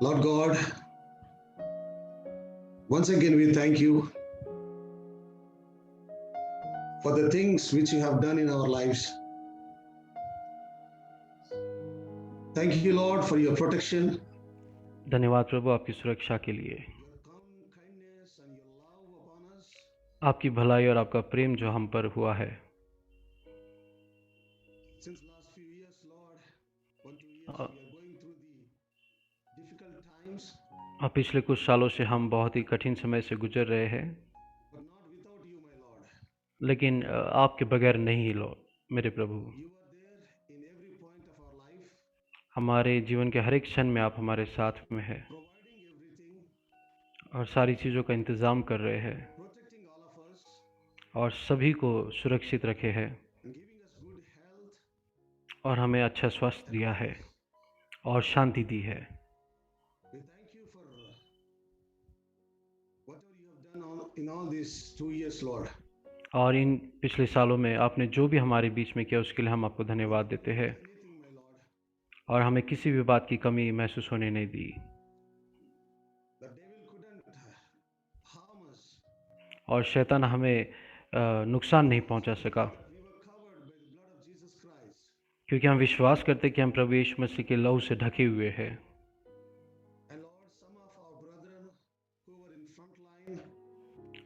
Lord God, once again we thank you for the things which you have done in our lives. Thank you, Lord, for your protection, धन्यवाद प्रभु आपकी सुरक्षा के लिए, your kindness and your love upon us. आपकी भलाई और आपका प्रेम जो हम पर हुआ है। Since last few years, Lord, 1-2 years, a, we are going through the difficult times, और पिछले कुछ सालों से हम बहुत ही कठिन समय से गुजर रहे हैं, but not without you, my Lord. लेकिन आपके बगैर नहीं लो मेरे प्रभु। You are there in every point of our life, हमारे जीवन के हर एक क्षण में आप हमारे साथ में हैं providing everything, और सारी चीज़ों का इंतज़ाम कर रहे हैं protecting all of us, और सभी को सुरक्षित रखे हैं and giving us good health और हमें अच्छा स्वास्थ्य and दिया है peace. और शांति दी है। We thank you for whatever you have done in all these 2 years, Lord. और इन पिछले सालों में आपने जो भी हमारे बीच में किया उसके लिए हम आपको धन्यवाद देते हैं Anything, my Lord. और हमें किसी भी बात की कमी महसूस होने नहीं दी The devil couldn't harm us और शैतान हमें नुकसान नहीं पहुंचा सका, that we were covered by the blood of Jesus Christ. क्योंकि हम विश्वास करते कि हम प्रभु यीशु मसीह के लहू से ढके हुए हैं। And Lord, some of our brethren who were in front line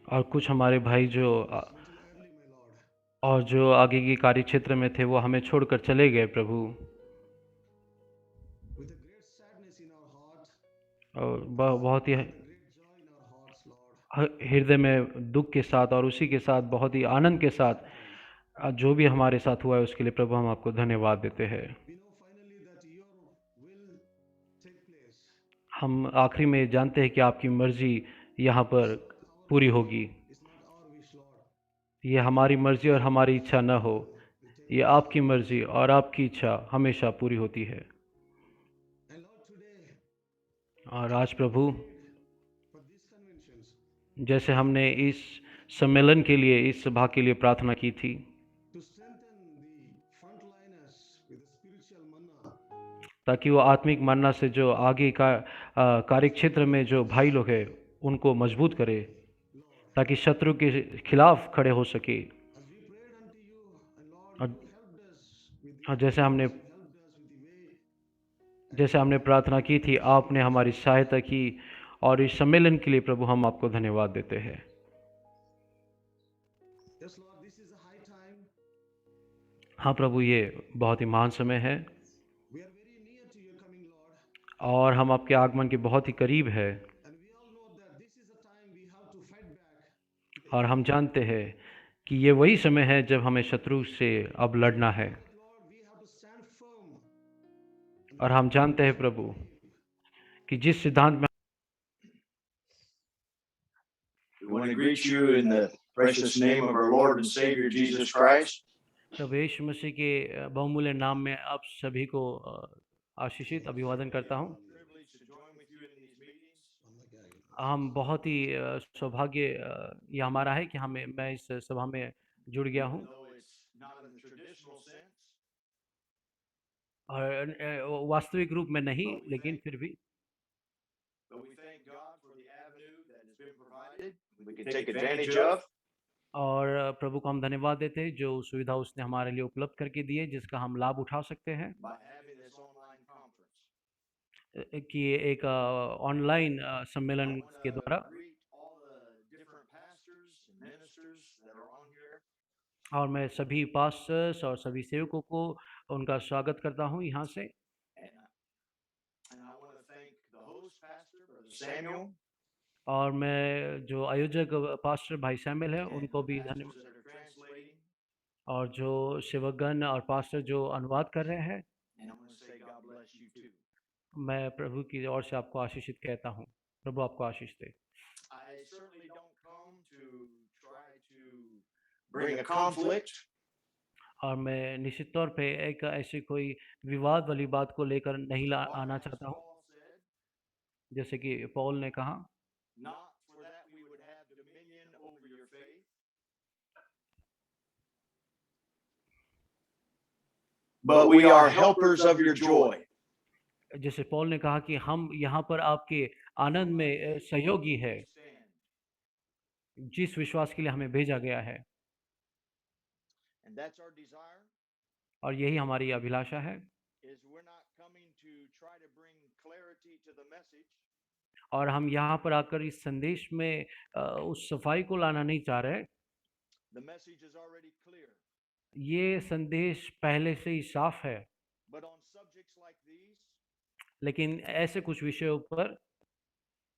और कुछ हमारे भाई जो little early, my Lord. और जो आगे की कार्य क्षेत्र में थे वो हमें छोड़कर चले गए प्रभु, With a great sadness in our heart, और बहुत ही and a great joy in our hearts, Lord. हृदय में दुख के साथ और उसी के साथ बहुत ही आनंद के साथ जो भी हमारे साथ हुआ है उसके लिए प्रभु हम आपको धन्यवाद देते हैं। We know finally that your will take place. हम आखिरी में जानते हैं कि आपकी मर्जी यहाँ पर पूरी होगी। It's not our wish, Lord. ये हमारी मर्जी और हमारी इच्छा न हो, Will take ये place. आपकी मर्जी और आपकी इच्छा हमेशा पूरी होती है। And Lord, today और आज प्रभु, for these conventions, जैसे हमने इस सम्मेलन के लिए, इस सभा के लिए प्रार्थना की थी, to strengthen the frontliners with the spiritual manna, ताकि वो आत्मिक मन्ना से जो आगे का कार्य क्षेत्र में जो भाई लोग हैं उनको मजबूत करे, Lord. ताकि शत्रु के खिलाफ खड़े हो सके। As we prayed unto you, and Lord, और you helped us with the और ideas, you helped us with the way, and जैसे हमने प्रार्थना की थी, आपने हमारी सहायता की और इस सम्मेलन के लिए प्रभु हम आपको धन्यवाद देते हैं। yes, Lord, this is a high time. हाँ प्रभु, ये बहुत ही महान समय है We are very near to your coming, Lord, और हम आपके आगमन के बहुत ही करीब है and we all know that this is a time we have to fight back the और हम enemy. जानते हैं कि ये वही समय है जब हमें शत्रु से अब लड़ना है। That, Lord, we have to stand firm on the और हम जानते हैं foundation we प्रभु believe. कि जिस सिद्धांत में We want to greet you in the precious name of our Lord and Savior Jesus Christ. प्रभु यीशु मसीह के बहुमूल्य नाम में आप सभी को आशीषित अभिवादन करता हूँ। Privileged to join with you in these meetings. हम बहुत ही सौभाग्य ये हमारा है कि मैं इस सभा में जुड़ गया हूँ Though it's not in the traditional sense, और वास्तविक रूप में नहीं, लेकिन फिर भी but we thank God for the avenue that has been provided. We can take advantage of. और प्रभु को हम धन्यवाद देते हैं जो सुविधा उसने हमारे लिए उपलब्ध करके दी है, जिसका हम लाभ उठा सकते हैं By having this online conference. कि एक ऑनलाइन I सम्मेलन want के to द्वारा। greet all the different pastors and ministers that are on here. और मैं सभी पास्टर्स और सभी सेवकों को उनका स्वागत करता हूँ यहाँ से। And I want to thank the host pastor, Brother Samuel, और मैं जो आयोजक पास्टर भाई सैमुअल हैं and उनको the भी pastors धन्यवाद, that are translating. और जो सेवकगण और पास्टर जो अनुवाद कर रहे हैं, And I want to say God bless you too. मैं प्रभु की ओर से आपको आशीषित कहता हूँ। प्रभु आपको आशीष दे। I certainly don't come to try to bring a conflict. और मैं निश्चित तौर पे एक ऐसी कोई विवाद वाली बात को लेकर नहीं आना As चाहता हूँ, Paul said, जैसे कि पौल ने कहा, not for that we would have dominion over your faith, but we are helpers of your joy. जैसे पौल ने कहा कि हम यहाँ पर आपके आनंद में सहयोगी है, जिस विश्वास के लिए हमें भेजा गया है, And that's our desire, और यही हमारी अभिलाषा है। is we're not coming to try to bring clarity to the message, और हम यहाँ पर आकर इस संदेश में उस सफाई को लाना नहीं चाह रहे। the message is already clear. ये संदेश पहले से ही साफ है, But on subjects like these, लेकिन ऐसे कुछ विषयों पर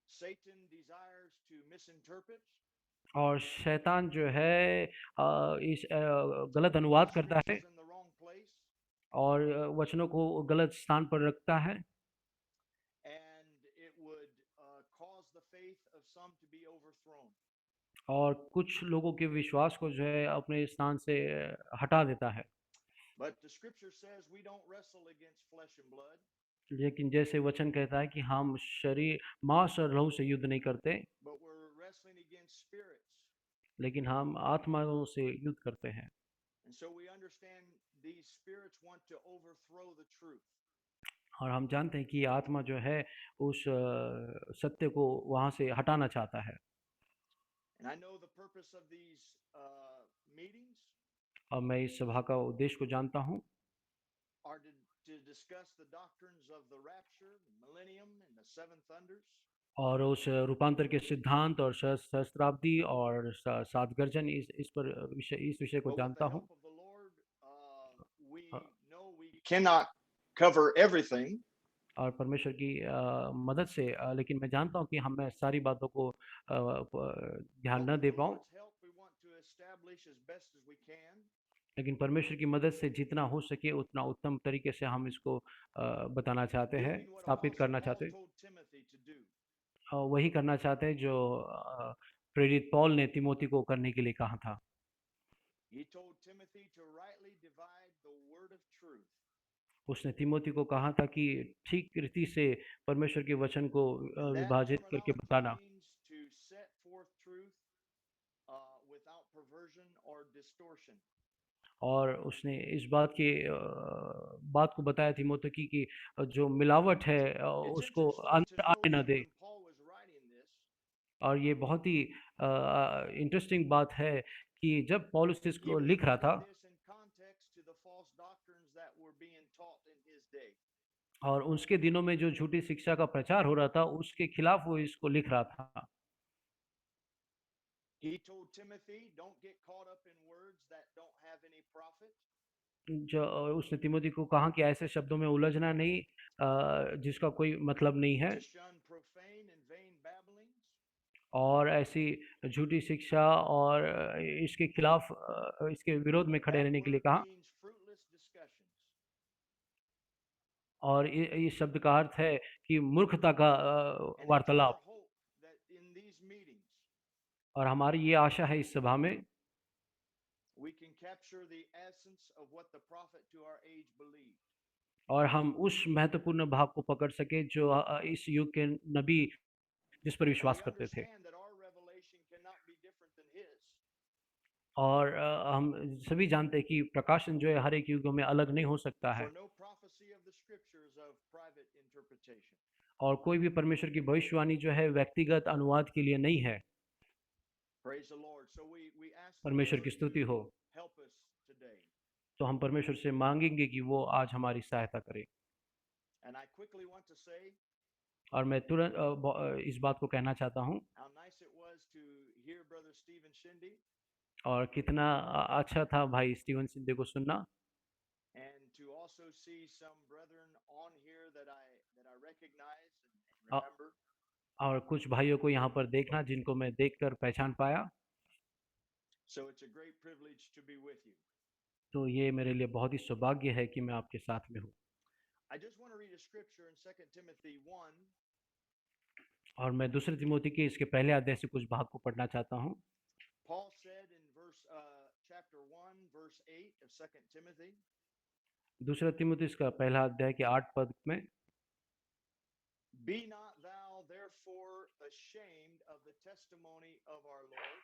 Satan desires to misinterpret, और शैतान जो है इस गलत अनुवाद करता है scriptures in the wrong place, और वचनों को गलत स्थान पर रखता है, and it would cause the faith of some to be overthrown. और कुछ लोगों के विश्वास को जो है अपने स्थान से हटा देता है। But the scripture says we don't wrestle against flesh and blood, लेकिन जैसे वचन कहता है कि हम शरीर मांस और लहू से युद्ध नहीं करते, but we're wrestling against spirits. लेकिन हम आत्माओं से युद्ध करते हैं। And so we understand these spirits want to overthrow the truth. और हम जानते हैं कि आत्मा जो है उस सत्य को वहाँ से हटाना चाहता है। And I know the purpose of these meetings और मैं इस सभा का उद्देश्य को जानता हूँ, are to discuss the doctrines of the rapture, the millennium, and the seven thunders. और उस रूपांतर के सिद्धांत और सहस्त्राब्दी और सात गर्जन इस विषय को But with जानता the हूँ। help of the Lord, we know we cannot cover everything, और परमेश्वर की मदद से लेकिन मैं जानता हूँ कि हम मैं सारी बातों को ध्यान but न with दे the पाऊँ, Lord's help, we want to establish as best as we can लेकिन परमेश्वर की मदद से जितना हो सके उतना उत्तम तरीके से हम इसको बताना चाहते हैं, doing what स्थापित Apostle करना Paul चाहते हैं। told Timothy to do. वही करना चाहते हैं जो प्रेरित पौल ने तिमोथी को करने के लिए कहा था। He told Timothy to rightly divide the word of truth. उसने तिमोथी को कहा था कि ठीक रीति से परमेश्वर के वचन को And that विभाजित is करके pronounced बताना, means to set forth truth without perversion or distortion. और उसने इस बात को बताया तिमोथी की कि जो मिलावट है It's उसको interesting to अंदर आने know न that they. when Paul was writing this, और ये बहुत ही इंटरेस्टिंग बात है कि जब पौलुस he इसको was लिख रहा था writing this in context to the false doctrines that were being taught in his day. और उसके दिनों में जो झूठी शिक्षा का प्रचार हो रहा था उसके खिलाफ वो इसको लिख रहा था। He told Timothy, don't get caught up in words that don't have any profit. जो उसने तिमोथी को कहा कि ऐसे शब्दों में उलझना नहीं जिसका कोई मतलब नहीं है, To shun profane and vain babblings, और ऐसी झूठी शिक्षा और इसके खिलाफ इसके विरोध में खड़े that रहने के लिए word कहा। means fruitless discussions. और इस शब्द का अर्थ है कि मूर्खता का And it's our वार्तालाप। hope that in these meetings और हमारी ये आशा है इस सभा में we can capture the essence of what the prophet to our age believed. और हम उस महत्वपूर्ण भाग को पकड़ सके जो इस युग के नबी जिस पर And we विश्वास करते थे। understand that our revelation cannot be different than his. और हम सभी जानते हैं कि प्रकाशन जो है हर एक युगों में अलग नहीं हो सकता है, For no prophecy of the scriptures of private interpretation. और कोई भी परमेश्वर की भविष्यवाणी जो है व्यक्तिगत अनुवाद के लिए नहीं है। Praise the Lord. So we ask the परमेश्वर की Lord स्तुति to हो। help us today. तो हम परमेश्वर से मांगेंगे कि वो आज हमारी सहायता करे। And I quickly want to say और मैं तुरंत इस बात को कहना चाहता हूँ, how nice it was to hear Brother Stephen Shindy और कितना अच्छा था भाई स्टीवन सिंधे को सुनना, and to also see some brethren on here that I recognize and Uh, remember. और कुछ भाइयों को यहाँ पर देखना जिनको मैं देखकर पहचान पाया। So it's a great privilege to be with you. तो ये मेरे लिए बहुत ही सौभाग्य है कि मैं आपके साथ में हूँ। I just want to read a scripture in 2 Timothy 1, और मैं दूसरे तिमोथी के इसके पहले अध्याय से कुछ भाग को पढ़ना चाहता हूँ। Paul said in chapter 1, verse 8 of 2 Timothy, दूसरा तिमोथी इसका पहला अध्याय के 8 पद में, be not thou therefore ashamed of the testimony of our Lord,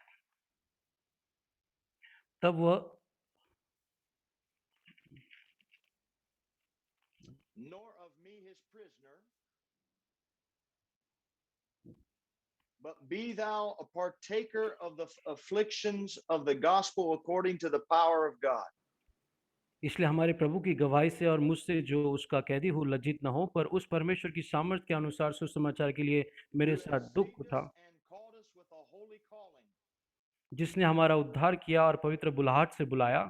तब वह nor of me his prisoner, but be thou a partaker of the afflictions of the gospel according to the power of God. इसलिए हमारे प्रभु की गवाही से और मुझसे जो उसका कैदी हूँ लज्जित न हो, पर उस परमेश्वर की सामर्थ के अनुसार सुसमाचार के लिए मेरे Who साथ has दुख saved था, us and called us with a holy calling, जिसने हमारा उद्धार किया और पवित्र बुलाहट से बुलाया,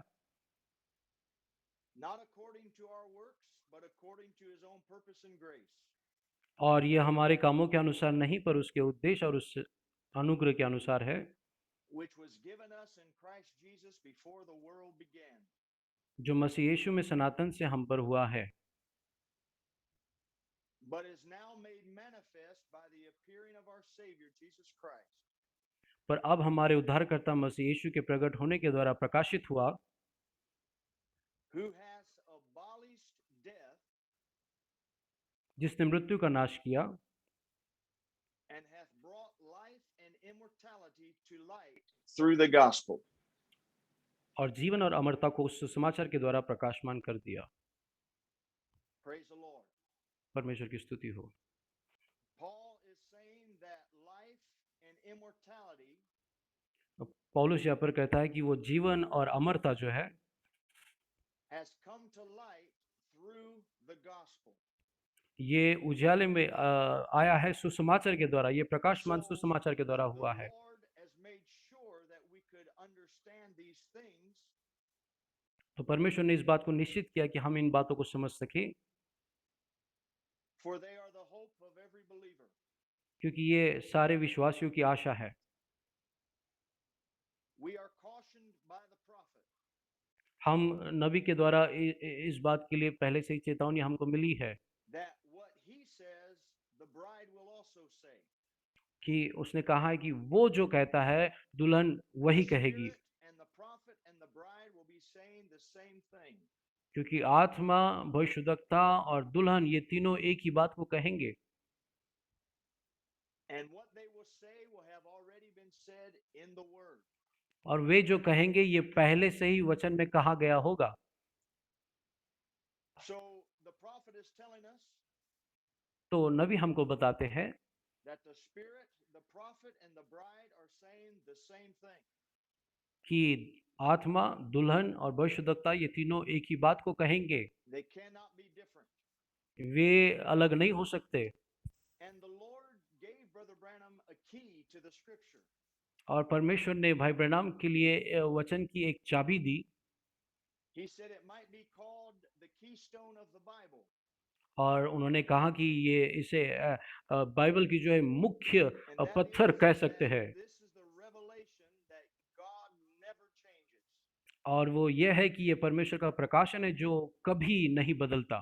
not according to our works, but according to his own purpose and grace, और ये हमारे कामों के अनुसार नहीं पर उसके उद्देश्य और उस अनुग्रह के अनुसार है, which was given us in Christ Jesus before the world began, जो मसीह यीशु में सनातन से हम पर हुआ है, but is now made manifest by the appearing of our Savior Jesus Christ, पर अब हमारे उद्धारकर्ता मसीह यीशु के प्रकट होने के द्वारा प्रकाशित हुआ, who has abolished death जिसने मृत्यु का नाश किया and hath brought life and immortality to light through the gospel. और जीवन और अमरता को उस सुसमाचार के द्वारा प्रकाशमान कर दिया। Praise the Lord. परमेश्वर की स्तुति हो। Paul is saying that life and immortality पौलुस यहाँ पर कहता है कि वो जीवन और अमरता जो है has come to light through the gospel. ये उजाले में आया है सुसमाचार के द्वारा, ये प्रकाशमान So, सुसमाचार के द्वारा the हुआ है। Lord has made sure that we could understand these things तो परमेश्वर ने इस बात को निश्चित किया कि हम इन बातों को समझ सकें, for they are the hope of every believer. क्योंकि ये सारे विश्वासियों की आशा है। We are cautioned by the prophet हम नबी के द्वारा इस बात के लिए पहले से ही चेतावनी हमको मिली है that what he says, the bride will also say. कि उसने कहा है कि वो जो कहता है दुल्हन वही The कहेगी, Spirit and the prophet and the bride will be saying the same thing. क्योंकि आत्मा, भविष्यद्वक्ता और दुल्हन ये तीनों एक ही बात को कहेंगे, And what they will say will have already been said in the word. और वे जो कहेंगे ये पहले से ही वचन में कहा गया होगा। So the prophet is telling us तो नबी हमको बताते हैं that the Spirit, the prophet, and the bride are saying the same thing. कि आत्मा, दुल्हन और भविष्यद्वक्ता ये तीनों एक ही बात को कहेंगे, They cannot be different. वे अलग नहीं हो सकते। And the Lord gave Brother Branham a key to the scripture. और परमेश्वर ने भाई ब्रैनम के लिए वचन की एक चाबी दी। He said it might be called the keystone of the Bible. और उन्होंने कहा कि ये इसे बाइबल की जो है मुख्य And that पत्थर is कह that सकते हैं। this is the revelation that God never changes. और वो ये है कि ये परमेश्वर का प्रकाशन है जो कभी नहीं बदलता।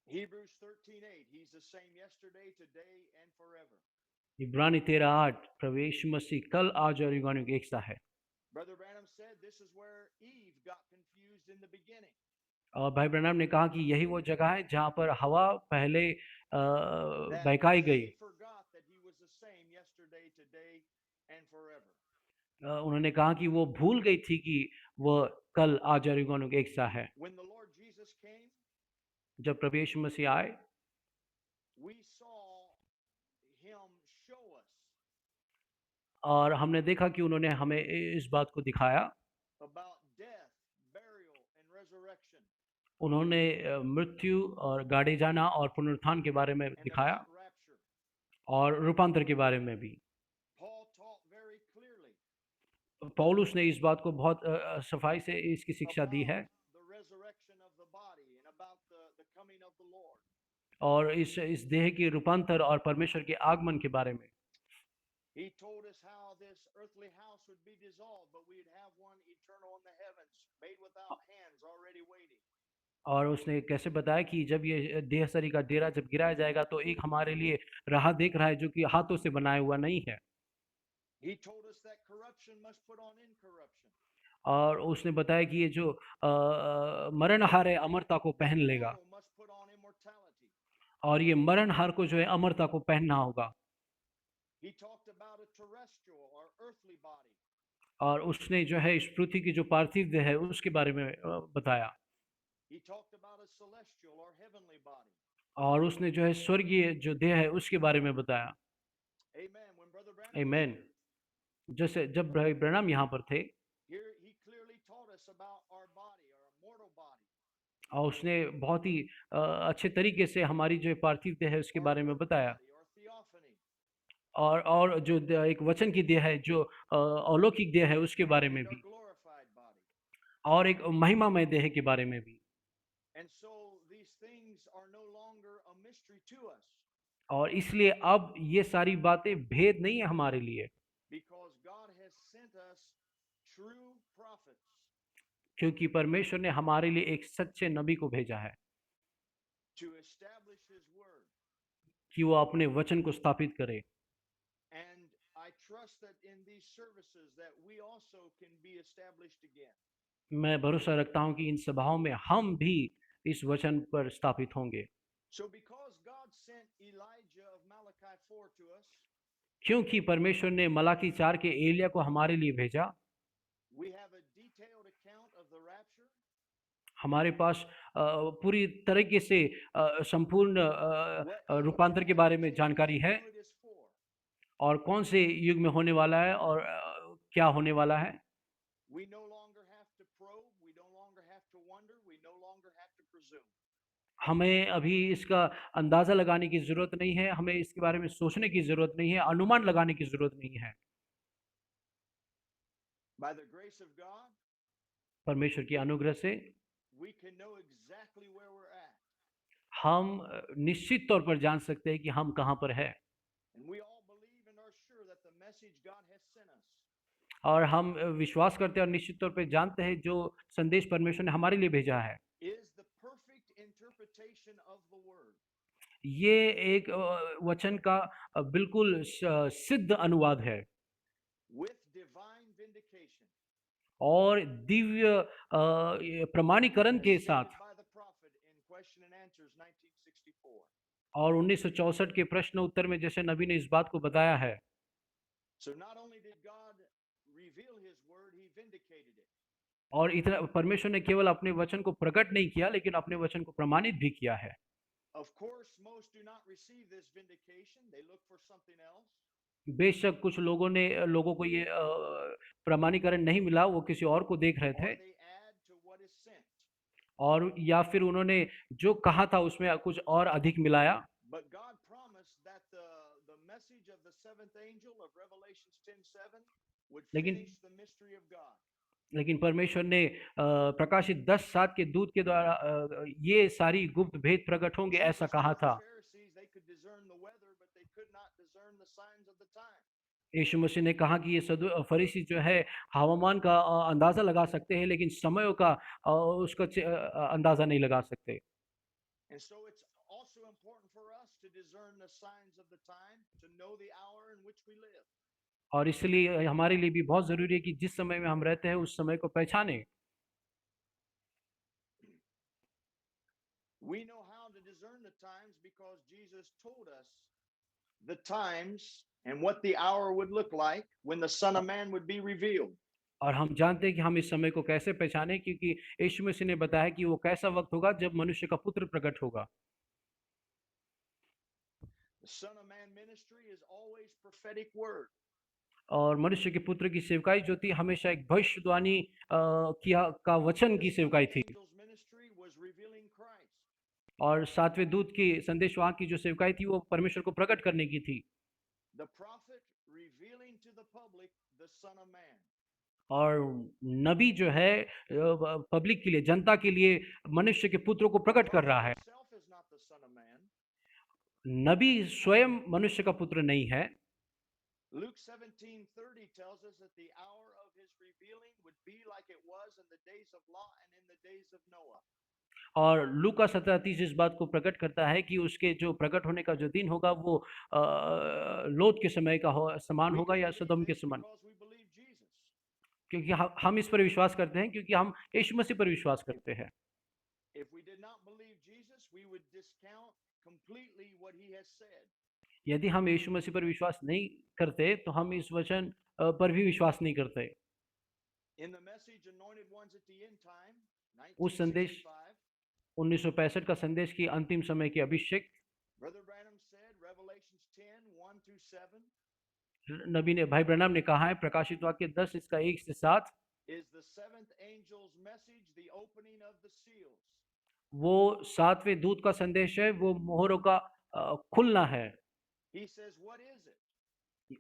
Hebrews 13:8, he's the same yesterday, today, and forever. इब्रानी 13:8 प्रवेश मसीह कल आज और युगानुयुग एक सा है। Brother Branham said this is where Eve got confused in the beginning. और भाई ब्रैनम ने कहा कि यही वो जगह है जहाँ पर हवा पहले That बहकाई गई। she forgot that he was the same yesterday, today, and forever. उन्होंने कहा कि वो भूल गई थी कि वह कल आज और युगानुयुग एक सा है। When the Lord Jesus came, जब प्रभु यीशु मसीह आए we saw him show us और हमने देखा कि उन्होंने हमें इस बात को दिखाया, about death, burial, and resurrection, उन्होंने मृत्यु और गाड़े जाना और पुनरुत्थान के बारे में and दिखाया about rapture. और रूपांतर के बारे में भी। Paul taught very clearly पौलुस ने इस बात को बहुत सफाई से इसकी शिक्षा दी है about the resurrection of the body and about the coming of the Lord. और इस देह के रूपांतर और परमेश्वर के आगमन के बारे में। He told us how this earthly house would be dissolved, but we'd have one eternal in the heavens, made without hands, already waiting. और उसने कैसे बताया कि जब ये देह शरीर का डेरा जब गिराया जाएगा तो एक हमारे लिए राह देख रहा है जो कि हाथों से बनाया हुआ नहीं है। He told us that corruption must put on incorruption. और उसने बताया कि ये जो मरणहार है अमरता को पहन लेगा Mortal must put on immortality. और ये मरणहार को जो है अमरता को पहनना होगा। He talked about a terrestrial or earthly body. और उसने जो है इस पृथ्वी की जो पार्थिव देह है उसके बारे में बताया। He talked about a celestial or heavenly body. और उसने जो है स्वर्गीय जो देह है उसके बारे में बताया। Amen. When Brother Branham was आमीन। here, जैसे जब भाई ब्रैनम यहाँ पर थे here he clearly taught us about our body, our mortal body, और उसने बहुत ही अच्छे तरीके से हमारी जो पार्थिव देह है उसके our बारे में earthly बताया। body, or theophany. और जो एक वचन की देह है जो अलौकिक देह है उसके बारे में And our भी, glorified body. और एक महिमामय देह के बारे में भी। And so these things are no longer a mystery to us और इसलिए अब ये सारी बातें भेद नहीं है हमारे लिए, because God has sent us true prophets क्योंकि परमेश्वर ने हमारे लिए एक सच्चे नबी को भेजा है to establish His word. कि वो अपने वचन को स्थापित करे। And I trust that in these services that we also can be established again. मैं भरोसा रखता हूँ कि इन सभाओं में हम भी इस वचन पर स्थापित होंगे, So because God sent Elijah of Malachi 4 to us, क्योंकि परमेश्वर ने मलाकी 4 के एलिया को हमारे लिए भेजा। we have a detailed account of the rapture. हमारे पास पूरी तरीके से संपूर्ण What रूपांतर के बारे में जानकारी है who it is for. और कौन से युग में होने वाला है और क्या होने वाला है। We no longer have to probe, we no longer have to wonder, we no longer have to presume. हमें अभी इसका अंदाज़ा लगाने की ज़रूरत नहीं है, हमें इसके बारे में सोचने की ज़रूरत नहीं है, अनुमान लगाने की ज़रूरत नहीं है। By the grace of God, परमेश्वर की अनुग्रह से we can know exactly where we're at. हम निश्चित तौर पर जान सकते हैं कि हम कहाँ पर हैं, And we all believe and are sure that the message God has sent us और हम विश्वास करते हैं और निश्चित तौर पर जानते हैं जो संदेश परमेश्वर ने हमारे लिए भेजा है is the perfect interpretation of the word. ये एक वचन का बिल्कुल सिद्ध अनुवाद है With divine vindication. और दिव्य ये प्रमाणीकरण के As साथ, stated by the prophet in Question and Answers 1964. और 1964 के प्रश्न उत्तर में जैसे नबी ने इस बात को बताया है। So not only did God reveal his word, he vindicated it. और इतना परमेश्वर ने केवल अपने वचन को प्रकट नहीं किया लेकिन अपने वचन को प्रमाणित भी किया है। Of course, most do not receive this vindication. They look for something else. बेशक कुछ लोगों को ये प्रमाणीकरण नहीं मिला, वो किसी और को देख रहे Or थे they add to what is sent. और या फिर उन्होंने जो कहा था उसमें कुछ और अधिक मिलाया। But God promised that the message of the seventh angel of Revelations 10:7 would लेकिन finish the mystery of God. लेकिन परमेश्वर ने प्रकाशित 10:7 के दूत के द्वारा ये सारी गुप्त भेद प्रकट होंगे ऐसा Jesus कहा told the था। Pharisees they could discern the weather, but they could not discern the signs of the time. यीशु मसीह ने कहा कि ये फरीसी जो है हवामान का अंदाज़ा लगा सकते हैं लेकिन समयों का उसका अंदाज़ा नहीं लगा सकते। And so it's also important for us to discern the signs of the time, to know the hour in which we live. और इसलिए हमारे लिए भी बहुत ज़रूरी है कि जिस समय में हम रहते हैं उस समय को पहचानें। We know how to discern the times because Jesus told us the times and what the hour would look like when the Son of Man would be revealed. और हम जानते हैं कि हम इस समय को कैसे पहचानें क्योंकि यीशु मसीह ने बताया कि वो कैसा वक्त होगा जब मनुष्य का पुत्र प्रकट होगा। The Son of Man ministry is always prophetic word. और मनुष्य के पुत्र की सेवकाई जो थी हमेशा एक भविष्यवाणी का वचन की सेवकाई थी। Angel's ministry was revealing Christ. और सातवें दूत की संदेशवाहन की जो सेवकाई थी वो परमेश्वर को प्रकट करने की थी। The prophet revealing to the public the Son of Man. और नबी जो है पब्लिक के लिए, जनता के लिए मनुष्य के पुत्र को प्रकट कर रहा है। Himself is not the Son of Man. नबी स्वयं मनुष्य का पुत्र नहीं है। Luke 17:30 tells us that the hour of his revealing would be like it was in the days of Lot and in the days of Noah. और लूका 17:30 इस बात को प्रकट करता है कि उसके जो प्रकट होने का जो दिन होगा वो लोत के समय का समान We होगा can या believe सदोम के this समान, because we believe Jesus. क्योंकि हम इस पर विश्वास करते हैं क्योंकि हम यीशु मसीह पर विश्वास करते हैं। If we did not believe Jesus, we would discount completely what he has said. यदि हम यीशु मसीह पर विश्वास नहीं करते तो हम इस वचन पर भी विश्वास नहीं करते। In the message Anointed Ones at the End Time, उस संदेश 1965, 1965 का संदेश की अंतिम समय की अभिषेक। Brother Branham said, Revelations 10, 1 through 7, नबी ने भाई ब्रैनम ने कहा है प्रकाशित वाक्य 10 इसका 1 से 7 is the seventh angel's message, the opening of the seals. वो 7वें दूत का संदेश है, वो मोहरों का खुलना है। He says, what is it?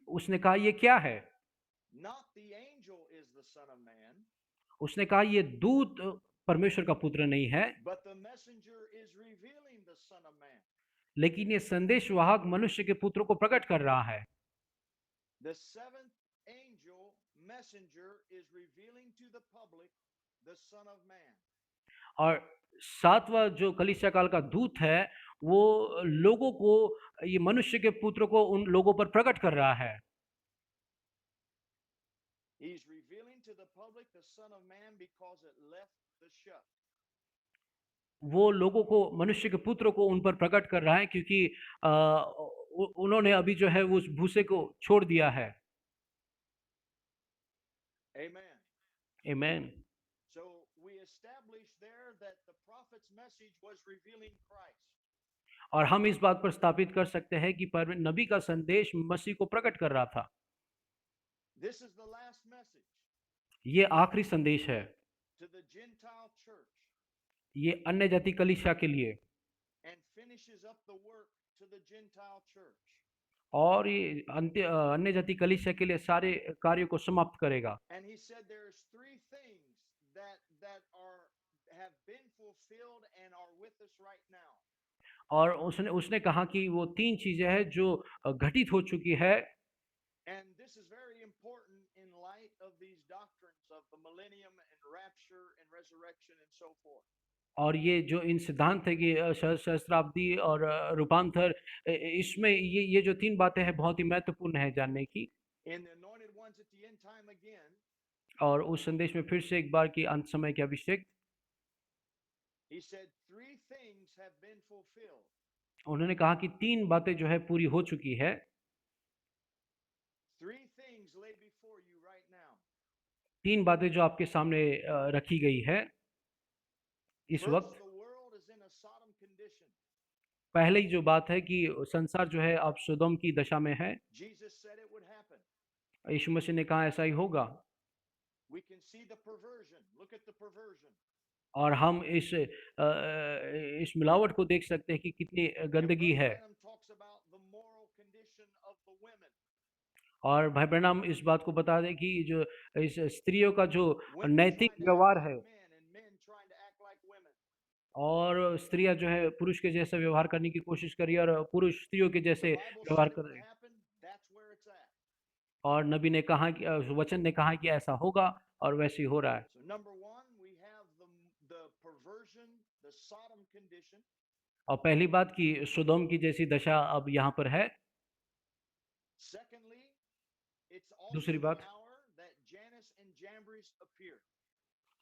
उसने कहा ये क्या है? Not the angel is the Son of Man, उसने कहा ये दूत परमेश्वर का पुत्र नहीं है, but the messenger is revealing the Son of Man. लेकिन ये संदेश वाहक मनुष्य के पुत्र को प्रकट कर रहा है। The seventh angel messenger is revealing to the public the Son of Man. और 7वां जो कलीसिया काल का दूत है वो लोगों को, ये मनुष्य के पुत्र को उन लोगों पर प्रकट कर रहा है। He's revealing to the public the Son of Man because it left the shut. वो लोगों को, मनुष्य के पुत्र को उन पर प्रकट कर रहा है क्योंकि उन्होंने अभी जो है वो उस भूसे को छोड़ दिया है। Amen. आमीन। So we established there that the prophet's message was revealing Christ. और हम इस बात पर स्थापित कर सकते हैं कि नबी का संदेश मसीह को प्रकट कर रहा था। This is the last message ये आखिरी संदेश है to the Gentile church ये अन्य जाति कलीसिया के लिए, and finishes up the work to the Gentile church. और ये अन्य जाति कलीसिया के लिए सारे कार्यों को समाप्त करेगा। And he said there's three things that have been fulfilled and are with us right now. और उसने कहा कि वो 3 चीजें हैं जो घटित हो चुकी है। And this is very important in light of these doctrines of the millennium and rapture and resurrection and so forth. और ये जो इन सिद्धांत है कि सहस्त्राब्दी और रूपांतर, इसमें ये जो 3 बातें हैं बहुत ही महत्वपूर्ण है जानने की। In the anointed ones at the end time again, और उस संदेश में फिर से एक बार की अंत समय की अभिषेक, he said three things have been fulfilled. उन्होंने कहा कि 3 बातें जो है पूरी हो चुकी है। Three things lay before you right now. 3 बातें जो आपके सामने रखी गई है इस First, वक्त। the world is in a Sodom condition. पहले ही जो बात है कि संसार जो है अब सोदोम की दशा में है। Jesus said it would happen. यीशु मसीह ने कहा ऐसा ही होगा। We can see the perversion. Look at the perversion. और हम इस मिलावट को देख सकते हैं कि कितनी And गंदगी Brother है। Branham talks about the moral condition of the women. और भाई ब्रैनम इस बात को बता दें कि जो इस स्त्रियों का जो Women नैतिक trying to act व्यवहार like है, men and men trying to act like women. और स्त्रियां जो है पुरुष के जैसा व्यवहार करने की कोशिश करी और पुरुष स्त्रियों के The जैसे Bible व्यवहार said it कर would रहे हैं। happen. That's where it's at. और नबी ने कहा कि वचन ने कहा कि ऐसा होगा और वैसे ही हो रहा है। So number one, we have the perversion, the Sodom condition. और पहली बात कि सोदोम की जैसी दशा अब यहाँ पर है। Secondly, it's also दूसरी the बात, hour that Jannes and Jambres appear.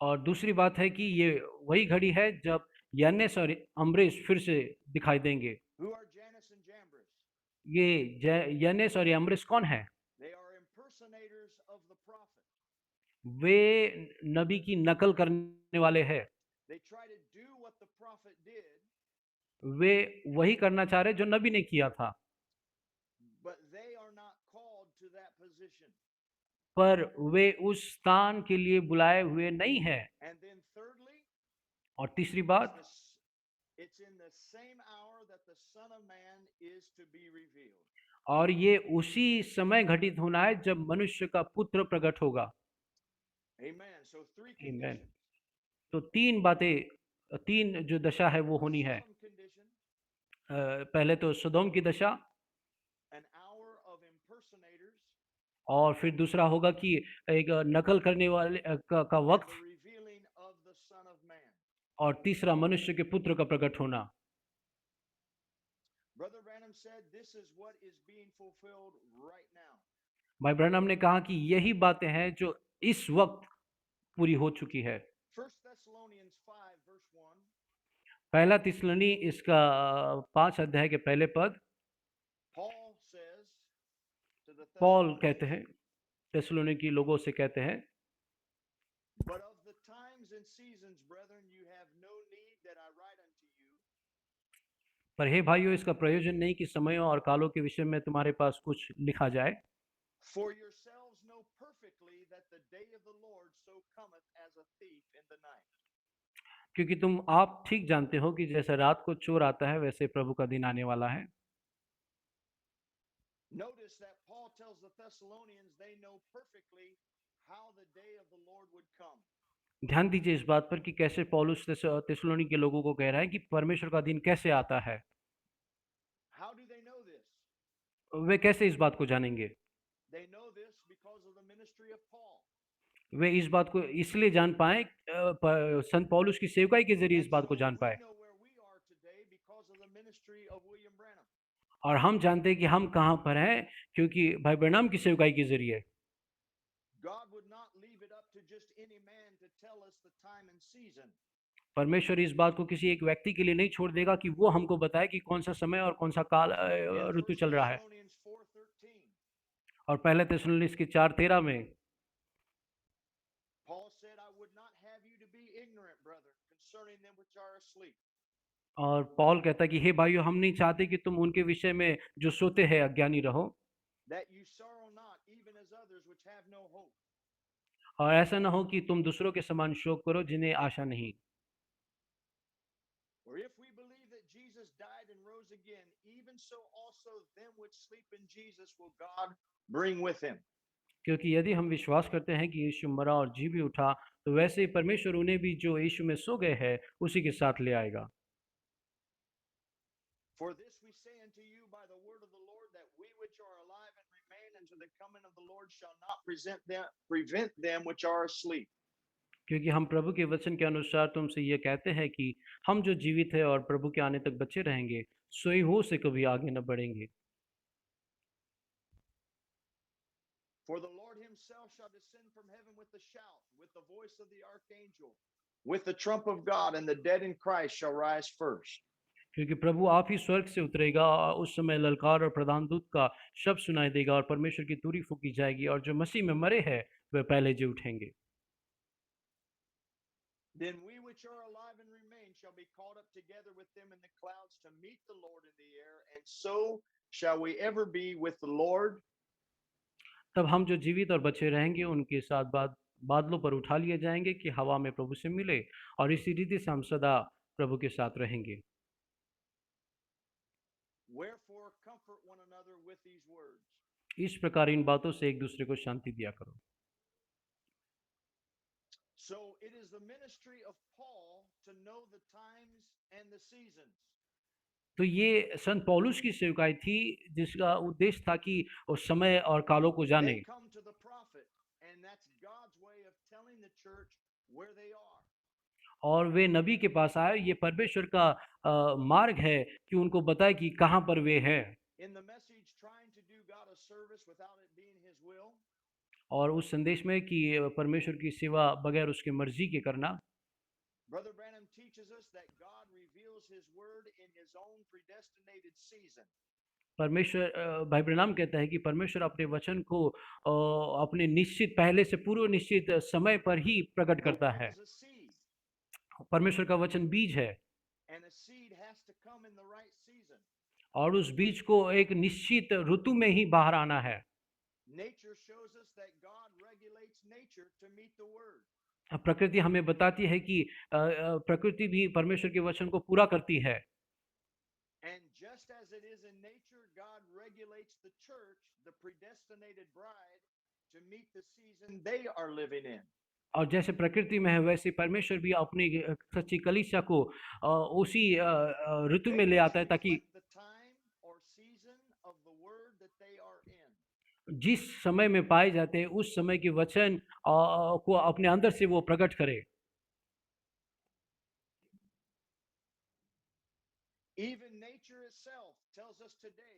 और दूसरी बात है कि ये वही घड़ी है जब यन्नेस और अम्बरेश फिर से दिखाई देंगे। Who are Jannes and Jambres? ये यन्नेस और अम्बरेश कौन है? They are impersonators of the prophet. वे नबी की नकल करने वाले हैं। They try to do what the prophet did, वे वही करना चाह रहे जो नबी ने किया था, but they are not called to that position. पर वे उस स्थान के लिए बुलाए हुए नहीं हैं। And then thirdly, और तीसरी बात, it's in the same hour that the Son of Man is to be revealed. और ये उसी समय घटित होना है जब मनुष्य का पुत्र प्रकट होगा। Amen. So three आमीन। conditions. तो 3 बातें, 3 जो दशा है वो The होनी है। Sodom condition, पहले तो सदोम की दशा, an hour of impersonators, और फिर दूसरा होगा कि एक नकल करने वाले का and वक्त, the revealing of the Son of Man. और तीसरा मनुष्य के पुत्र का प्रकट होना। Brother Branham said this is what is being fulfilled right now. भाई ब्रैनम ने कहा कि यही बातें हैं जो इस वक्त पूरी हो चुकी है। 1 Thessalonians 5 verse 1. पहला तिस्सलुनी इसका 5 अध्याय के पहले पद, Paul says to the Paul Thessalonians, कहते हैं, थिस्सलुनीकी लोगों से कहते हैं, but of the times and seasons, brethren, you have no need that I write पर हे भाइयों, इसका प्रयोजन नहीं कि समयों और कालों के विषय में तुम्हारे पास कुछ लिखा जाए, For yourselves know perfectly that the day of the Lord so cometh as a thief in the night. क्योंकि तुम आप ठीक जानते हो कि जैसे रात को चोर आता है वैसे प्रभु का दिन आने वाला है। Notice that Paul tells the Thessalonians they know perfectly how the day of the Lord would come. ध्यान दीजिए इस बात पर कि कैसे पौलुस थिस्सलुनी के लोगों को कह रहा है कि परमेश्वर का दिन कैसे आता है। How do they know this? वे कैसे इस बात को जानेंगे? They know this because of the ministry of Paul. वे इस बात को इसलिए जान पाए, संत पौलुस की सेवकाई के जरिए इस And बात so को जान we पाए। know where we are today because of the ministry of William Branham. और हम जानते हैं कि हम कहाँ पर हैं, क्योंकि भाई ब्रैनम की सेवकाई के जरिए। God would not leave it up to just any man to tell us the time and season. परमेश्वर इस बात को किसी एक व्यक्ति के लिए नहीं छोड़ देगा कि वो हमको बताए कि कौन सा समय और कौन सा काल In ऋतु 1 चल रहा है। Thessalonians 4:13, और पहले थिस्सलुनीस की 4:13 में Paul said, I would not have you to be ignorant, brethren, concerning them which are asleep. और पौल कहता है कि हे भाइयों, हम नहीं चाहते कि तुम उनके विषय में जो सोते हैं अज्ञानी रहो, That you sorrow not, even as others which have no hope. और ऐसा ना हो कि तुम दूसरों के समान शोक करो जिन्हें आशा नहीं। For if we believe that Jesus died and rose again, even so also them which sleep in Jesus will God bring with him. क्योंकि यदि हम विश्वास करते हैं कि यीशु मरा और जी भी उठा, तो वैसे ही परमेश्वर उन्हें भी जो यीशु में सो गए हैं उसी के साथ ले आएगा। For this we say unto you by the word of the Lord, that we which are alive and remain unto the coming of the Lord shall not prevent them which are asleep. क्योंकि हम प्रभु के वचन के अनुसार तुमसे ये कहते हैं कि हम जो जीवित है और प्रभु के आने तक बचे रहेंगे, सोई हो से कभी आगे न बढ़ेंगे। For the Lord himself shall descend from heaven with a shout, with the voice of the archangel, with the trump of God, and the dead in Christ shall rise first. क्योंकि प्रभु आप ही स्वर्ग से उतरेगा और उस समय ललकार और प्रधान दूत का शब्द सुनाई देगा और परमेश्वर की तुरी फूकी जाएगी और जो मसीह में मरे हैं वे पहले जी उठेंगे। Then we which are alive and remain shall be caught up together with them in the clouds to meet the Lord in the air, and so shall we ever be with the Lord. तब हम जो जीवित और बचे रहेंगे उनके साथ बादलों पर उठा लिए जाएंगे कि हवा में प्रभु से मिले, और इसी रीति से हम सदा प्रभु के साथ रहेंगे। Wherefore comfort one another with these words. इस प्रकार इन बातों से एक दूसरे को शांति दिया करो। So it is the ministry of Paul to know the times and the seasons. तो ये संत पौलुस की सेवकाई थी जिसका उद्देश्य था कि उस समय और कालों को जाने। They come to the prophet, and that's God's way of telling the church where they are. और वे नबी के पास आए, ये परमेश्वर का मार्ग है कि उनको बताए कि कहाँ पर वे हैं। In the message, trying to do God a service without it being his will. और उस संदेश में कि परमेश्वर की सेवा बगैर उसकी मर्जी के करना। Brother Branham teaches us that God reveals his word in his own predestinated season. परमेश्वर भाई ब्रैनम कहता है कि परमेश्वर अपने वचन को अपने निश्चित पहले से पूर्व निश्चित समय पर ही प्रकट The करता word है। is a seed, परमेश्वर का वचन बीज है and a seed has to come in the right season. और उस बीज को एक निश्चित ऋतु में ही बाहर आना है। Nature shows us that God regulates nature to meet the word. प्रकृति हमें बताती है कि प्रकृति भी परमेश्वर के वचन को पूरा करती है। And just as it is in nature, God regulates the church, the predestinated bride, to meet the season they are living in. और जैसे प्रकृति में है वैसे परमेश्वर भी अपनी सच्ची कलीसिया को उसी ऋतु They में ले must आता है ताकि reflect the time or season of the word that they are in. जिस समय में पाए जाते हैं उस समय के वचन को अपने अंदर से वो प्रकट करे। Even nature itself tells us today.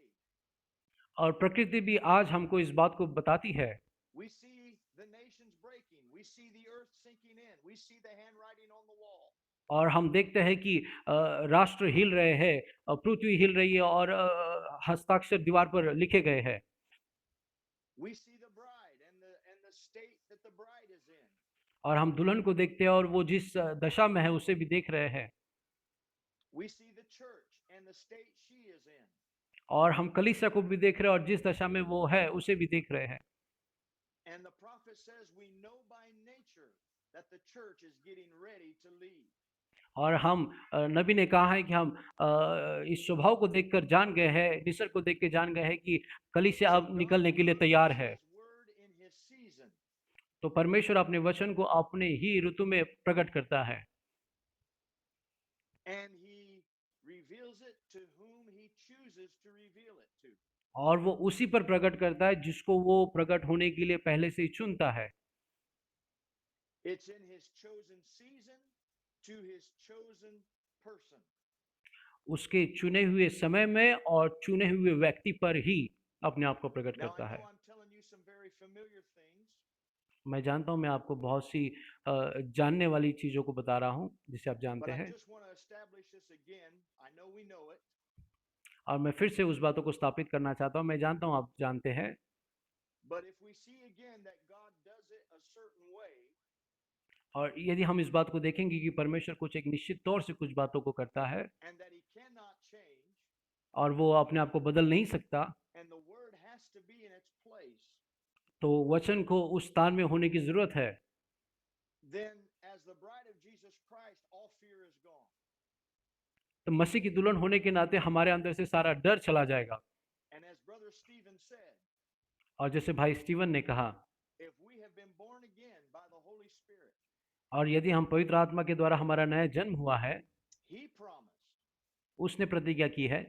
और प्रकृति भी आज हमको इस बात को बताती है। We see the nations breaking. We see the earth sinking in. We see the handwriting on the wall. और हम देखते हैं कि राष्ट्र हिल रहे हैं, पृथ्वी हिल रही है और हस्ताक्षर दीवार पर लिखे गए हैं। We see the bride and the state that the bride is in. और हम दुल्हन को देखते हैं और वो जिस दशा में है उसे भी देख रहे हैं। We see the church and the the state she is in. और हम कलीसिया को भी देख रहे हैं और जिस दशा में वो है उसे भी देख रहे हैं। And the prophet says, we know by nature that the church is getting ready to leave. और हम नबी ने कहा है कि हम इस स्वभाव को देखकर जान गए हैं, निसर्ग को देख के जान गए हैं कि कलीसिया So अब God निकलने के लिए तैयार है। reveals His word in His season. तो परमेश्वर अपने वचन को अपने ही ऋतु में प्रकट करता है And He reveals it to whom He chooses to reveal it to. और वो उसी पर प्रकट करता है जिसको वो प्रकट होने के लिए पहले से ही चुनता है। It's in His chosen season to His chosen person. उसके चुने हुए समय में और चुने हुए व्यक्ति पर ही अपने आप को प्रकट Now, I करता know है। I'm telling you some very familiar things, मैं जानता हूँ मैं आपको बहुत सी जानने वाली चीज़ों को बता रहा हूँ जिसे आप but जानते I हैं, just want to establish this again. I know we know it, और मैं फिर से उस बातों को स्थापित करना चाहता हूँ। मैं जानता हूँ आप जानते हैं, but if we see again that God does it a certain way, और यदि हम इस बात को देखेंगे कि परमेश्वर कुछ एक निश्चित तौर से कुछ बातों को करता है and that He cannot change, और वो अपने आप को बदल नहीं सकता, and the word has to be in its place, तो वचन को उस स्थान में होने की ज़रूरत है। then as the bride of Jesus Christ, all fear is gone. तो मसीह की दुल्हन होने के नाते हमारे अंदर से सारा डर चला जाएगा। And as Brother Stephen said, और जैसे भाई स्टीवन ने कहा, if we have been born again by the Holy Spirit, और यदि हम पवित्र आत्मा के द्वारा हमारा नया जन्म हुआ है, He promised उसने प्रतिज्ञा की है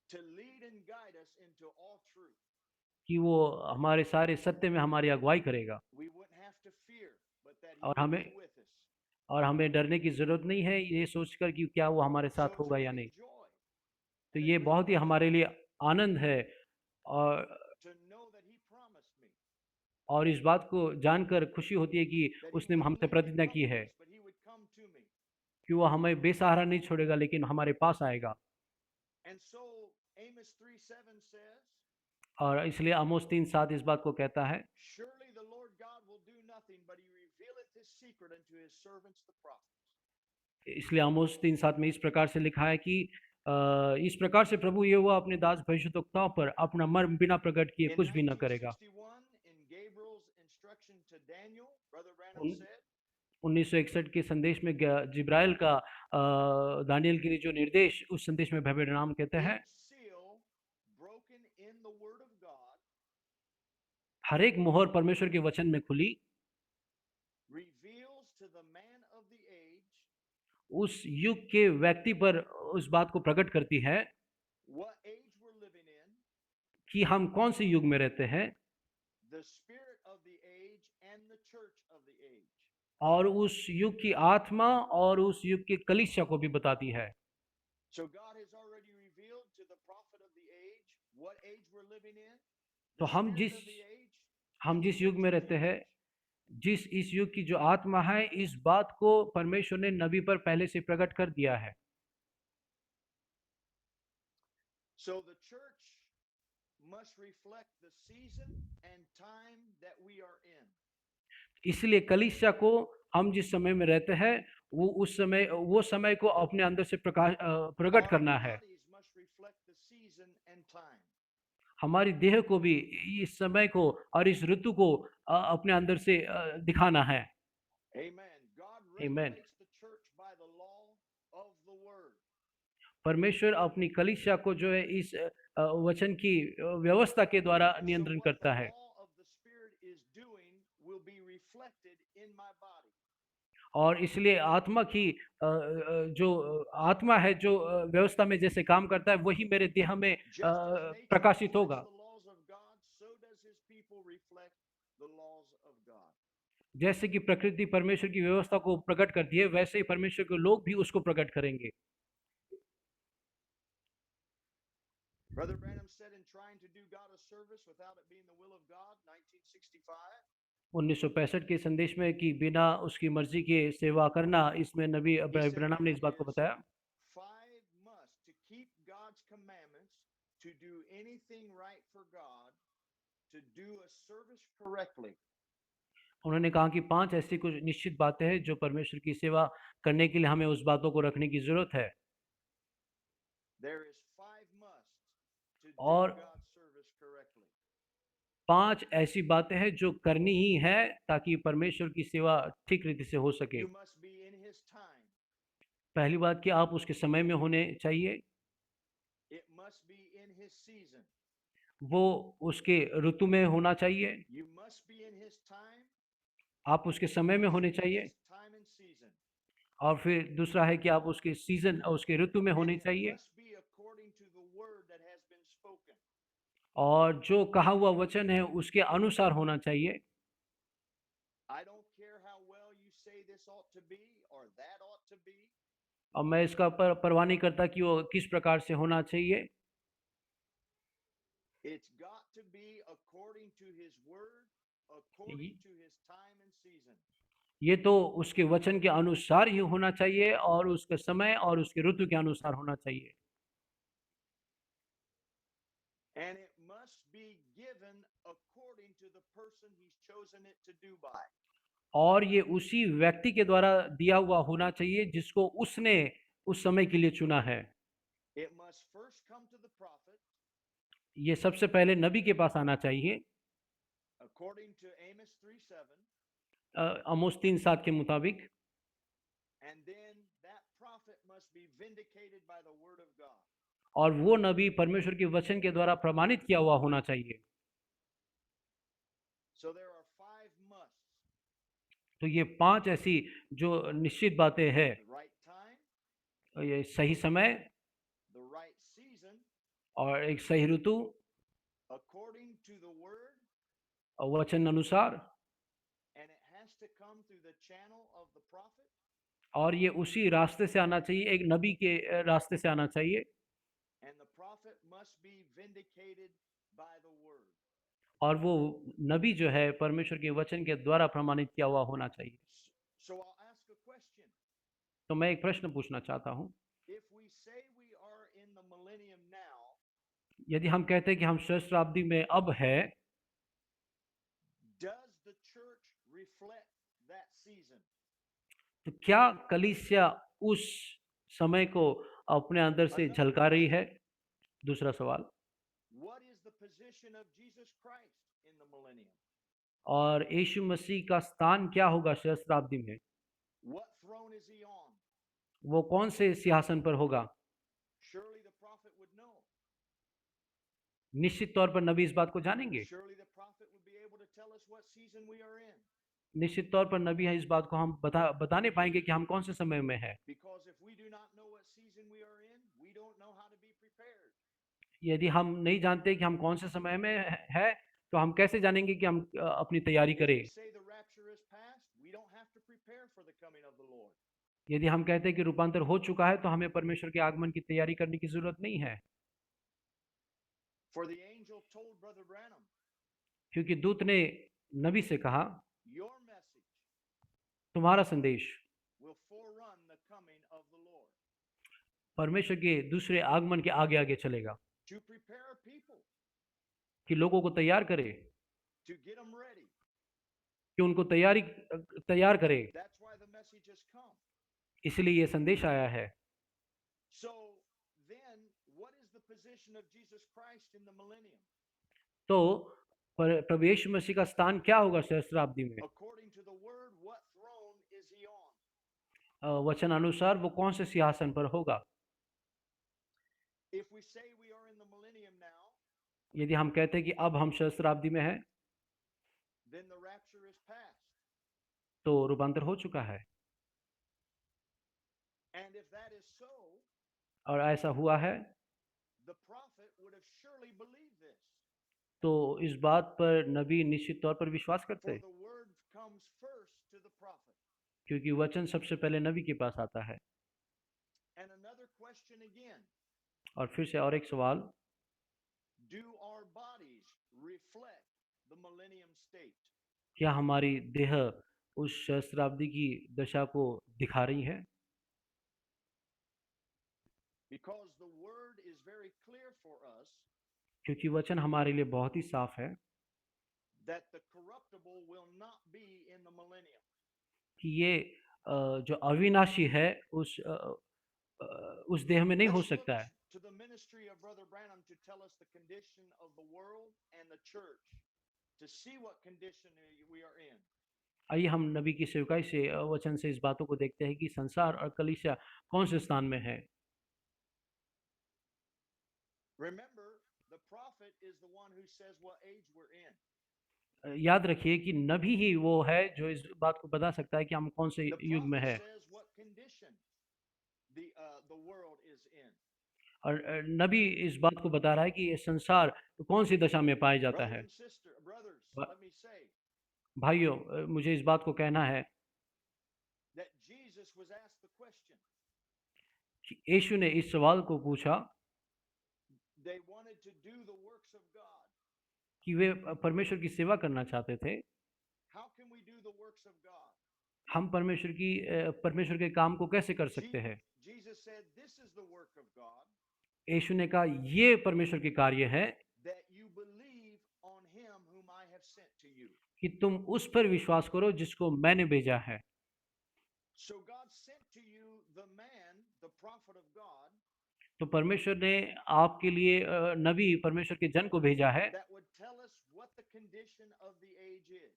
to lead and guide us into all truth. कि वो हमारे सारे सत्य में हमारी अगुवाई करेगा We wouldn't have to fear, but that He और would हमें be with us. और हमें डरने की ज़रूरत नहीं है ये सोचकर कि क्या वो हमारे So साथ it's a होगा या great नहीं। joy तो and a ये great बहुत ही pleasure हमारे लिए आनंद है और to know that He promised me इस बात को जानकर खुशी होती है कि that He उसने wouldn't हमसे leave me प्रतिज्ञा की है comfortless, but He would come to me. कि वो हमें बेसहारा नहीं छोड़ेगा लेकिन हमारे पास आएगा। And so Amos 3:7 says, और इसलिए आमोस 3:7 इस बात को कहता है, surely the Lord God will do nothing, but He revealeth His secret unto His servants the prophets. इसलिए आमोस 3:7 में इस प्रकार से लिखा है कि इस प्रकार से प्रभु यहोवा अपने दास भविष्यद्वक्ताओं पर अपना मर्म बिना प्रकट किए In कुछ भी न करेगा। 1961, in Gabriel's instruction to Daniel, Brother Branham उन- said, 1961 के संदेश में जिब्राइल का दानियल के लिए जो निर्देश उस संदेश में भव्य नाम कहते हैं, each seal broken in the Word of God हर एक मोहर परमेश्वर के वचन में खुली, reveals to the man of the age उस युग के व्यक्ति पर उस बात को प्रकट करती है what age we're living in, कि हम कौन से युग में रहते हैं the spirit of the age, and the church of the age. और उस युग की आत्मा और उस युग के कलीसिया को भी बताती है। So God has already revealed to the prophet of the age what age we're living in. तो The हम spirit of the age, हम जिस युग में रहते हैं, जिस इस युग की जो आत्मा है, इस बात को परमेश्वर ने नबी पर पहले से प्रकट कर दिया है। so the church must reflect the season and time that we are in. इसलिए कलीसिया को हम जिस समय में रहते हैं वो समय को अपने अंदर से प्रकट Our करना है। bodies must reflect the season and time. हमारी देह को भी इस समय को और इस ऋतु को अपने अंदर से दिखाना है। Amen. God Amen. regulates the church by the law of the word. परमेश्वर अपनी कलीसिया को जो है इस वचन की व्यवस्था के द्वारा And so नियंत्रण what the करता है law of the spirit is doing will be reflected in my body. और इसलिए आत्मा की जो आत्मा है जो व्यवस्था में जैसे काम करता है वही मेरे देह में Just as nature प्रकाशित reflects होगा। the laws of God, so does his people reflect the laws of God. जैसे कि प्रकृति परमेश्वर की व्यवस्था को प्रकट करती है वैसे ही परमेश्वर के लोग भी उसको प्रकट करेंगे। Brother Branham said in trying to do God a service without it being the will of God, 1965, 1965 के संदेश में कि बिना उसकी मर्जी के सेवा करना, इसमें नबी he said ब्रैनम ने इस बात को there is बताया 5 must to keep God's commandments, to do anything right for God, to do a service correctly. उन्होंने कहा कि 5 ऐसी कुछ निश्चित बातें हैं जो परमेश्वर की सेवा करने के लिए हमें उस बातों को रखने की जरूरत है। There is five musts to do और God's service correctly. 5 ऐसी बातें हैं जो करनी ही है ताकि परमेश्वर की सेवा ठीक रीति से हो सके। You must be in His time. पहली बात कि आप उसके समय में होने चाहिए, It must be in His season. वो उसके ऋतु में होना चाहिए, You must be in His time. आप उसके समय में होने Must be चाहिए, His time and season. और फिर दूसरा है कि आप उसके सीज़न और उसके ऋतु में And होने it चाहिए, must be according to the word that has been spoken. और जो कहा हुआ वचन है उसके अनुसार होना चाहिए। I don't care how well you say this ought to be or that ought to be. और मैं इसका परवाह नहीं करता कि वो किस प्रकार से होना चाहिए, It's got to be according to His word, according to His time and season. ये तो उसके वचन के अनुसार ही होना चाहिए और उसके समय और उसके ऋतु के अनुसार होना चाहिए, And it must be given according to the person He's chosen it to do by. और ये उसी व्यक्ति के द्वारा दिया हुआ होना चाहिए जिसको उसने उस समय के लिए चुना है। It must first come to the prophet, ये सबसे पहले नबी के पास आना चाहिए, according to Amos 3:7, आमोस 3:7 के मुताबिक, and then that prophet must be vindicated by the word of God. और वो नबी परमेश्वर के वचन के द्वारा प्रमाणित किया हुआ होना चाहिए। So there are five musts: तो ये 5 ऐसी जो निश्चित बातें हैं, the right time, ये सही समय the right season, और एक सही ऋतु according to the word, और वचन अनुसार, and it has to come through the channel of the prophet, और ये उसी रास्ते से आना चाहिए, एक नबी के रास्ते से आना चाहिए, and the prophet must be vindicated by the word. और वो नबी जो है परमेश्वर के वचन के द्वारा प्रमाणित किया हुआ होना चाहिए। So I'll ask a question. तो मैं एक प्रश्न पूछना चाहता हूँ, If we say we are in the millennium now, यदि हम कहते हैं कि हम सहस्राब्दी में अब है, does the church reflect that season? तो क्या कलीसिया उस समय को अपने अंदर से झलका रही है? दूसरा सवाल, What is the position of Jesus Christ in the millennium? और यीशु मसीह का स्थान क्या होगा सहस्राब्दी में? What throne is he on? वो कौन से सिंहासन पर होगा? Surely the prophet would know. निश्चित तौर पर नबी इस बात को जानेंगे। Surely the prophet would be able to tell us what season we are in. निश्चित तौर पर नबी है, इस बात को हम बताने पाएंगे कि हम कौन से समय में है। Because if we do not know what season we are in, we don't know how to be prepared. यदि हम नहीं जानते कि हम कौन से समय में है, तो हम कैसे जानेंगे कि हम अपनी तैयारी If करें? we say the rapture is past, we don't have to prepare for the coming of the Lord. यदि हम कहते हैं कि रूपांतर हो चुका है, तो हमें परमेश्वर के आगमन की तैयारी करने की जरूरत नहीं है, For the angel told Brother Branham, क्योंकि दूत ने नबी से कहा, your message तुम्हारा संदेश will forerun the coming of the Lord. परमेश्वर के दूसरे आगमन के आगे आगे चलेगा, To prepare people, कि लोगों को तैयार करे, to get them ready. कि उनको तैयार करे। That's why the message has come. इसलिए ये संदेश आया है। So then, what is the position of Jesus Christ in the millennium? तो प्रभु यीशु मसीह का स्थान क्या होगा सहस्राब्दी में? According to the word, what throne is he on? वचन अनुसार वो कौन से सिंहासन पर होगा? If we say we are in the millennium now, यदि हम कहते हैं कि अब हम सहस्राब्दी में हैं, then the rapture is past. तो रूपांतर हो चुका है। And if that is so, और ऐसा हुआ है, the prophet would have surely believed this. तो इस बात पर नबी निश्चित तौर पर विश्वास For करते, the word comes first to the prophet. क्योंकि वचन सबसे पहले नबी के पास आता है। And another question again, और फिर से और एक सवाल, do our bodies reflect the millennium state? क्या हमारी देह उस सहस्राब्दी की दशा को दिखा रही है? Because the word is very clear for us क्योंकि वचन हमारे लिए बहुत ही साफ है that the corruptible will not be in the millennium. कि ये जो अविनाशी है उस देह में नहीं हो Let's look, सकता है। to the ministry of Brother Branham to tell us the condition of the world and the church, to see what condition we are in. आइए हम नबी की सेवकाई से वचन से इस बातों को देखते हैं कि संसार और कलीसिया कौन से स्थान में है। Remember, the prophet is the one who says what age we're in. याद रखिए कि नबी ही वो है जो इस बात को बता सकता है कि हम कौन से The युग में prophet है, says what condition the world is in. और नबी इस बात को बता रहा है कि ये संसार कौन सी दशा में पाया जाता है। Brothers, ब- let me say भाइयों, मुझे इस बात को कहना है that Jesus was asked the question. कि यीशु ने इस सवाल को पूछा They wanted to do the works of God. कि वे परमेश्वर की सेवा करना चाहते थे। How can we do the works of God? हम परमेश्वर के काम को कैसे कर सकते हैं? Jesus said, "This is the work of God, यीशु ने कहा ये परमेश्वर के कार्य है that you believe on him whom I have sent to you." कि तुम उस पर विश्वास करो जिसको मैंने भेजा है। So God sent to you the man, the prophet of God, तो परमेश्वर ने आपके लिए नबी परमेश्वर के जन को भेजा है that would tell us what the condition of the age is.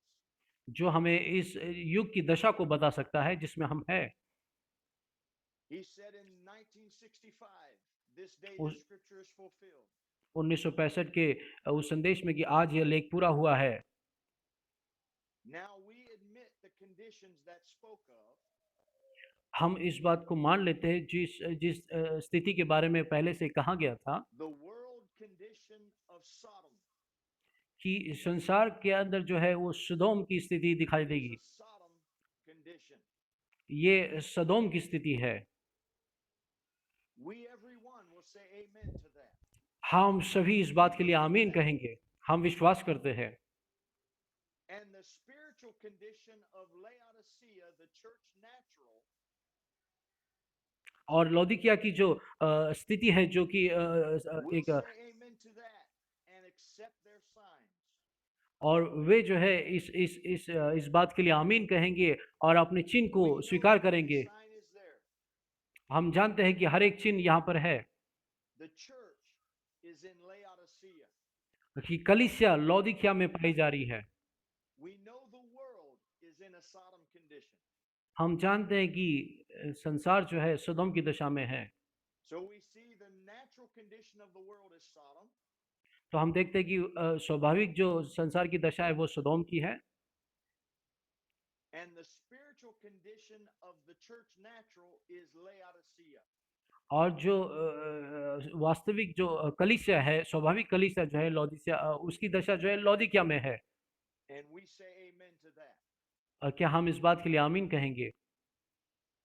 जो हमें इस युग की दशा को बता सकता है जिसमें हम हैं। He said in 1965, this day उस- the scripture is fulfilled. 1965 के उस संदेश में कि आज यह लेख पूरा हुआ है। Now we admit the conditions that spoke of, हम इस बात को मान लेते हैं जिस जिस स्थिति के बारे में पहले से कहा गया था the world condition of Sodom. कि संसार के अंदर जो है वो सदोम की स्थिति दिखाई It is देगी। a Sodom condition. ये सदोम की स्थिति है। We everyone will say amen to that. हम सभी इस बात के लिए आमीन कहेंगे, हम विश्वास करते हैं। And the spiritual condition of Laodicea, the church natural, और लौदीकिया की जो स्थिति है जो कि will एक say amen to that and accept their signs. और वे जो है इस बात के लिए आमीन कहेंगे और अपने चिन्ह को We know स्वीकार every करेंगे। sign is there. हम जानते हैं कि हर एक चिन्ह यहाँ पर है The church is in Laodicea. कि कलीसिया लौदीकिया में पाई जा रही है। We know the world is in a Sodom condition. हम जानते हैं कि संसार जो है सदोम की दशा में है। So we see the natural condition of the world is Sodom, तो हम देखते हैं कि स्वाभाविक जो संसार की दशा है वो सदोम की है and the spiritual condition of the church natural is Laodicea. और जो वास्तविक जो कलीसिया है, स्वाभाविक कलीसिया जो है लौदीकिया, उसकी दशा जो है लौदीकिया में है। And we say amen to that. क्या हम इस बात के लिए आमीन कहेंगे?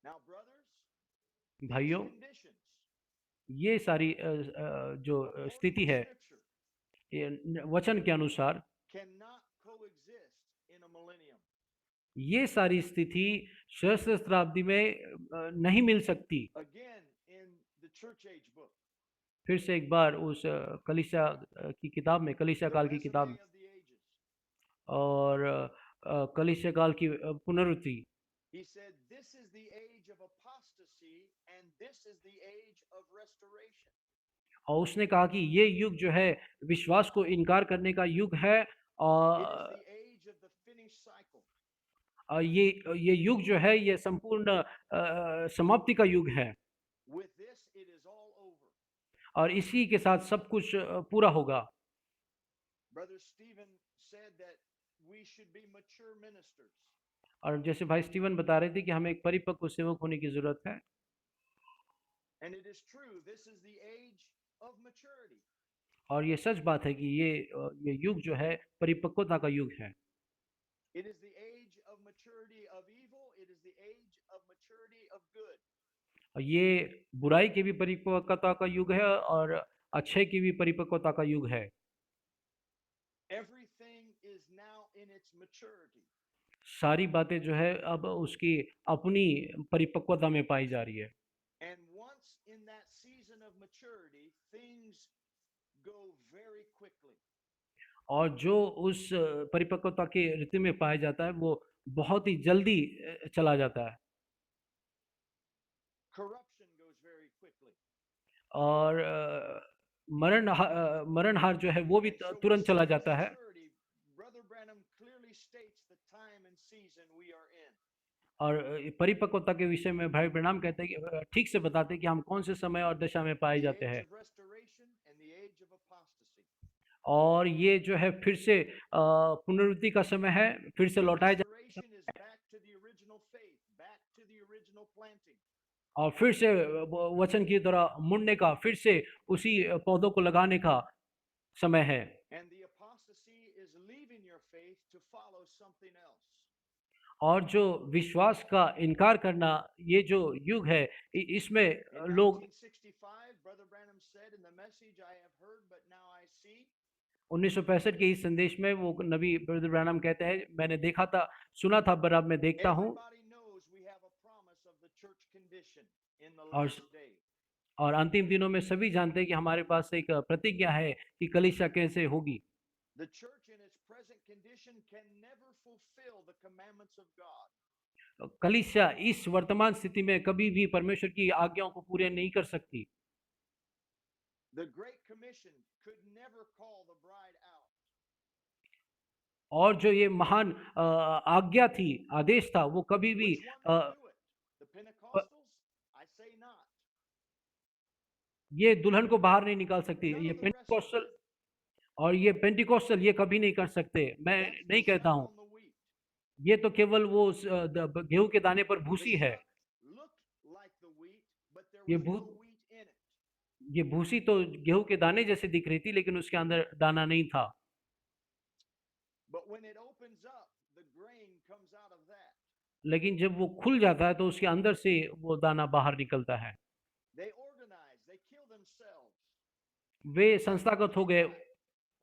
Now, brothers, भाइयों, these conditions, ये सारी जो according स्थिति to है Scripture, ये वचन के अनुसार cannot coexist in a millennium. ये सारी स्थिति सहस्त्राब्दी में नहीं मिल सकती। Again, in the church age book, फिर से एक बार उस कलीसिया की किताब में, कलीसिया the काल की किताब resume of the ages, और कलीसिया काल की पुनरुक्ति, he said, this is the age of apostasy and this is the age of restoration. और उसने कहा कि ये युग जो है विश्वास को इनकार करने का युग है It is और the age of the finished cycle. ये युग जो है ये संपूर्ण समाप्ति का युग है With this, it is all over. और इसी के साथ सब कुछ पूरा होगा। Brother Stephen said that we should be mature ministers. और जैसे भाई स्टीवन बता रहे थे कि हमें एक परिपक्व सेवक होने की जरूरत है And it is true, this is the age of maturity. और ये सच बात है कि ये युग जो है परिपक्वता का युग है। It is the age of maturity of evil, it is the age of maturity of good. और ये बुराई की भी परिपक्वता का युग है और अच्छे की भी परिपक्वता का युग है। Everything is now in its maturity. सारी बातें जो है अब उसकी अपनी परिपक्वता में पाई जा रही है And once in that season of maturity, things go very quickly. और जो उस परिपक्वता के ऋतु में पाया जाता है वो बहुत ही जल्दी चला जाता है Corruption goes very quickly. और मरणहार जो है वो भी And so we तुरंत see चला in जाता verse है। 30, Brother Branham clearly states the time and season we are in. और परिपक्वता के विषय में भाई ब्रैनम कहते हैं कि ठीक से बताते हैं कि हम कौन से समय और दशा में पाए The जाते age हैं। of restoration and the age of apostasy. और ये जो है फिर से पुनरुत्थि का समय है, फिर से लौटाए जाने का Restoration समय is है। back to the original faith, back to the original planting. और फिर से वचन की तरह मुड़ने का, फिर से उसी पौधों को लगाने का समय है। And the apostasy is leaving your faith to follow something else. और जो विश्वास का इनकार करना, ये जो युग है, इसमें In लोग 1965, Brother Branham said in the message, I have heard, but now I see. 1965 के इस संदेश में वो नबी ब्रदर ब्रैनम कहते हैं, मैंने देखा था, सुना था, पर अब मैं देखता हूँ। Everybody knows we have a promise of the church condition in the और last day. और अंतिम दिनों में सभी जानते हैं कि हमारे पास एक प्रतिज्ञा है कि कलीसिया कैसे होगी। The church in its present condition can never fulfill the commandments of God. कलीसिया इस वर्तमान स्थिति में कभी भी परमेश्वर की आज्ञाओं को पूरे नहीं कर सकती। The Great Commission could never call the bride out. और जो ये महान आज्ञा थी, आदेश था, वो कभी भी Which one could do it? The Pentecostals? I say not. ये दुल्हन को बाहर नहीं निकाल सकती। None ये of the rest of Pentecostal them. और ये पेंटिकोस्टल ये कभी नहीं कर सकते। मैं That's नहीं the कहता shine हूँ, on the wheat. ये तो केवल वो गेहूं के दाने पर The भूसी है। shock looked like the wheat, but there ये was भू no wheat in it. ये भूसी तो गेहूं के दाने जैसे दिख रही थी, लेकिन उसके अंदर दाना नहीं था। But when it opens up, the grain comes out of that. लेकिन जब वो खुल जाता है तो उसके अंदर से वो दाना बाहर निकलता है। They organize, they kill themselves. वे संस्थागत हो गए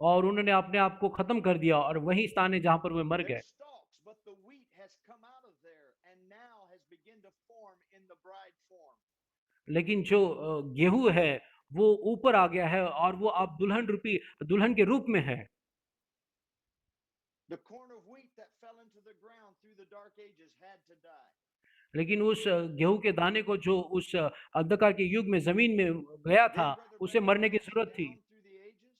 और उन्होंने अपने आप को खत्म कर दिया, और वही स्थान है जहां पर वे मर They're गए। stalks, but the wheat has come out of there and now has begun to form in the bride form. लेकिन जो गेहूं है वो ऊपर आ गया है और वो अब दुल्हन के रूप में है। The corn of wheat that fell into the ground through the dark ages had to die. लेकिन उस गेहूं के दाने को जो उस अंधकार के युग में जमीन में गया Then था, Brother उसे Branham मरने की broke it जरूरत थी। down through the ages.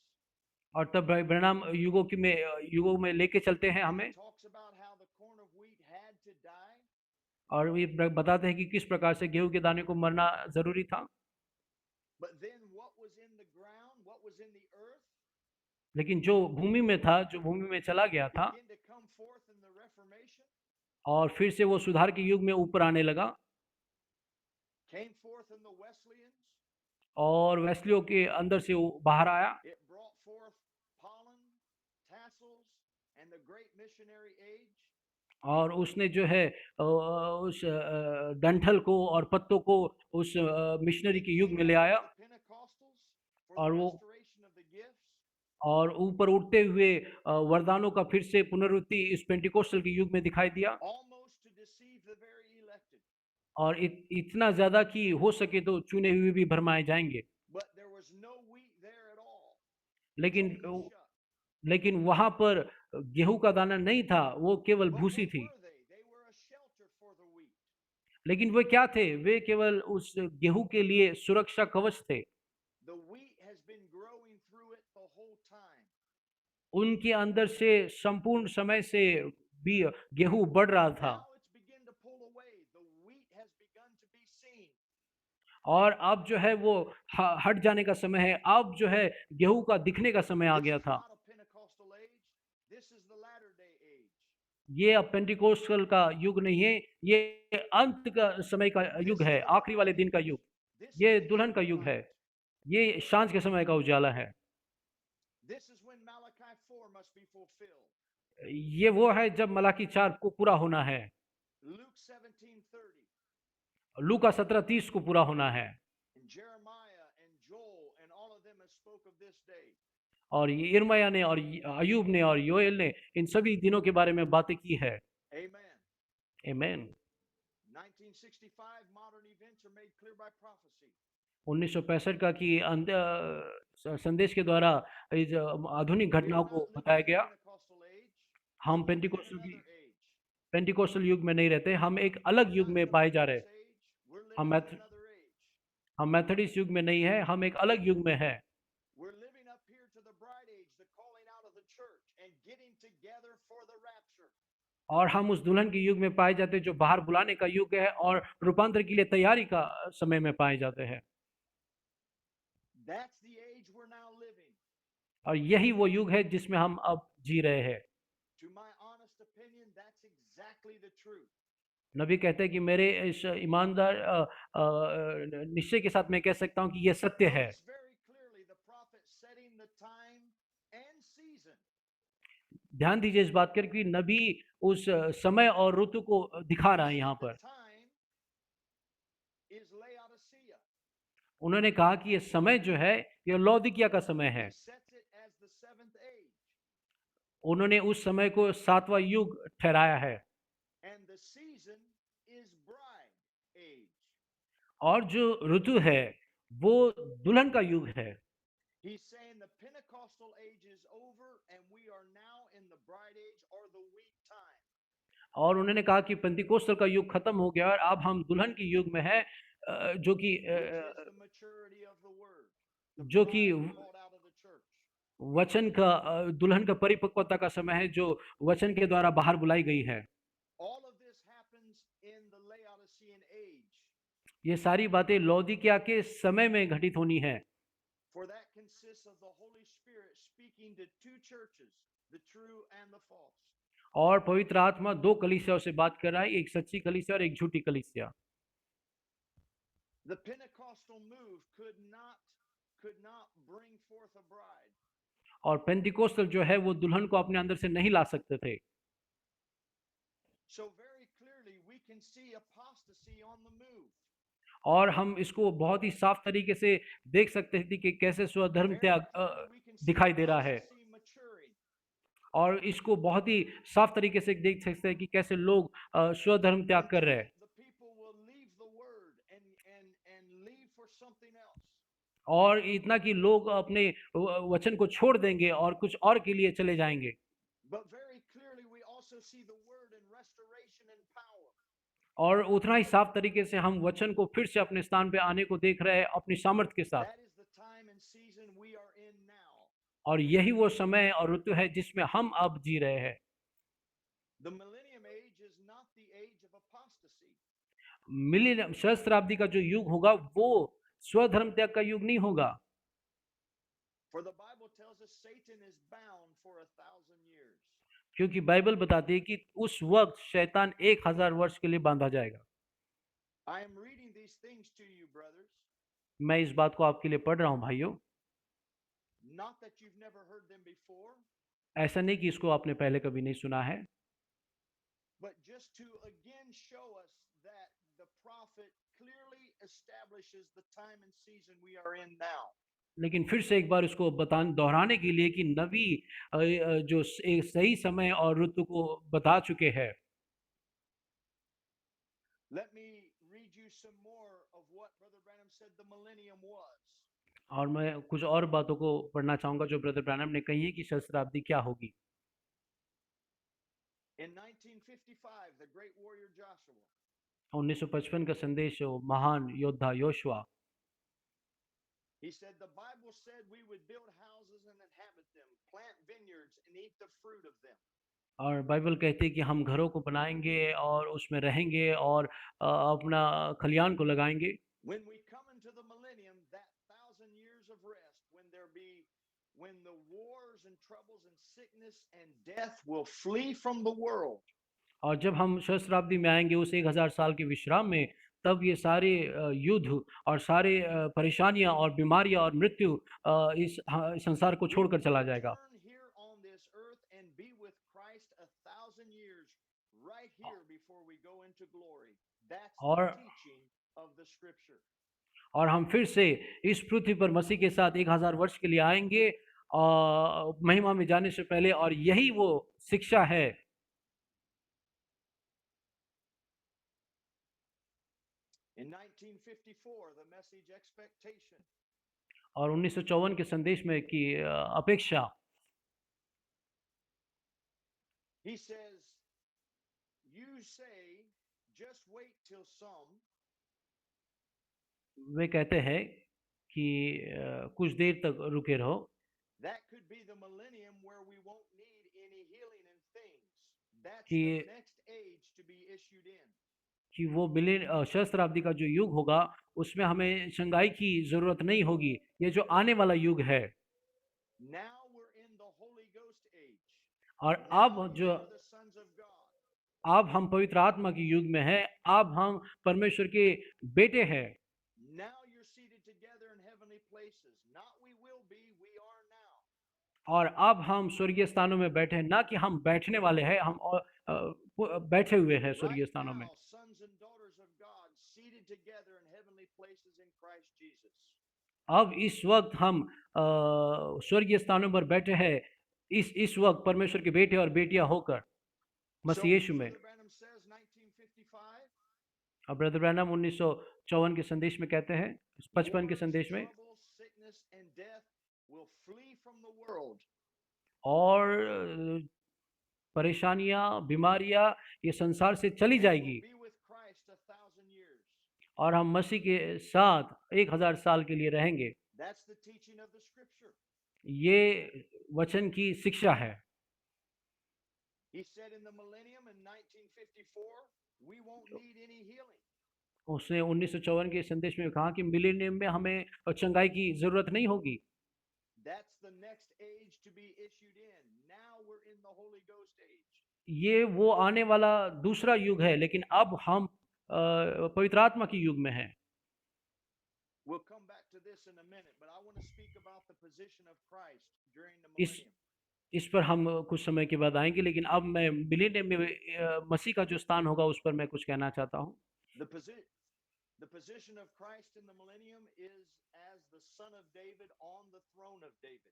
और तब भाई ब्रैनम युगों में लेके चलते हैं And हमें, he talks about how the corn of wheat had to die. और ये बताते हैं कि किस प्रकार से गेहूं के दाने को मरना जरूरी था। But then what was in the ground, what was in the earth, लेकिन जो भूमि में था, जो भूमि में चला गया था, began to come forth in the Reformation, और फिर से वो सुधार के युग में ऊपर आने लगा, came forth in the Wesleyans. और वेस्लियों के अंदर से वो बाहर आया, It brought forth pollen, tassels, and the great missionary age. और उसने जो है उस डंठल को और पत्तों को उस मिशनरी It के युग came में ले out आया, of the Pentecostals for और the वो restoration of the gifts. और ऊपर उठते हुए वरदानों का फिर से पुनरुत्थि इस पेंटिकोस्टल के युग में दिखाई दिया, Almost to deceive the very elected. और इतना ज्यादा कि हो सके तो चुने हुए भी भरमाए जाएंगे। But there was no wheat there at all. लेकिन Totally shut. लेकिन वहां पर गेहूं का दाना नहीं था, वो केवल But भूसी what थी। were they? They were a shelter for the wheat. लेकिन वे क्या थे? वे केवल उस गेहूं के लिए सुरक्षा कवच थे। The wheat has been growing through it the whole time. उनके अंदर से संपूर्ण समय से भी गेहूं बढ़ रहा था, Now it's begun to pull away. The wheat has begun to be seen. और अब जो है वो हट जाने का समय है। अब जो है गेहूं का दिखने का समय आ This गया is था। not a Pentecostal age. This is the latter day age. ये अब पेंटिकोस्टल का युग नहीं है, ये अंत का समय का This युग is है, the आखिरी वाले दिन का युग। This ये is the दुल्हन का day of युग है, light. ये सांझ के समय का उजाला है। This is when Malachi 4 must be fulfilled. ये वो है जब मलाकी 4 को पूरा होना है, Luke 17:30 लूका 17:30 को पूरा होना है, and Jeremiah and Joel and all of them have spoke of this day. और ये यिर्मयाह ने और अय्यूब ने और योएल ने इन सभी दिनों के बारे में बातें की है। Amen. आमीन। 1965 modern events are made clear by prophecy. 1965 का कि संदेश के द्वारा इस आधुनिक We are घटनाओं not को living बताया in the गया। Pentecostal age. हम We're living in another age. Pentecostal युग में नहीं रहते, हम एक अलग युग Not में in the पाए जा रहे। Methodist age. We're हम living in another age. हम मेथोडिस्ट युग में नहीं है, हम एक अलग युग में है। We're living up here to the bride age, the calling out of the church, and getting together for the rapture. और हम उस दुल्हन के युग में पाए जाते हैं जो बाहर बुलाने का युग है और रूपांतर के लिए तैयारी का समय में पाए जाते हैं। That's the age we're now living. और यही वो युग है जिसमें हम अब जी रहे हैं। To my honest opinion, that's exactly the truth. नबी कहते हैं कि मेरे इस ईमानदार निश्चय के साथ मैं कह सकता हूँ कि ये सत्य है। Notice very clearly the prophet setting the time and season. ध्यान दीजिए इस बात कर कि नबी उस समय और ऋतु को दिखा रहा है यहाँ The पर। time is Laodicea. उन्होंने कहा कि ये समय जो है ये लौदीकिया का समय है। He sets it as the seventh age. उन्होंने उस समय को 7वां युग ठहराया है। And the season is bride age. और जो ऋतु है वो दुल्हन का युग है। He's saying the Pentecostal age is over and we are now in the bride age or the wheat time. और उन्होंने कहा कि पेंतिकोस्tal का युग खत्म हो गया और अब हम दुल्हन के युग में है, जो कि Which is the maturity of the word. The जो कि bride called out of the church. वचन का दुल्हन का परिपक्वता का समय है जो वचन के द्वारा बाहर बुलाई गई है। All of this happens in the Laodicean age. ये सारी बातें लौदीकिया के समय में घटित होनी है। For that consists of the Holy Spirit speaking to two churches, the true and the false. और पवित्र आत्मा दो कलीसियाओं से बात कर रहा है, एक सच्ची कलीसिया और एक झूठी कलीसिया। The Pentecostal move could not bring forth a bride. और पेंतिकोस्टल जो है वो दुल्हन को अपने अंदर से नहीं ला सकते थे। So very clearly we can see apostasy on the move. और हम इसको बहुत ही साफ तरीके से देख सकते थे कि कैसे स्वधर्म Very त्याग clearly we can see दिखाई दे रहा है। apostasy maturing. और इसको बहुत ही साफ तरीके से देख सकते हैं कि कैसे लोग स्वधर्म त्याग कर रहे हैं। Until the people will leave the word and leave for something else. और इतना कि लोग अपने वचन को छोड़ देंगे और कुछ और के लिए चले जाएंगे। But very clearly we also see the word in restoration and power. और उतना ही साफ तरीके से हम वचन को फिर से अपने स्थान पे आने को देख रहे हैं अपनी सामर्थ्य के साथ। That is the time and season we are in now. और यही वो समय और ऋतु है जिसमें हम अब जी रहे हैं। The millennium age is not the age of apostasy. Million सहस्त्राब्दी का जो युग होगा वो स्वधर्म त्याग का युग नहीं होगा। For the Bible tells us Satan is bound for 1,000 years. क्योंकि बाइबल बताती है कि उस वक्त शैतान 1000 वर्ष के लिए बांधा जाएगा। I am reading these things to you, brothers. मैं इस बात को आपके लिए पढ़ रहा हूँ भाइयों। Not that you've never heard them before, ऐसा नहीं कि इसको आपने पहले कभी नहीं सुना है, but just to again show us that the prophet clearly establishes the time and season we are in now. लेकिन फिर से एक बार उसको दोहराने के लिए कि नबी जो एक सही समय और ऋतु को बता चुके हैं। Let me read you some more of what Brother Branham said the millennium was. और मैं कुछ और बातों को पढ़ना चाहूंगा जो ब्रदर ब्रैनम ने कही है कि सहस्त्राब्दी क्या होगी। In 1955, the great warrior Joshua, 1955 का संदेश वो महान योद्धा Yoshua, he said, the Bible said we would build houses and inhabit them, plant vineyards and eat the fruit of them. और बाइबल कहती है कि हम घरों को बनाएंगे और उसमें रहेंगे और अपना खलियान को लगाएंगे। When we come into the millennium, that 1,000 years of rest, when the wars and troubles and sickness and death will flee from the world. और जब हम सहस्त्राब्दी में आएंगे उस 1000 साल के विश्राम में, तब ये सारे युद्ध और सारे परेशानियां और बीमारियां और मृत्यु इस संसार को छोड़कर चला जाएगा। Return here on this earth and be with Christ 1,000 years right here before we go into glory. That's the और teaching of the scripture. और हम फिर से इस पृथ्वी पर मसीह के साथ 1000 वर्ष के लिए आएंगे महिमा में जाने से पहले, और यही वो शिक्षा है। In 1954, the message expectation. और 1954 के संदेश में की अपेक्षा। He says, you say, just wait till some. वे कहते हैं कि कुछ देर तक रुके रहो। That could be the millennium where we won't need any healing and things. That's कि the next age to be issued in. वो सहस्त्राब्दी का जो युग होगा उसमें हमें शंगाई की जरूरत नहीं होगी। ये जो आने वाला युग है, Now we're in the Holy Ghost age. और Now अब you जो are the sons of God. अब हम पवित्र आत्मा के युग में हैं, अब हम परमेश्वर के बेटे हैं। Now you're seated together in heavenly places. Not we will be, we are now. और अब हम स्वर्गीय स्थानों में बैठे हैं, ना कि हम बैठने वाले हैं, हम बैठे हुए हैं स्वर्गीय Right स्थानों में। now, sons and daughters of God seated together in heavenly places in Christ Jesus. अब इस वक्त हम स्वर्गीय स्थानों पर बैठे हैं, इस वक्त परमेश्वर के बेटे और बेटियां होकर So, मसीह यीशु में। Brother Branham says 1955, अब ब्रदर ब्रैनम 1954 के संदेश में कहते हैं, 55 के wars, संदेश में, trouble, sickness, and death will flee from the world. और परेशानियां, बीमारियां ये संसार से चली And we'll जाएगी, be with Christ 1,000 years. और हम मसीह के साथ 1000 साल के लिए रहेंगे। That's the teaching of the scripture. ये वचन की शिक्षा है। He said in the millennium in 1954, we won't need any healing. उसने 1954 के संदेश में कहा कि मिलेनियम में हमें चंगाई की जरूरत नहीं होगी। That's the next age to be issued in. Now we're in the Holy Ghost age. ये वो आने वाला दूसरा युग है, लेकिन अब हम पवित्र आत्मा के युग में हैं। We'll come back to this in a minute, but I want to speak about the position of Christ during the इस millennium. इस पर हम कुछ समय के बाद आएंगे, लेकिन अब मैं मिलेनियम में मसीह का जो स्थान होगा उस पर मैं कुछ कहना चाहता हूँ। The position of Christ in the millennium is as the son of David on the throne of David.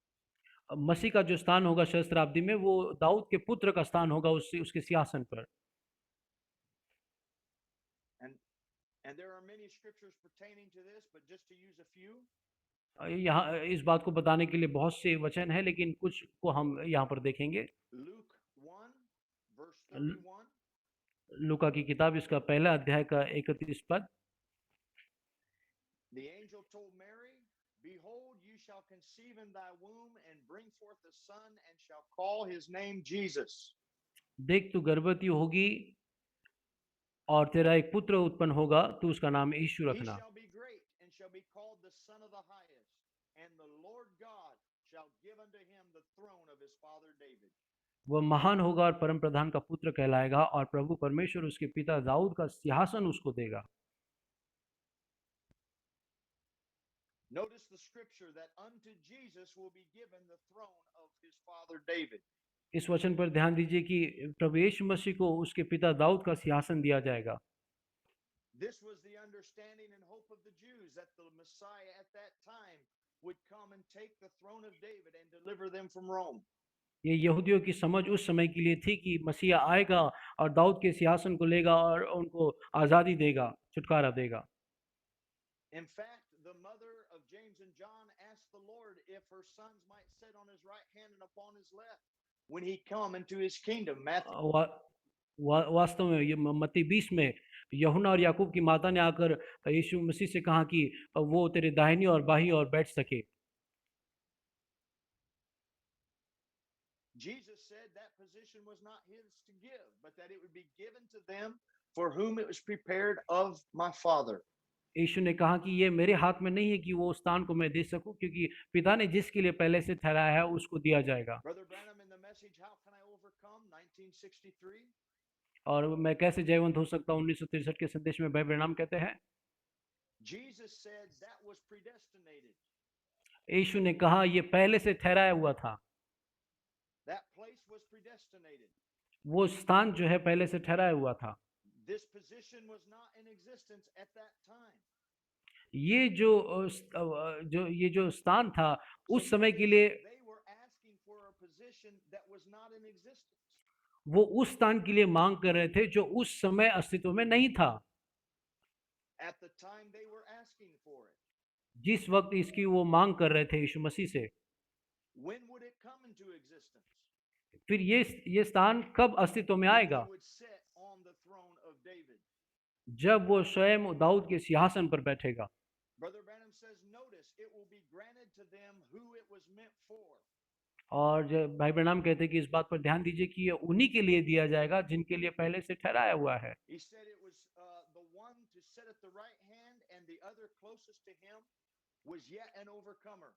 मसीह का जो स्थान होगा सहस्त्राब्दी में, वो दाऊद के पुत्र का स्थान होगा उसके सिंहासन पर। And there are many scriptures pertaining to this, but just to use a few. यहाँ इस बात को बताने के लिए बहुत से वचन हैं, लेकिन कुछ को हम यहाँ पर देखेंगे। Luke 1 verse 31. लूका की किताब इसका पहला अध्याय का 31 पद। The angel told Mary, behold, you shall conceive in thy womb and bring forth a son and shall call his name Jesus. देख तू गर्भवती होगी और तेरा एक पुत्र उत्पन्न होगा, तू उसका नाम यीशु He रखना। shall be great and shall be called the Son of the Highest, and the Lord God shall give unto him the throne of his father David. वह महान होगा और परम प्रधान का पुत्र कहलाएगा, और प्रभु परमेश्वर उसके पिता दाऊद का सिंहासन उसको देगा। Notice the scripture that unto Jesus will be given the throne of his father David. इस वचन पर ध्यान दीजिए कि प्रभु यीशु मसीह को उसके पिता दाऊद का सिंहासन दिया जाएगा। This was the understanding and hope of the Jews, that the Messiah at that time would come and take the throne of David and deliver them from Rome. ये यहूदियों की समझ उस समय के लिए थी कि मसीहा आएगा और दाऊद के सिंहासन को लेगा और उनको आज़ादी देगा, छुटकारा देगा। In fact, the mother of James and John asked the Lord if her sons might sit on his right hand and upon his left when he come into his kingdom. Matthew. वास्तव में ये मत्ती 20 में यूहन्ना और याकूब की माता ने आकर यीशु मसीह से कहा कि वो तेरे दाहिनी और बाहीं ओर बैठ सके। Jesus said that position was not his to give, but that it would be given to them for whom it was prepared of my Father. यीशु ने कहा कि ये मेरे हाथ में नहीं है कि वो स्थान को मैं दे सकूं, क्योंककि पिता ने जिसके लिए पहले से ठहराया है उसको दिया जाएगा। Brother Branham in the message, How Can I Overcome, 1963. और मैं कैसे जयवंत हो सकता हूँ 1963 के संदेश में भाई ब्रैनम कहते हैं, Jesus said that was predestinated. यीशु ने कहा ये पहले से ठहराया हुआ था। That place was predestinated. वो स्थान जो है पहले से ठहराया हुआ था। This position was not in existence at that time. ये जो स्थान था उस समय के लिए, They were asking for a position that was not in existence. वो उस स्थान के लिए मांग कर रहे थे जो उस समय अस्तित्व में नहीं था। At the time they were asking for it. जिस वक्त इसकी वो मांग कर रहे थे यीशु मसीह से, When would it come into existence? फिर ये स्थान कब अस्तित्व में आएगा? He would sit on the throne of David. जब वो स्वयं दाऊद के सिंहासन पर बैठेगा। Brother Branham says, notice it will be granted to them who it was meant for. और भाई ब्रैनम कहते हैं कि इस बात पर ध्यान दीजिए कि ये उन्हीं के लिए दिया जाएगा जिनके लिए पहले से ठहराया हुआ है। He said it was the one to sit at the right hand and the other closest to him was yet an overcomer.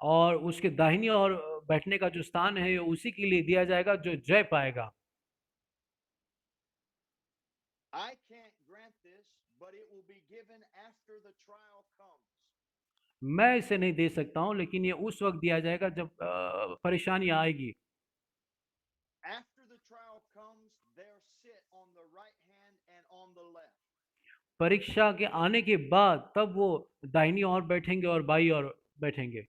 और उसके दाहिनी ओर बैठने का जो स्थान है उसी के लिए दिया जाएगा जो जय पाएगा। I can't grant this, but it will be given after the trial comes. मैं इसे नहीं दे सकता हूँ, लेकिन ये उस वक्त दिया जाएगा जब परेशानी आएगी। After the trial comes, they'll sit on the right hand and on the left. परीक्षा के आने के बाद तब वो दाहिनी ओर बैठेंगे और बाई ओर बैठेंगे।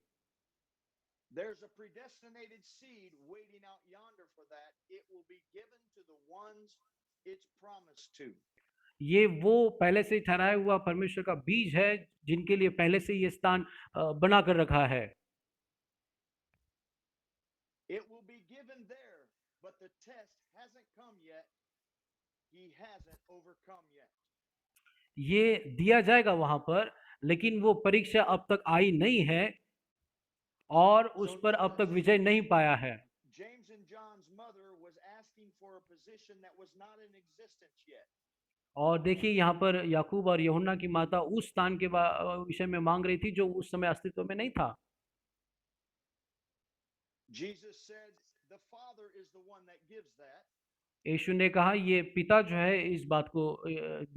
There's a predestinated seed waiting out yonder for that. It will be given to the ones it's promised to. ये वो पहले से ठहराया हुआ परमेश्वर का बीज है जिनके लिए पहले से ये स्थान बना कर रखा है। It will be given there, but the test hasn't come yet. He hasn't overcome yet. ये दिया जाएगा वहां पर, लेकिन वो परीक्षा अब तक आई नहीं है और उस पर अब तक विजय नहीं पाया है। James and John's mother was asking for a position that was not in existence yet. और देखिए यहाँ पर याकूब और यूहन्ना की माता उस स्थान के विषय में मांग रही थी जो उस समय अस्तित्व में नहीं था। Jesus said, "The Father is the one that gives that." यीशु ने कहा ये पिता जो है इस बात को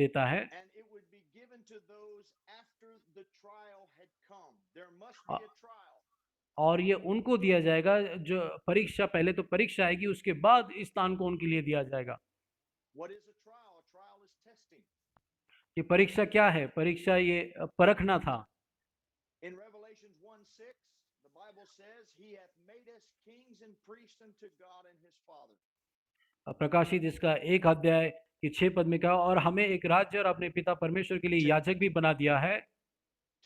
देता है। And it would be given to those after the trial had come. There must be a trial. और ये उनको दिया जाएगा जो परीक्षा, पहले तो परीक्षा आएगी, उसके बाद इस स्थान को उनके लिए दिया जाएगा। What is a trial? A trial is testing. ये परीक्षा क्या है? परीक्षा ये परखना था। In Revelations 1:6, the Bible says, "He hath made us kings and priests unto God and his Father." प्रकाशित इसका 1 अध्याय के 6 पद में कहा, और हमें एक राज्य और अपने पिता परमेश्वर के लिए याजक भी बना दिया है।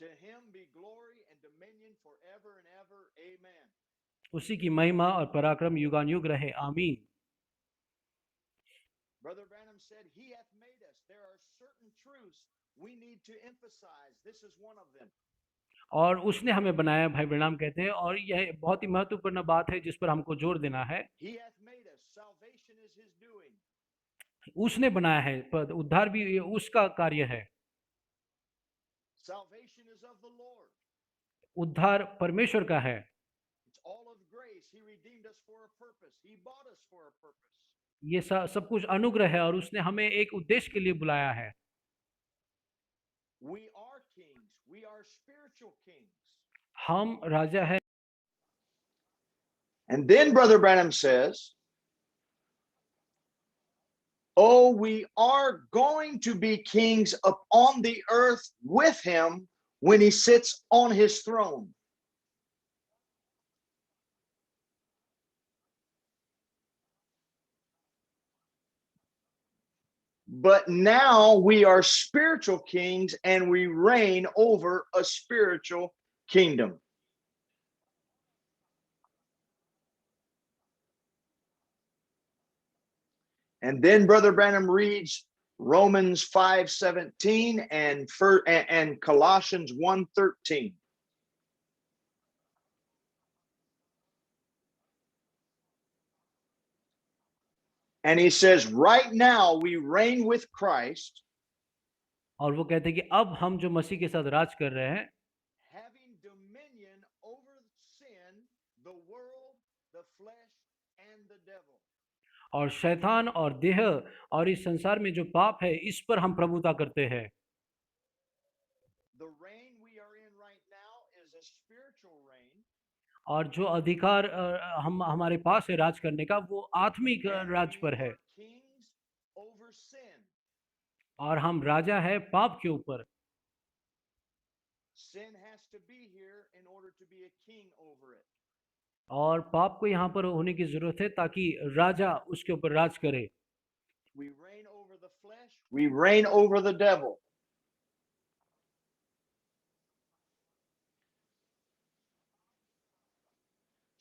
To him be glory and dominion forever and ever. Amen. उसी की महिमा और पराक्रम युगानुयुग रहे। आमीन। Brother Branham said, "He hath made us." There are certain truths we need to emphasize. This is one of them. और उसने हमें बनाया, भाई ब्रैनम कहते हैं, और यह बहुत ही महत्वपूर्ण बात है जिस पर हमको जोर देना है। He hath made us. Salvation is his doing. उसने बनाया है, पर उद्धार भी उसका कार्य है। Salvation is of the Lord. उद्धार परमेश्वर का है। It's all of grace. He redeemed us for a purpose. He bought us for a purpose. ये सब कुछ अनुग्रह है और उसने हमें एक उद्देश्य के लिए बुलाया है। We are kings. We are spiritual kings. हम राजा है। And then Brother Branham says, "Oh, we are going to be kings upon the earth with him when he sits on his throne." But now we are spiritual kings and we reign over a spiritual kingdom. And then Brother Branham reads Romans 5:17 and Colossians 1:13. And he says, right now we reign with Christ. और वो कहते हैं कि अब हम जो मसीह के साथ राज कर रहे हैं, having dominion over sin, the world, the flesh, and the devil. और शैतान और देह और इस संसार में जो पाप है इस पर हम प्रभुता करते हैं। The reign we are in right now is a spiritual reign. और जो अधिकार हम हमारे पास है राज करने का, वो आत्मिक राज पर है। Kings over sin. और हम राजा है पाप के ऊपर। Sin has to be here in order to be a king over it. और पाप को यहाँ पर होने की जरूरत है ताकि राजा उसके ऊपर राज करे। We reign over the flesh. We reign over the devil.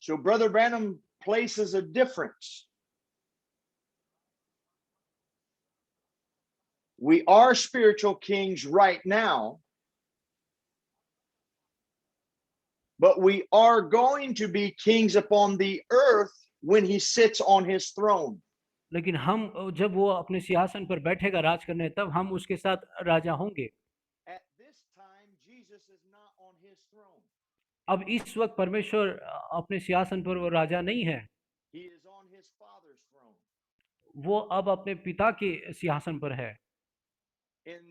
So Brother Branham places a difference. We are spiritual kings right now. but we are going to be kings upon the earth when he sits on his throne. लेकिन हम जब वो अपने सिंहासन पर बैठेगा राज करने, तब हम उसके साथ राजा होंगे। At this time, Jesus is not on his throne. अब इस वक्त परमेश्वर अपने सिंहासन पर वो राजा नहीं है, He is on his Father's throne. वो अब अपने पिता के सिंहासन पर है। In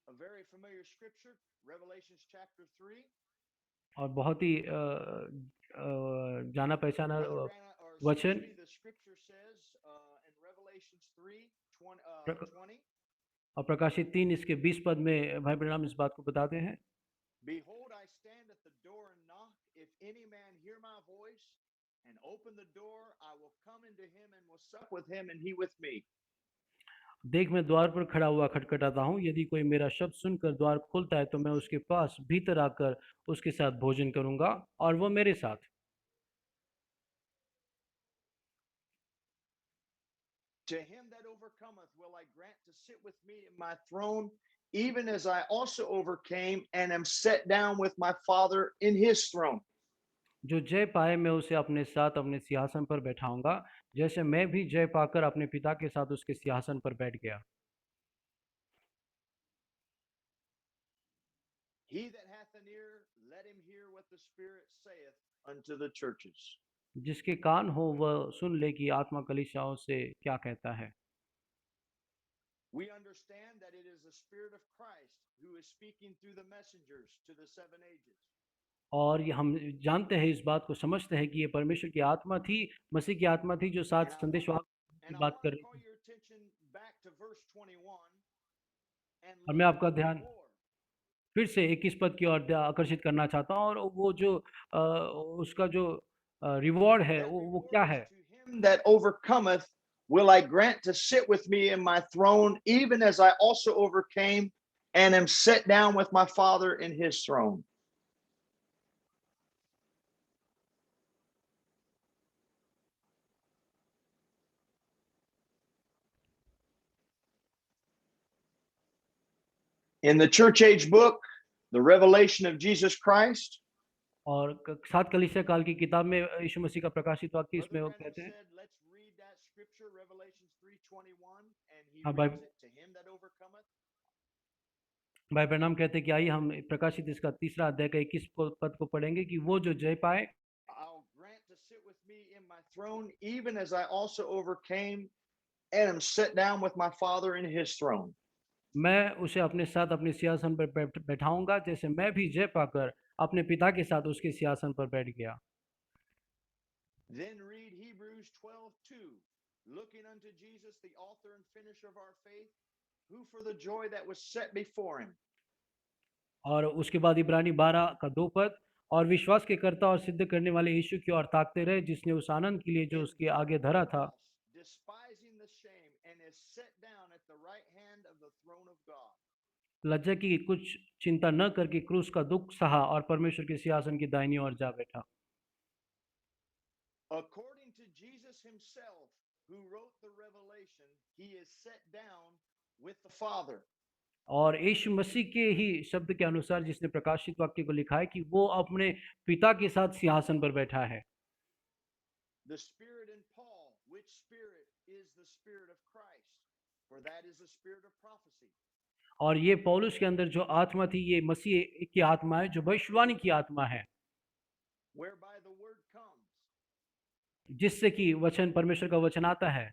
a very familiar scripture, Revelations chapter 3, और बहुत ही जाना पहचाना Brother Branham, or वचन excuse me, the scripture says in Revelations 3, 20, प्रक- 20, और प्रकाशित 3 इसके 20 पद में भाई ब्रह्म इस बात को बताते हैं, Behold, I stand at the door and knock. If any man hear my voice and open the door, I will come into him and will sup with him and he with me. देख मैं द्वार पर खड़ा हुआ खटखटाता हूँ, यदि कोई मेरा शब्द सुनकर द्वार खोलता है तो मैं उसके पास भीतर आकर उसके साथ भोजन करूंगा और वो मेरे साथ। To him that overcometh will I grant to sit with me in my throne, even as I also overcame and am set down with my Father in his throne. जो जय पाए मैं उसे अपने साथ अपने सिंहासन पर बैठाऊंगा, जैसे मैं भी जय पाकर अपने पिता के साथ उसके सिंहासन पर बैठ गया। He that hath an ear, let him hear what the Spirit saith unto the churches. जिसके कान हो वह सुन ले कि आत्मा कलीसियाओं से क्या कहता है। We understand that it is the Spirit of Christ who is speaking through the messengers to the 7 ages. और ये हम जानते हैं, इस बात को समझते हैं कि ये परमेश्वर की आत्मा थी, मसीह की आत्मा थी जो सात And I संदेशवाहक की And I बात want कर to रही call थी। your attention back to verse 21 and और look मैं at आपका the ध्यान reward. फिर से 21 पद की ओर आकर्षित करना चाहता हूँ, और वो जो उसका जो रिवॉर्ड है That वो reward क्या is है। to him that overcometh will I grant to sit with me in my throne, even as I also overcame and am set down with my Father in his throne. In the church age book, the revelation of Jesus Christ, और सात कलीसिया काल की किताब में यीशु मसीह का प्रकाशित वाक्य Brother इसमें वो Branham कहते हैं। said, let's read that scripture, Revelations 3:21, and he हाँ, reads it to him that overcometh. भाई प्रणाम कहते हैं कि आइए हम प्रकाशित इसका तीसरा अध्याय का 21 पद को पढ़ेंगे कि वो जो जय पाए I'll grant to sit with me in my throne, even as I also overcame and am set down with my Father in his throne. मैं उसे अपने साथ अपने सिंहासन पर बैठाऊंगा, जैसे मैं भी जय पाकर अपने पिता के साथ उसके सिंहासन पर बैठ गया। Then read Hebrews 12:2, looking unto Jesus, the author and finisher of our faith, who for the joy that was set before him. और उसके बाद इब्रानी 12 का 2 पद, और विश्वास के कर्ता और सिद्ध करने वाले यीशु की ओर ताकते रहे, जिसने उस आनंद के लिए जो उसके आगे धरा था, Despising the shame, and is set down at the right hand of the throne of God. लज्जा की कुछ चिंता न करके क्रूस का दुख सहा और परमेश्वर के सिंहासन की दाहिनी ओर जा बैठा। According to Jesus himself, who wrote the revelation, he is set down with the Father. और यीशु मसीह के ही शब्द के अनुसार जिसने प्रकाशित वाक्य को लिखा है कि वो अपने पिता के साथ सिंहासन पर बैठा है। The Spirit in Paul, which Spirit is the Spirit of Christ? For that is the Spirit of prophecy. और ये पौलुस के अंदर जो आत्मा थी, ये मसीह की आत्मा है जो भविष्यवाणी की आत्मा है, Whereby the word comes. जिससे कि वचन परमेश्वर का वचन आता है।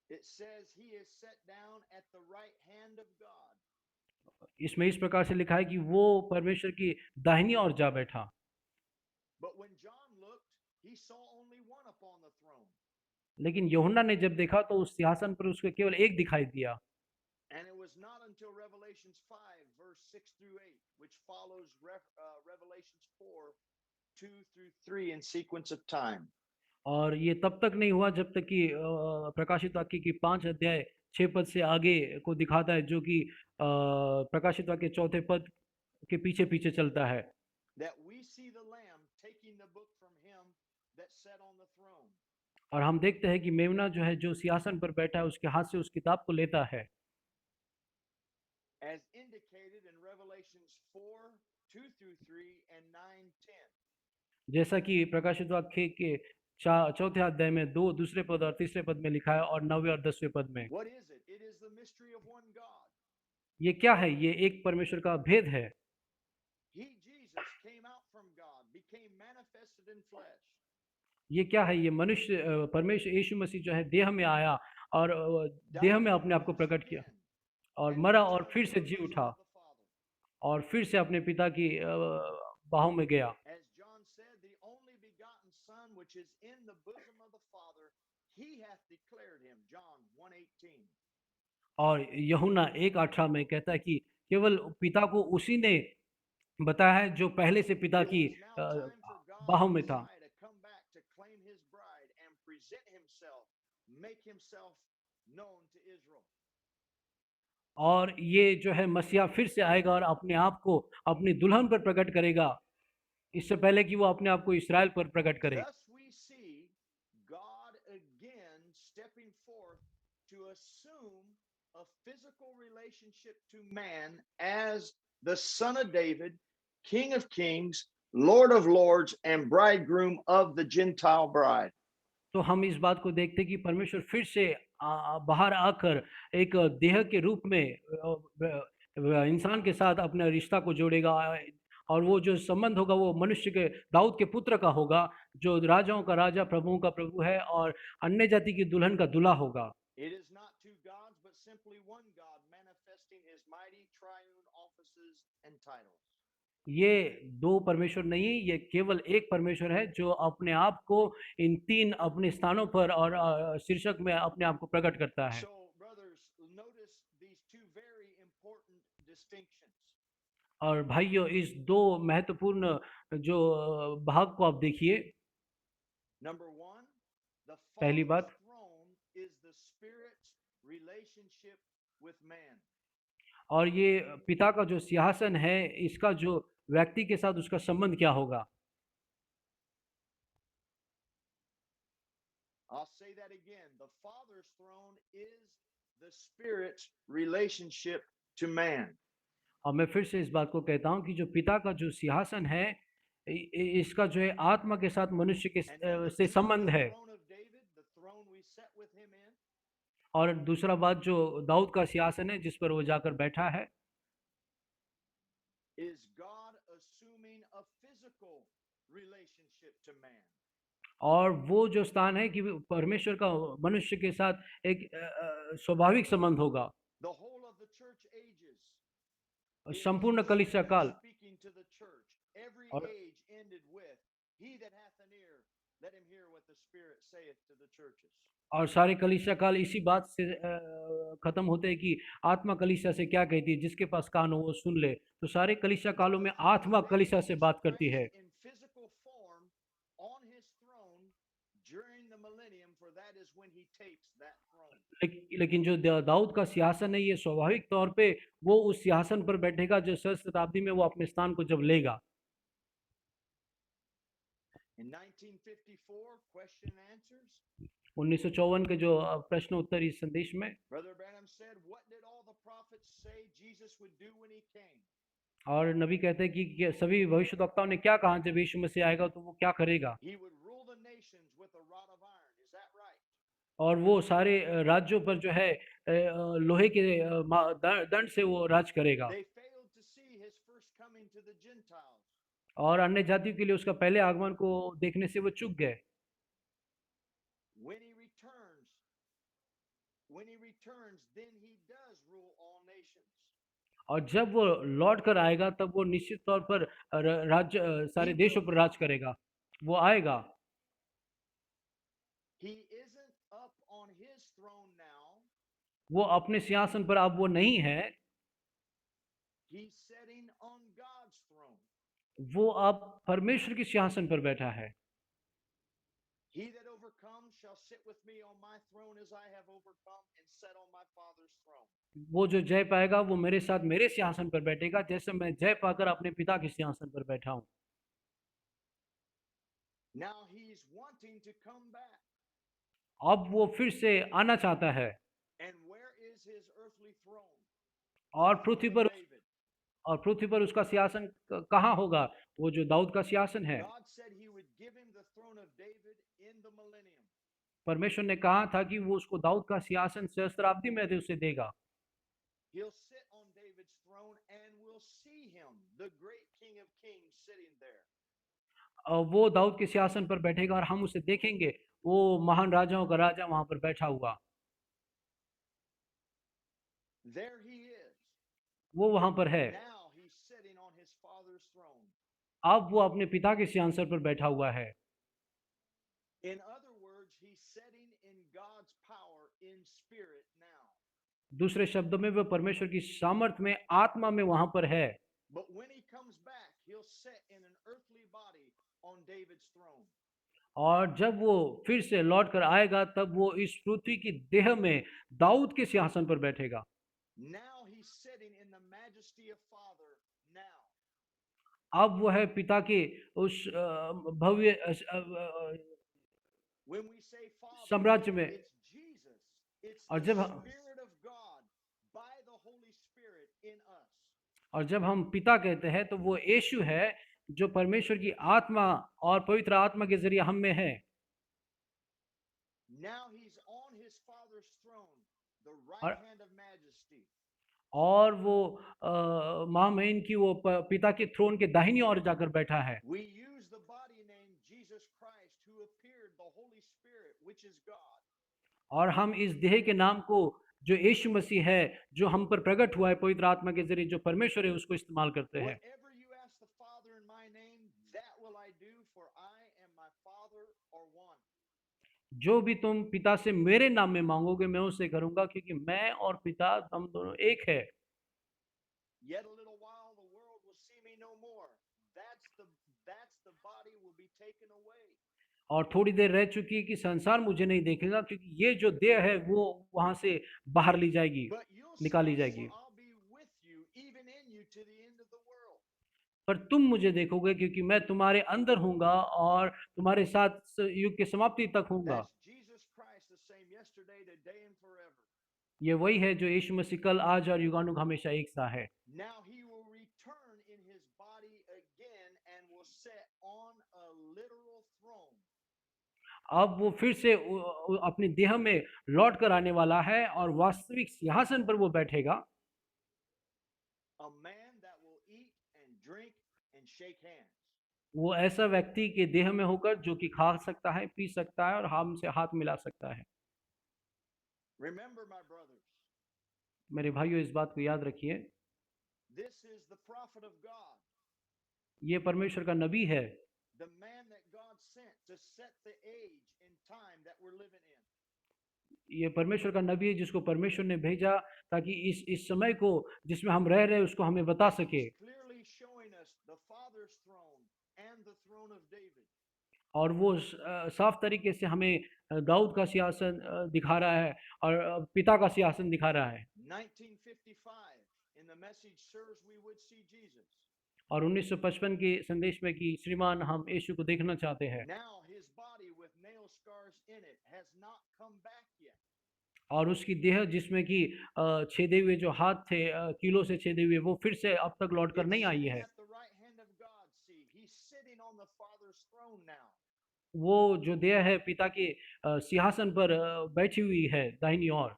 It says he is set down at the right hand of God. इसमें इस प्रकार से लिखा है कि वो परमेश्वर की दाहिनी ओर जा बैठा। But when John looked, he saw only one upon the throne. लेकिन यूहन्ना ने जब देखा तो उस सिंहासन पर उसको केवल एक दिखाई दिया। And it was not until Revelations 5, verse 6 through 8, which follows Revelations 4, 2 through 3 in sequence of time. और ये तब तक नहीं हुआ जब तक कि प्रकाशित वाक्य की 5 अध्याय 6 पद से आगे को दिखाता है, जो कि प्रकाशित वाक्य 4 पद के पीछे पीछे चलता है। That we see the Lamb taking the book from him that sat on the throne. और हम देखते हैं कि मेमना जो है, जो सिंहासन पर बैठा है, उसके हाथ से उस किताब को लेता है। As indicated in Revelations 4, 2 through 3 and 9, 10. जैसा कि प्रकाशित वाक्य के चौथे अध्याय में दो दूसरे पद और तीसरे पद में लिखा है और 9वें और 10वें पद में। What is it? It is the mystery of one God. ये क्या है? ये एक परमेश्वर का भेद है। He, Jesus, came out from God, became manifested in flesh. ये क्या है? ये मनुष्य परमेश्वर यीशु मसीह जो है देह में आया और देह में अपने आप को प्रकट किया और मरा और फिर से जी उठा और फिर से अपने पिता की बाहों में गया। As John said, the only begotten Son, which is in the bosom of the Father, he hath declared him. John 1:18. और यूहन्ना 1:18 में कहता है कि केवल पिता को उसी ने बताया है जो पहले से पिता It की is now time for God बाहों the में था। Messiah to come back to claim his bride and present himself, make himself known to Israel. और ये जो है मसीहा फिर से आएगा और अपने आप को अपनी दुल्हन पर प्रकट करेगा, इससे पहले कि वो अपने आप को इस्राएल पर प्रकट करे। Thus we see God again stepping forth to assume a physical relationship to man as the Son of David, King of Kings, Lord of Lords, and bridegroom of the Gentile bride. तो हम इस बात को देखते हैं कि परमेश्वर फिर से बाहर आकर एक देह के रूप में इंसान के साथ अपने रिश्ता को जोड़ेगा और वो जो संबंध होगा वो मनुष्य के दाऊद के पुत्र का होगा जो राजाओं का राजा प्रभुओं का प्रभु है और अन्य जाति की दुल्हन का दूल्हा होगा। It is not two gods, but simply one God manifesting his mighty triune offices and titles. ये दो परमेश्वर नहीं, ये केवल एक परमेश्वर है जो अपने आप को इन तीन अपने स्थानों पर और शीर्षक में अपने आप को प्रकट करता है। So, brothers, notice these two very important distinctions. और भाइयों इस दो महत्वपूर्ण जो भाग को आप देखिए। Number one, the पहली Father's बात, throne is the Spirit's relationship with man. और ये पिता का जो सिंहासन है इसका जो व्यक्ति के साथ उसका संबंध क्या होगा। I'll say that again. The Father's throne is the Spirit's relationship to man. और मैं फिर से इस बात को कहता हूँ कि जो पिता का जो सिंहासन है इसका जो है आत्मा के साथ मनुष्य के And number से two, संबंध the है। throne of David, the throne we sat with him in, और दूसरा बात जो दाऊद का सिंहासन है जिस पर वो जाकर बैठा है is God assuming a physical relationship to man. और वो जो स्थान है कि परमेश्वर का मनुष्य के साथ एक स्वाभाविक संबंध होगा। The whole of the church ages is संपूर्ण the कलीसिया Spirit काल speaking to the church. Every और age ended with, he that hath an ear, let him hear what the Spirit saith to the churches. और सारे कलीसिया काल इसी बात से खत्म होते हैं कि आत्मा कलीसिया से क्या कहती है, जिसके पास कान हो वो सुन ले। तो सारे कलीसिया कालों में आत्मा कलीसिया से बात करती है। In physical form on his throne during the millennium, for that is when he takes that throne. लेकिन जो दाऊद का सिंहासन है ये स्वाभाविक तौर पे वो उस सिंहासन पर बैठेगा जो सहस्त्राब्दी में वो अपने स्थान को जब लेगा। In 1954, question and answers, 1954 के जो प्रश्न उत्तर इस संदेश में Brother Branham said, what did all the prophets say Jesus would do when he came? और नबी कहते हैं कि सभी भविष्यद्वक्ताओं ने क्या कहा जब यीशु मसीह आएगा तो वो क्या करेगा। He would rule the nations with a rod of iron. Is that right? और वो सारे राज्यों पर जो है लोहे के दंड से वो राज करेगा। They failed to see his first coming to the Gentiles. और अन्य जातियों के लिए उसका पहले आगमन को देखने से वो चूक गए। When he returns, then he does rule all nations. और जब वो लौट कर आएगा तब वो निश्चित तौर पर राज्य सारे देशों पर राज करेगा। वो आएगा। He isn't up on his throne now. वो अपने सिंहासन पर अब वो नहीं है। He's sitting on God's throne. वो अब परमेश्वर के सिंहासन पर बैठा है। He that overcomes shall sit with me on my throne as I have overcome and sat on my Father's throne. वो जो जय पाएगा वो मेरे साथ मेरे सिंहासन पर बैठेगा जैसे मैं जय पाकर अपने पिता के सिंहासन पर बैठा हूँ। Now he's wanting to come back. अब वो फिर से आना चाहता है। And where is his earthly throne? और पृथ्वी पर और पृथ्वी पर उसका सिंहासन कहाँ होगा? वो जो दाऊद का सिंहासन है। God said he would give him the throne of David in the millennium. परमेश्वर ने कहा था कि वो उसको दाऊद का सिंहासन सहस्त्राब्दी में उसे देगा। He'll sit on David's throne and we'll see him, the great King of Kings, sitting there. वो दाऊद के सिंहासन पर बैठेगा और हम उसे देखेंगे, वो महान राजाओं का राजा वहां पर बैठा हुआ। There he is. वो वहां पर है। Now he's sitting on his father's throne. अब वो अपने पिता के सिंहासन पर बैठा हुआ है। In other words, he's sitting in God's power in spirit now. दूसरे शब्दों में वो परमेश्वर की सामर्थ्य में, आत्मा में वहां पर है। But when he comes back, he'll sit in an earthly body on David's throne. और जब वो फिर से लौट कर आएगा, तब वो इस पृथ्वी की देह में दाऊद के सिंहासन पर बैठेगा। Now he's sitting in the majesty of Father now. अब वो है पिता के उस भव्य When we say Father, साम्राज्य में। it's Jesus. It's और the जब हम Spirit of God by the Holy Spirit in us. और जब हम पिता कहते हैं, तो वो यीशु है जो परमेश्वर की आत्मा और पवित्र आत्मा के जरिए हम में है। Now he's on his Father's throne, the right और hand of majesty. और वो महामहिम की वो पिता के थ्रोन के दाहिनी ओर जाकर बैठा है। We use the body name Jesus Christ, who appeared, the Holy Spirit, which is God. और हम इस देह के नाम को, जो यीशु मसीह है, जो हम पर प्रकट हुआ है पवित्र आत्मा के जरिए, जो परमेश्वर है, उसको इस्तेमाल करते हैं। Whatever you ask the Father in my name, that will I do, for I and my Father are one. जो भी तुम पिता से मेरे नाम में मांगोगे, मैं उसे करूंगा, क्योंकि मैं और पिता हम दोनों एक है। Yet a little while, the world will see me no more. That's the body will be taken away. और थोड़ी देर रह चुकी है कि संसार मुझे नहीं देखेगा, क्योंकि ये जो देह है वो वहां से बाहर ली जाएगी, But you'll see निकाली me, जाएगी। for I'll be with you, even in you, to the end of the world. पर तुम मुझे देखोगे, क्योंकि मैं तुम्हारे अंदर हूँगा और तुम्हारे साथ युग की समाप्ति तक हूँगा। That's Jesus Christ, the same yesterday, today, and forever. ये वही है जो यीशु मसीह कल, आज और युगानुग हमेशा एक सा है। Now he will return in his body again and will sit on a literal throne. अब वो फिर से अपनी देह में लौट कर आने वाला है और वास्तविक सिंहासन पर वो बैठेगा। A man that will eat and drink and shake hands. वो ऐसा व्यक्ति के देह में होकर जो कि खा सकता है, पी सकता है और हमसे हाथ मिला सकता है। Remember, my brothers, मेरे भाइयों, इस बात को याद रखिए, this is the prophet of God, ये परमेश्वर का नबी है, the man that God sent to set the age and time that we're living in. ये परमेश्वर का नबी है जिसको परमेश्वर ने भेजा ताकि इस समय को जिसमें हम रह रहे हैं उसको हमें बता सके। He's clearly showing us the Father's throne and the throne of David. और वो साफ तरीके से हमें दाऊद का सिंहासन दिखा रहा है और पिता का सिंहासन दिखा रहा है। 1955, in the message, Sirs, we would see Jesus. और 1955 के संदेश में कि श्रीमान, हम यीशु को देखना चाहते हैं। Now his body with nail scars in it has not come back yet. और उसकी देह जिसमें कि छेदे हुए जो हाथ थे, कीलों से छेदे हुए, वो फिर से अब तक लौट कर It's नहीं आई sitting है। at the right hand of God. See, he's sitting on the Father's throne now. वो जो देह है पिता के सिंहासन पर बैठी हुई है दाहिनी ओर।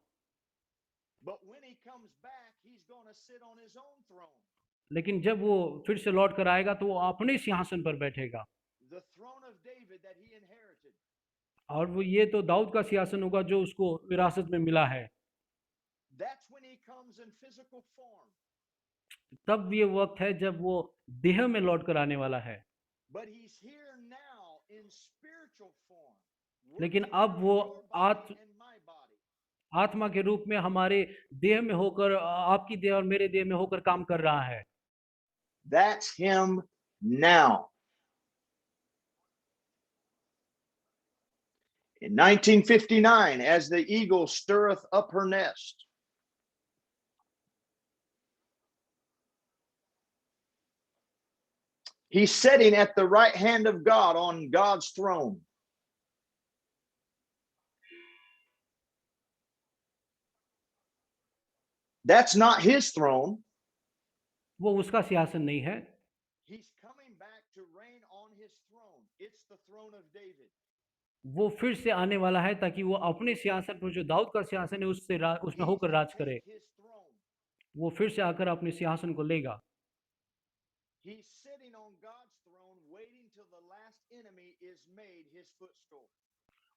But when he comes back, he's going to sit on his own throne. लेकिन जब वो फिर से लौट कर आएगा तो वो अपने सिंहासन पर बैठेगा। The throne of David that he inherited. और वो ये तो दाऊद का सिंहासन होगा जो उसको विरासत में मिला है। That's when he comes in physical form. तब ये वक्त है जब वो देह में लौट कर आने वाला है। But he's here now in spiritual form. लेकिन working अब वो through your body and my body. आत्मा के रूप में हमारे देह में होकर, आपकी देह और मेरे देह में होकर काम कर रहा है। That's him now. In 1959, as the eagle stirreth up her nest, he's sitting at the right hand of God on God's throne. That's not his throne. वो उसका सिंहासन नहीं है। He's coming back to reign on his throne. It's the throne of David. वो फिर से आने वाला है ताकि वो अपने सिंहासन पर, जो दाऊद का सिंहासन है, उसमें He's होकर to राज करे। take his throne. वो फिर से आकर अपने सिंहासन को लेगा। He's sitting on God's throne, waiting till the last enemy is made his footstool.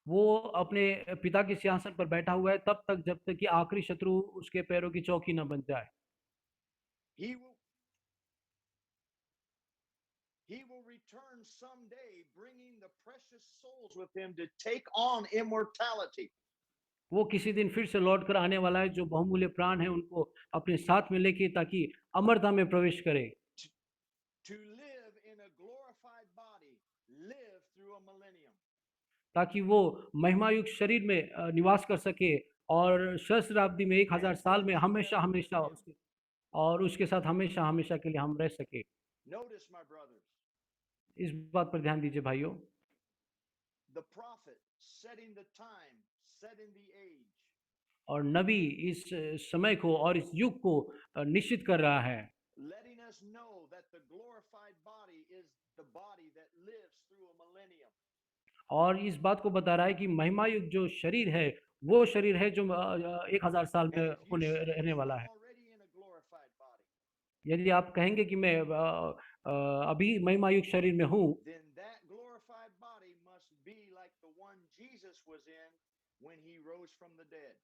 वो अपने पिता के सिंहासन पर बैठा हुआ है तब तक, जब तक कि आखिरी शत्रु उसके पैरों की चौकी न बन जाए। He will return someday, bringing the precious souls with him to take on immortality. वो किसी दिन फिर से लौट कर आने वाला है, जो बहुमूल्य प्राण है उनको अपने साथ में लेके, ताकि अमरता में प्रवेश करे। To live in a glorified body, live through a millennium. ताकि वो महिमायुक्त शरीर में निवास कर सके और सहस्राब्दी में 1000 साल में हमेशा हमेशा और उसके साथ हमेशा हमेशा के लिए हम रह सके। Notice, my brothers, इस बात पर ध्यान दीजिए भाइयों। the prophet setting the time, setting the age. और नबी इस समय को और इस युग को निश्चित कर रहा है, Letting us know that the glorified body is the body that lives through a millennium. और इस बात को बता रहा है कि महिमायुक्त जो शरीर है वो शरीर है जो 1000 साल And में if you होने say रहने you वाला are है। already in a glorified body, यदि आप कहेंगे कि मैं अभी महिमायुक्त शरीर में हूँ, then that glorified body must be like the one Jesus was in when he rose from the dead.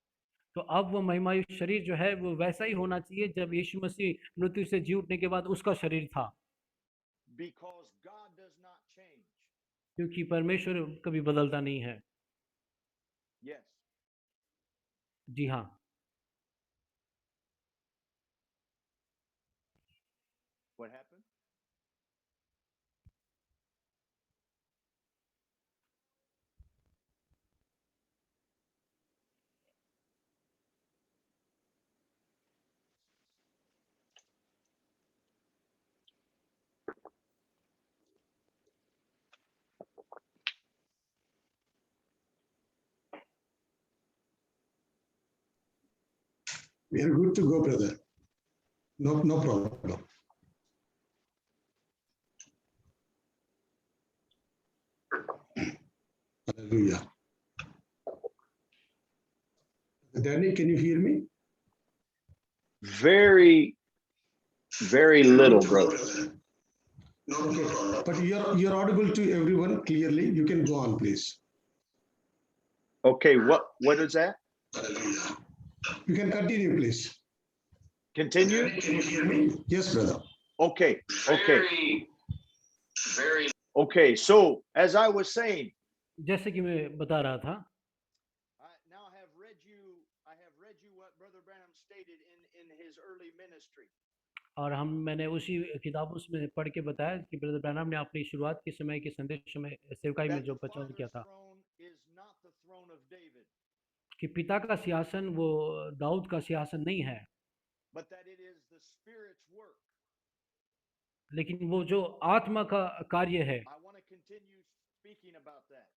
तो अब वो महिमायुक्त शरीर जो है वो वैसा ही होना चाहिए जब यीशु मसीह मृत्यु से जी उठने के बाद उसका शरीर था, Because God does not change. क्योंकि परमेश्वर कभी बदलता नहीं है। Yes. जी हाँ। What happened? We are good to go, brother. No problem. Hallelujah. Danny, can you hear me? Very, very little, brother. Okay, but you're audible to everyone clearly. You can go on, please. Okay, what is that? Hallelujah. You can continue, please. Continue? Can you hear me? Yes, brother. Okay. Okay, so as I was saying, जैसे कि मैं बता रहा था, now I have read you what Brother Branham stated in his early ministry. और मैंने उसी किताब में पढ़ के बताया कि ब्रदर ब्रैनम ने अपनी शुरुआत के समय के संदेश में, सेवकाई में That जो the प्रचार Father's किया था throne is not the throne of David, कि पिता का सिंहासन वो दाऊद का सिंहासन नहीं है, but that it is the Spirit's work. लेकिन वो जो आत्मा का कार्य है। I want to continue speaking about that.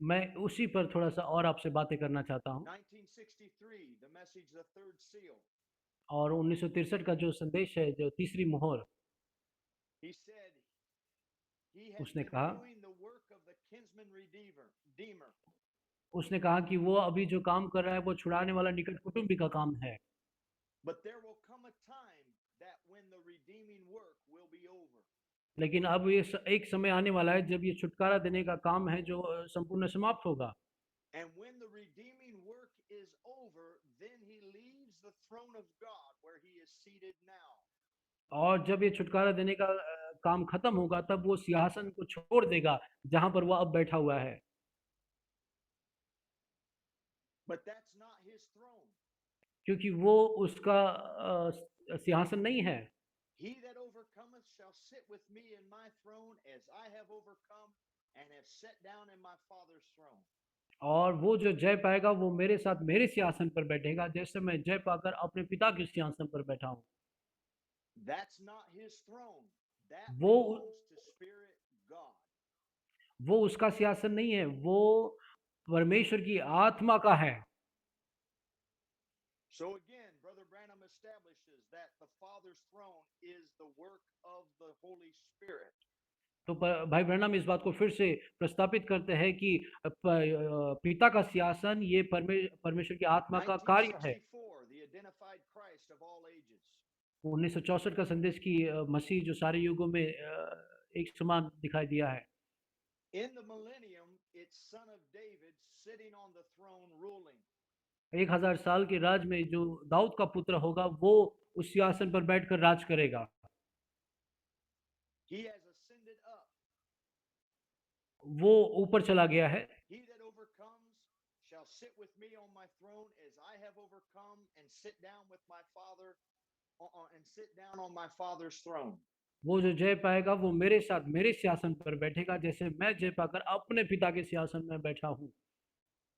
मैं उसी पर थोड़ा सा और आपसे बातें करना चाहता हूँ। 1963, the message, the third seal. और 1963 का जो संदेश है, जो तीसरी मोहर, He said he has उसने been कहा doing the work of the kinsman redeemer. उसने कहा कि वो अभी जो काम कर रहा है वो छुड़ाने वाला निकट कुटुंबी का काम है, But there will come a time that when the redeeming work will be over. लेकिन अब ये एक समय आने वाला है जब ये छुटकारा देने का काम है जो संपूर्ण समाप्त होगा। And when the redeeming work is over, then he leaves the throne of God where he is seated now. और जब ये छुटकारा देने का काम खत्म होगा तब वो सिंहासन को छोड़ देगा जहां पर वो अब बैठा हुआ है। But that's not his throne. क्योंकि वो उसका सिंहासन नहीं है। He that overcometh shall sit with me in my throne as I have overcome and have sat down in my Father's throne. और वो जो जय पाएगा वो मेरे साथ मेरे सिंहासन पर बैठेगा, जैसे मैं जय पाकर अपने पिता के सिंहासन पर बैठा हूँ। That's not his throne. That वो belongs to Spirit God. वो उसका सिंहासन नहीं है, वो परमेश्वर की आत्मा का है। So again, Brother Branham establishes that the Father's throne is the work of the Holy Spirit. तो भाई ब्रैनम इस बात को फिर से प्रस्तापित करते हैं कि पिता का सिंहासन ये परमेश्वर की आत्मा का कार्य है। 1964, the identified Christ of all ages. 1964 का संदेश की मसीह जो सारे युगों में एक समान दिखाई दिया है। In the millennium, it's Son of David sitting on the throne ruling. 1000 साल के राज में जो दाऊद का पुत्र होगा वो उस सिंहासन पर बैठकर राज करेगा। He has ascended up. वो ऊपर चला गया है। He that overcomes shall sit with me on my throne as I have overcome and sit down with my Father and sit down on my Father's throne. वो जो जय पाएगा वो मेरे साथ मेरे सिंहासन पर बैठेगा जैसे मैं जय पाकर अपने पिता के सिंहासन में बैठा हूँ।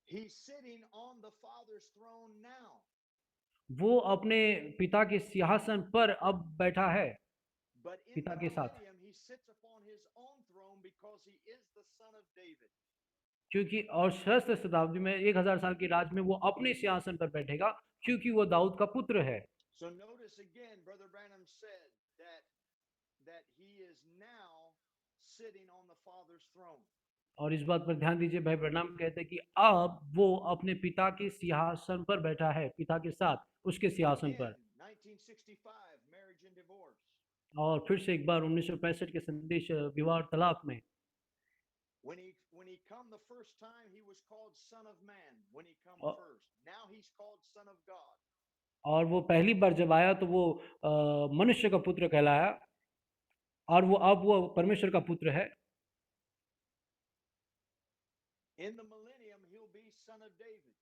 He's sitting on the Father's throne now. वो अपने पिता के सिंहासन पर अब बैठा है But in पिता the के साथ, millennium, he sits upon his own throne because he is the Son of David. क्योंकि और सहस्त्र शताब्दी में 1000 साल के राज में वो अपने सिंहासन पर बैठेगा क्योंकि वो दाऊद का पुत्र है। So notice again, Brother Branham said that he is now sitting on the Father's throne. और इस बात पर ध्यान दीजिए, भाई ब्रैनम कहते हैं कि अब वो अपने पिता के सिंहासन पर बैठा है, पिता के साथ उसके सिंहासन Again, पर। 1965, marriage and divorce. और फिर से एक बार 1965 के संदेश विवाह और तलाक में When he come the first time, he was called Son of Man. When he come Oh. first, now he's called Son of God. और वो पहली बार जब आया तो वो मनुष्य का पुत्र कहलाया और वो अब वो परमेश्वर का पुत्र है। In the millennium, he'll be Son of David.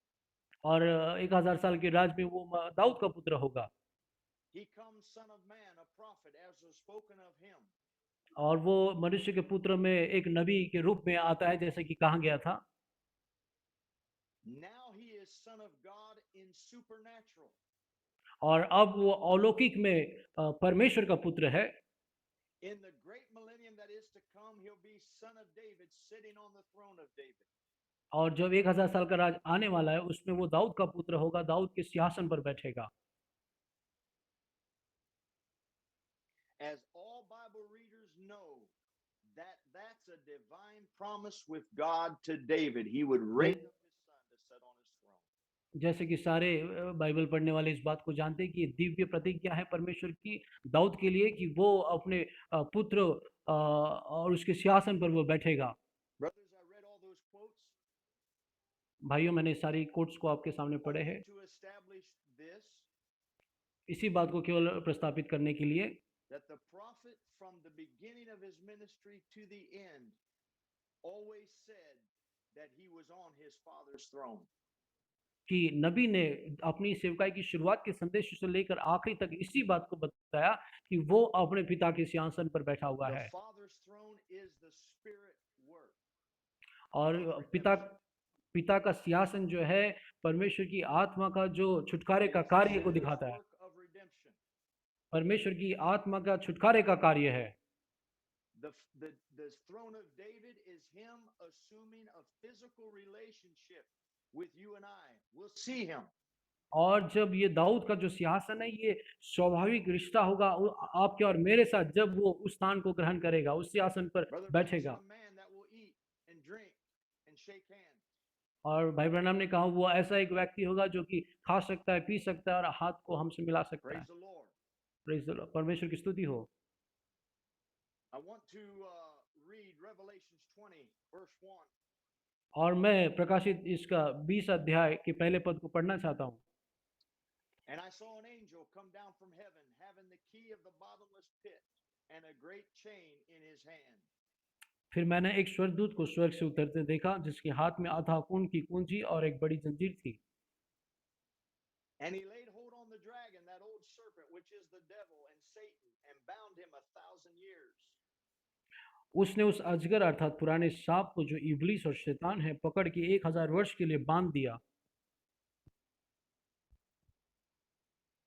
और 1000 साल के राज में वो दाऊद का पुत्र होगा। He comes Son of Man, a prophet, as was spoken of him. और वो मनुष्य के पुत्र में एक नबी के रूप में आता है जैसे कि कहा गया था। Now he is Son of God in supernatural. और अब वो अलौकिक में परमेश्वर का पुत्र है। In the great millennium that is to come, he'll be Son of David, sitting on the throne of David. और जब 1000 साल का राज आने वाला है उसमें वो दाऊद का पुत्र होगा, दाऊद के सिंहासन पर बैठेगा। As all Bible readers know, that's a divine promise with God to David. He would raise up his son to sit on his throne. जैसे कि सारे बाइबल पढ़ने वाले इस बात को जानते हैं कि ये दिव्य प्रतिज्ञा है परमेश्वर की दाऊद के लिए कि वो अपने पुत्र और उसके सिंहासन पर वो बैठेगा। Brothers, I read all those quotes. भाइयों, मैंने सारी कोट्स को आपके सामने पढ़े हैं To establish this, इसी बात को केवल प्रस्तापित करने के लिए that the prophet from the beginning of his ministry to the end always said that he was on his father's throne. कि नबी ने अपनी सेवकाई की शुरुआत के संदेश से लेकर आखिरी तक इसी बात को बताया कि वो अपने पिता के सिंहासन पर बैठा हुआ है। The father's throne is the spirit work. और पिता का सिंहासन जो है परमेश्वर की आत्मा का जो छुटकारे का कार्य को दिखाता है। Work of redemption. परमेश्वर की आत्मा का छुटकारे का कार्य है। The throne of David is him assuming a physical relationship with you and I. We'll see him. और जब ये दाऊद का जो सिंहासन है ये स्वाभाविक रिश्ता होगा आपके और मेरे साथ जब वो उस स्थान को ग्रहण करेगा, उस सिंहासन पर Brother बैठेगा। Branham's a man that will eat and drink and shake hands. और भाई ब्रैनम ने कहा वो ऐसा एक व्यक्ति होगा जो कि खा सकता है, पी सकता है और हाथ को हमसे मिला सकता है। Praise the Lord. Praise the Lord. परमेश्वर की स्तुति हो। I want to read Revelations 20, verse 1. और मैं प्रकाशित इसका 20 अध्याय के पहले पद को पढ़ना चाहता हूँ। And I saw an angel come down from heaven, having the key of the bottomless pit and a great chain in his hand. फिर मैंने एक स्वर्गदूत को स्वर्ग से उतरते देखा जिसके हाथ में अथाह कुंड की कुंजी और एक बड़ी जंजीर थी। And he laid hold on the dragon, that old serpent, which is the devil and Satan, and bound him 1,000 years. उसने उस अजगर अर्थात पुराने सांप को जो इब्लीस और शैतान है पकड़ के 1000 वर्ष के लिए बांध दिया।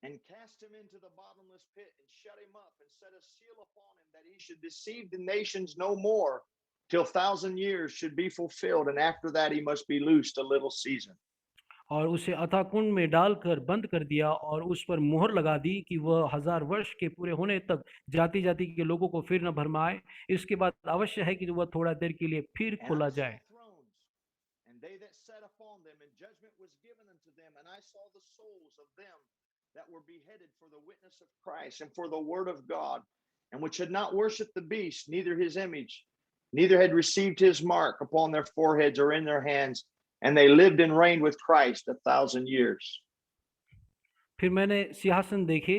And cast him into the bottomless pit and shut him up and set a seal upon him that he should deceive the nations no more till 1,000 years should be fulfilled. And after that he must be loosed a little season. और उसे अथाह कुंड में डालकर बंद कर दिया और उस पर मोहर लगा दी कि वह 1000 वर्ष के पूरे होने तक जाति जाति के लोगों को फिर न भरमाए। इसके बाद अवश्य है कि वह थोड़ा देर के लिए फिर And खोला I saw जाए। thrones, and they that sat upon them, and judgment was given unto them. And I saw the souls of them that were beheaded for the witness of Christ and for the word of God, and which had not worshipped the beast, neither his image, neither had received his mark upon their foreheads or in their hands. And they lived and reigned with Christ 1,000 years. फिर मैंने सिंहासन देखे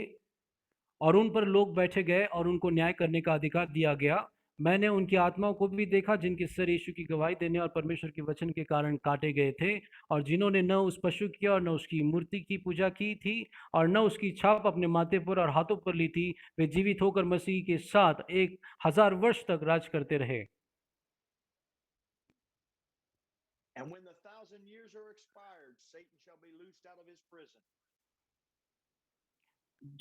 और उन पर लोग बैठे गए और उनको न्याय करने का अधिकार दिया गया। मैंने उनकी आत्माओं को भी देखा जिनके सिर यीशु की गवाही देने और परमेश्वर के वचन के कारण काटे गए थे, और जिन्होंने न उस पशु की और न उसकी मूर्ति की पूजा की थी और न उसकी छाप अपने माथे पर और हाथों पर ली थी। वे जीवित होकर मसीह के साथ 1000 वर्ष तक राज करते रहे। And when the 1,000 years are expired, Satan shall be loosed out of his prison.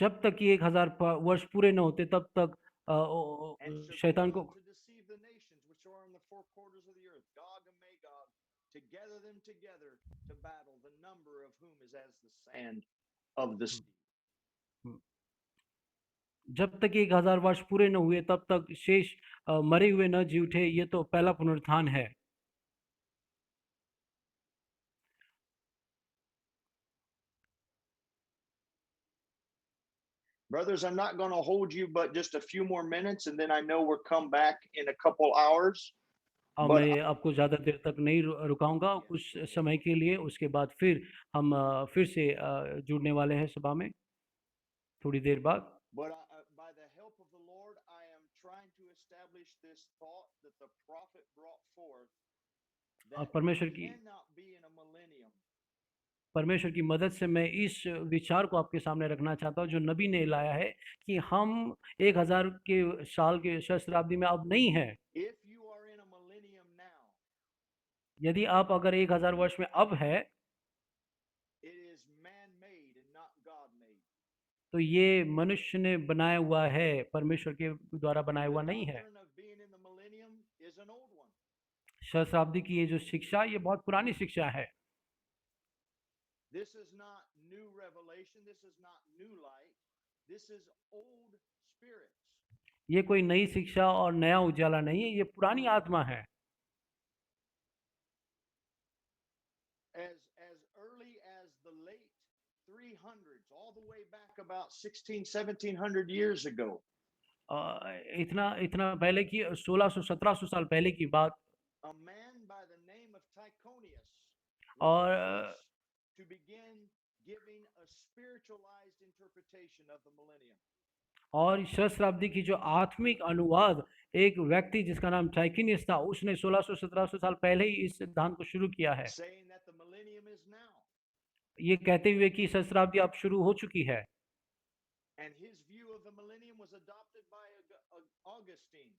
जब तक ये 1000 वर्ष पूरे न होते तब तक And shall go शैतान को out to deceive the nations which are in the four quarters of the earth, Gog and Magog, to gather them together to battle, the number of whom is as the sand of the sea. जब तक 1000 वर्ष पूरे न हुए तब तक शेष मरे हुए न जी उठे। ये तो पहला पुनरुत्थान है। Brothers, I'm not going to hold you but just a few more minutes, and then I know we'll come back in a couple hours. अब But मैं आपको ज़्यादा देर तक नहीं रुकाऊंगा, कुछ समय के लिए। उसके बाद फिर हम फिर से जुड़ने वाले हैं सभा में थोड़ी देर बाद। by the help of the Lord, I am trying to establish this thought that the prophet brought forth, और that परमेश्वर we की cannot be in a millennium. परमेश्वर की मदद से मैं इस विचार को आपके सामने रखना चाहता हूँ जो नबी ने लाया है कि हम 1000 के साल के सहस्त्राब्दी में अब नहीं है। If you are in a millennium now, यदि आप अगर 1000 वर्ष में अब है, it is man-made and not God-made. तो ये मनुष्य ने बनाया हुआ है, परमेश्वर के द्वारा बनाया The हुआ नहीं है। doctrine of being in the millennium is an old one. सहस्त्राब्दी की ये जो शिक्षा, ये बहुत पुरानी शिक्षा है। This is not new revelation. This is not new light. This is old spirits. ये कोई नई शिक्षा और नया उजाला नहीं है, ये पुरानी आत्मा है। As early as the late 300s, all the way back about 1700 years ago. इतना पहले की 1600-1700 साल पहले की बात। A man by the name of Tychonius और was the first to begin giving a spiritualized interpretation of the millennium. और सहस्त्राब्दी की जो आत्मिक अनुवाद एक व्यक्ति जिसका नाम टाइकिनियस था, उसने 1600-1700 साल पहले ही इस सिद्धांत को शुरू किया है, Saying that the millennium is now. ये कहते हुए कि सहस्त्राब्दी अब शुरू हो चुकी है। And his view of the millennium was adopted by Augustine.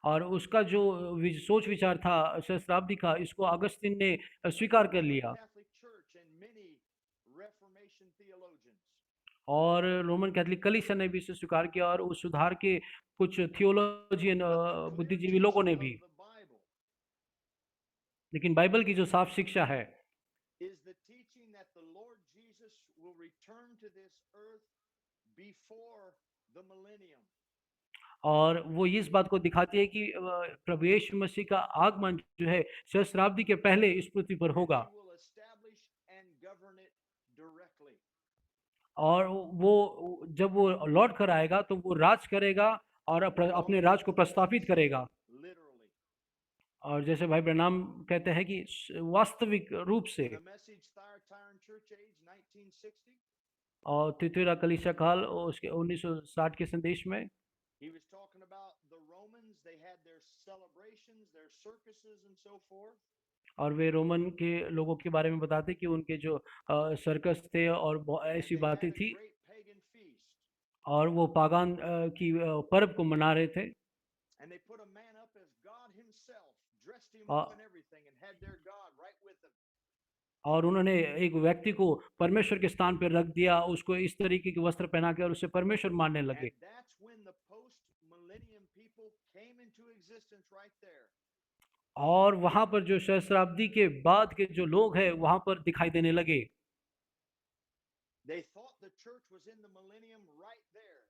और उसका जो सोच विचार था सहस्त्राब्दी का, इसको अगस्तीन ने स्वीकार कर लिया। Catholic Church and many Reformation theologians. और रोमन कैथोलिक कलीसिया ने भी इसे स्वीकार किया, और उस सुधार के कुछ थियोलॉजियन बुद्धिजीवी लोगों ने भी। Of the Bible लेकिन बाइबल की जो साफ शिक्षा है, is the teaching that the Lord Jesus will return to this earth before the millennium. और वो इस बात को दिखाती है कि प्रभु यीशु मसीह का आगमन जो है सहस्त्राब्दी के पहले इस पृथ्वी पर होगा, He will establish and govern it directly. और वो जब वो लौट कर आएगा तो वो राज करेगा और अपने राज को प्रस्तापित करेगा। Literally. और जैसे भाई ब्रनाम कहते हैं कि वास्तविक रूप से। The message Thyatira Church Age 1960. और तितुरा कलीसिया काल उसके 1960 के संदेश में He was talking about the Romans. They had their celebrations, their circuses, and so forth. और वे रोमन के लोगों के बारे में बताते कि उनके जो सर्कस थे और ऐसी They बातें had a थी, great pagan feast. और वो पागान की पर्व को मना रहे थे। And they put a man up as God himself, dressed him Uh, up and everything, and had their God right with them. और उन्होंने एक व्यक्ति को परमेश्वर के स्थान पर रख दिया, उसको इस तरीके के वस्त्र पहना के, और उसे परमेश्वर मानने लगे। And that's when the post-millennium people came into existence right there. और वहां पर जो सहस्राब्दी के बाद के जो लोग हैं वहां पर दिखाई देने लगे। They thought the church was in the millennium right there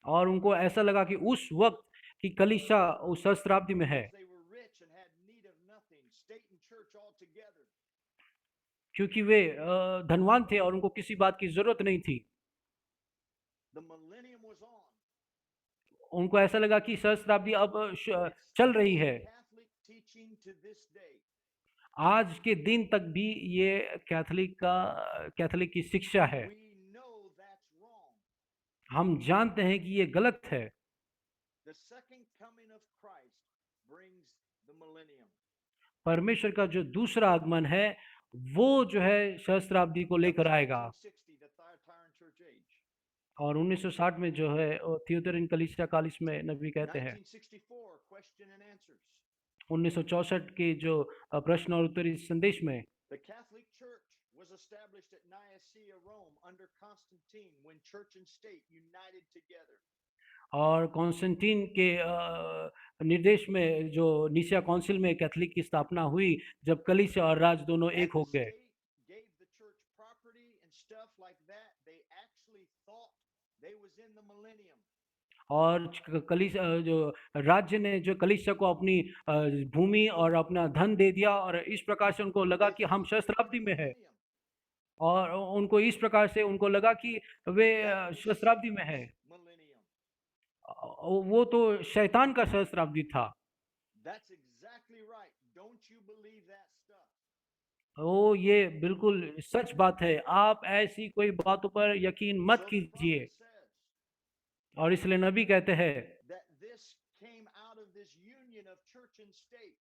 और उनको ऐसा लगा कि उस वक्त की कलीसिया उस सहस्राब्दी में है, because they were rich and had need of nothing, state and church all together. क्योंकि वे धनवान थे और उनको किसी बात की जरूरत नहीं थी। The millennium was on. उनको ऐसा लगा कि सहस्राब्दी अब It's चल still रही the है। Catholic teaching to this day. आज के दिन तक भी ये कैथोलिक की शिक्षा है। We know that's wrong. हम जानते हैं कि ये गलत है। The second coming of Christ brings the millennium. परमेश्वर का जो दूसरा आगमन है वो जो है सहस्राब्दी को That was लेकर आएगा। 1960, the Thyatira Church age. और 1960 में जो है थियोतरन कलीसिया काल इसमें नबी कहते हैं। 1964, question and answers. 1964 के जो प्रश्न और उत्तर इस संदेश में The Catholic Church was established at Nicaea, Rome, under Constantine, when church and state united together. और कॉन्स्टेंटीन के निर्देश में जो निसिया काउंसिल में कैथोलिक की स्थापना हुई, जब कलीसिया और राज दोनों एक And हो the गए। state gave the church property and stuff like that. They actually thought they was in the millennium. और कलीसिया जो राज्य ने जो कलीसिया को अपनी भूमि और अपना धन दे दिया और इस प्रकार से उनको लगा They कि thought हम they was in सहस्राब्दी the में है। millennium. और उनको इस प्रकार से उनको लगा कि वे That was सहस्राब्दी में है। Satan's millennium. वो तो शैतान का सहस्राब्दी था। That's exactly right. Don't you believe that stuff? ओ ये बिल्कुल सच बात है। आप ऐसी कोई बातों पर यकीन मत So the कीजिए। prophet says और इसलिए नबी कहते हैं that this came out of this union of church and state.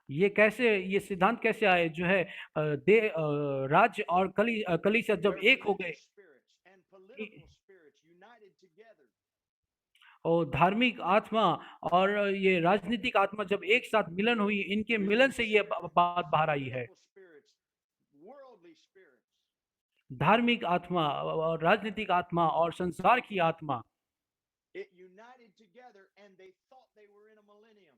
ये सिद्धांत कैसे आए जो है राज्य और कलीसिया जब Where एक हो गए religious spirits and political spirits united together. और धार्मिक आत्मा और ये राजनीतिक आत्मा जब एक साथ मिलन हुई, इनके मिलन से ये बात बाहर आई है। Political spirits, worldly spirits. धार्मिक आत्मा और राजनीतिक आत्मा और संसार की आत्मा, It united together and they thought they were in a millennium.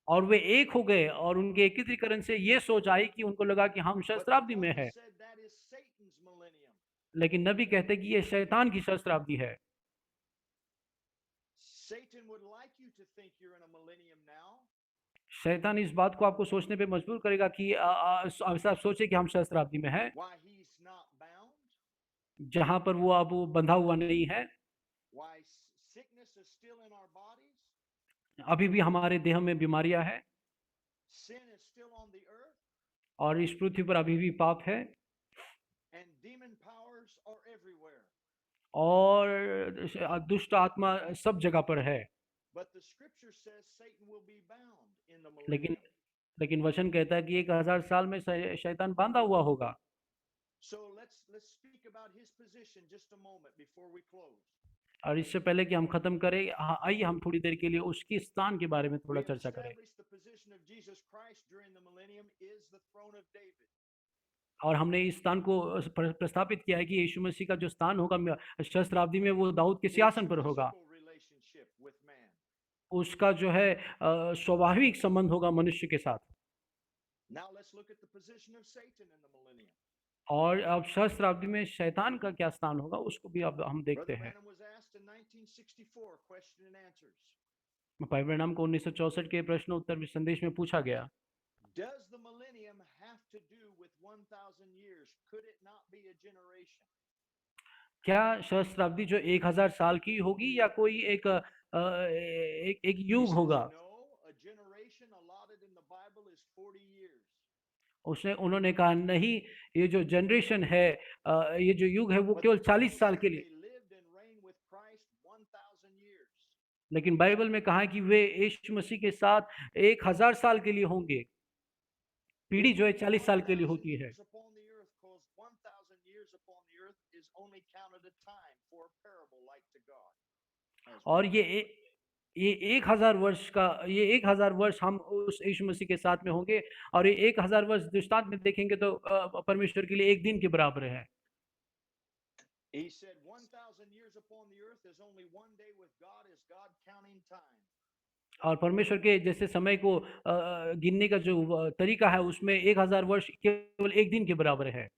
और वे एक हो गए और उनके एकत्रीकरण से ये सोच आई कि उनको लगा कि हम But the सहस्राब्दी में prophet है। said that is Satan's millennium. लेकिन नबी कहते कि ये शैतान की सहस्राब्दी है। Satan would like you to think you're in a millennium now. शैतान इस बात को आपको सोचने पे मजबूर करेगा कि ऐसा आप सोचे कि हम सहस्राब्दी में हैं, Why he's not bound. जहां पर वो अब वो बंधा हुआ नहीं है। Why sickness is still in our bodies. अभी भी हमारे देह में बीमारियां हैं Sin is still on the earth. और इस पृथ्वी पर अभी भी पाप है And demon powers are everywhere. और दुष्ट आत्मा सब जगह पर है। But the scripture says Satan will be bound in the लेकिन millennium. लेकिन वचन कहता है कि 1000 साल में शैतान बांधा हुआ होगा। So let's speak about his position just a moment before we close. और इससे पहले कि हम खत्म करें, आइए हम थोड़ी देर के लिए उसकी स्थान के बारे में We थोड़ा have चर्चा करें। established the position of Jesus Christ during the millennium is the throne of David. और हमने इस स्थान को प्रस्तापित किया है कि यीशु मसीह का जो स्थान होगा सहस्राब्दी में, वो दाऊद के His सिंहासन पर होगा। physical relationship with man. उसका जो है स्वाभाविक संबंध होगा मनुष्य के साथ। Now let's look at the position of Satan in the millennium. और अब सहस्राब्दी में शैतान का क्या स्थान होगा, उसको भी अब हम देखते Brother हैं। Branham was asked in 1964, question and answers. भाई ब्रैनम को 1964 के प्रश्न उत्तर संदेश में पूछा गया, Does the millennium have to do with 1,000 years? Could it not be a generation? क्या सहस्राब्दी जो 1000 साल की होगी या कोई एक एक He युग says, होगा? no, a generation allotted in the Bible is 40 years. उन्होंने कहा नहीं, ये जो जनरेशन है, ये जो युग है वो But केवल the 40 Bible साल said के लिए। they lived and reigned with Christ 1,000 years. लेकिन बाइबल में कहा है कि वे यीशु मसीह के साथ 1000 साल के लिए होंगे। पीढ़ी जो है 40 साल के लिए 1,000 होती है। years upon the earth, 'cause 1,000 years upon the earth is only counted a time for a parable like to God. As और we know. ये 1000 वर्ष का, ये 1000 वर्ष हम उस यीशु मसीह के साथ में होंगे और ये 1000 वर्ष दृष्टांत में देखेंगे तो परमेश्वर के लिए एक दिन के बराबर है। He said 1,000 years upon the earth is only one day with God. Is God counting time? और परमेश्वर के जैसे समय को गिनने का जो तरीका है उसमें 1000 वर्ष केवल एक दिन के बराबर है।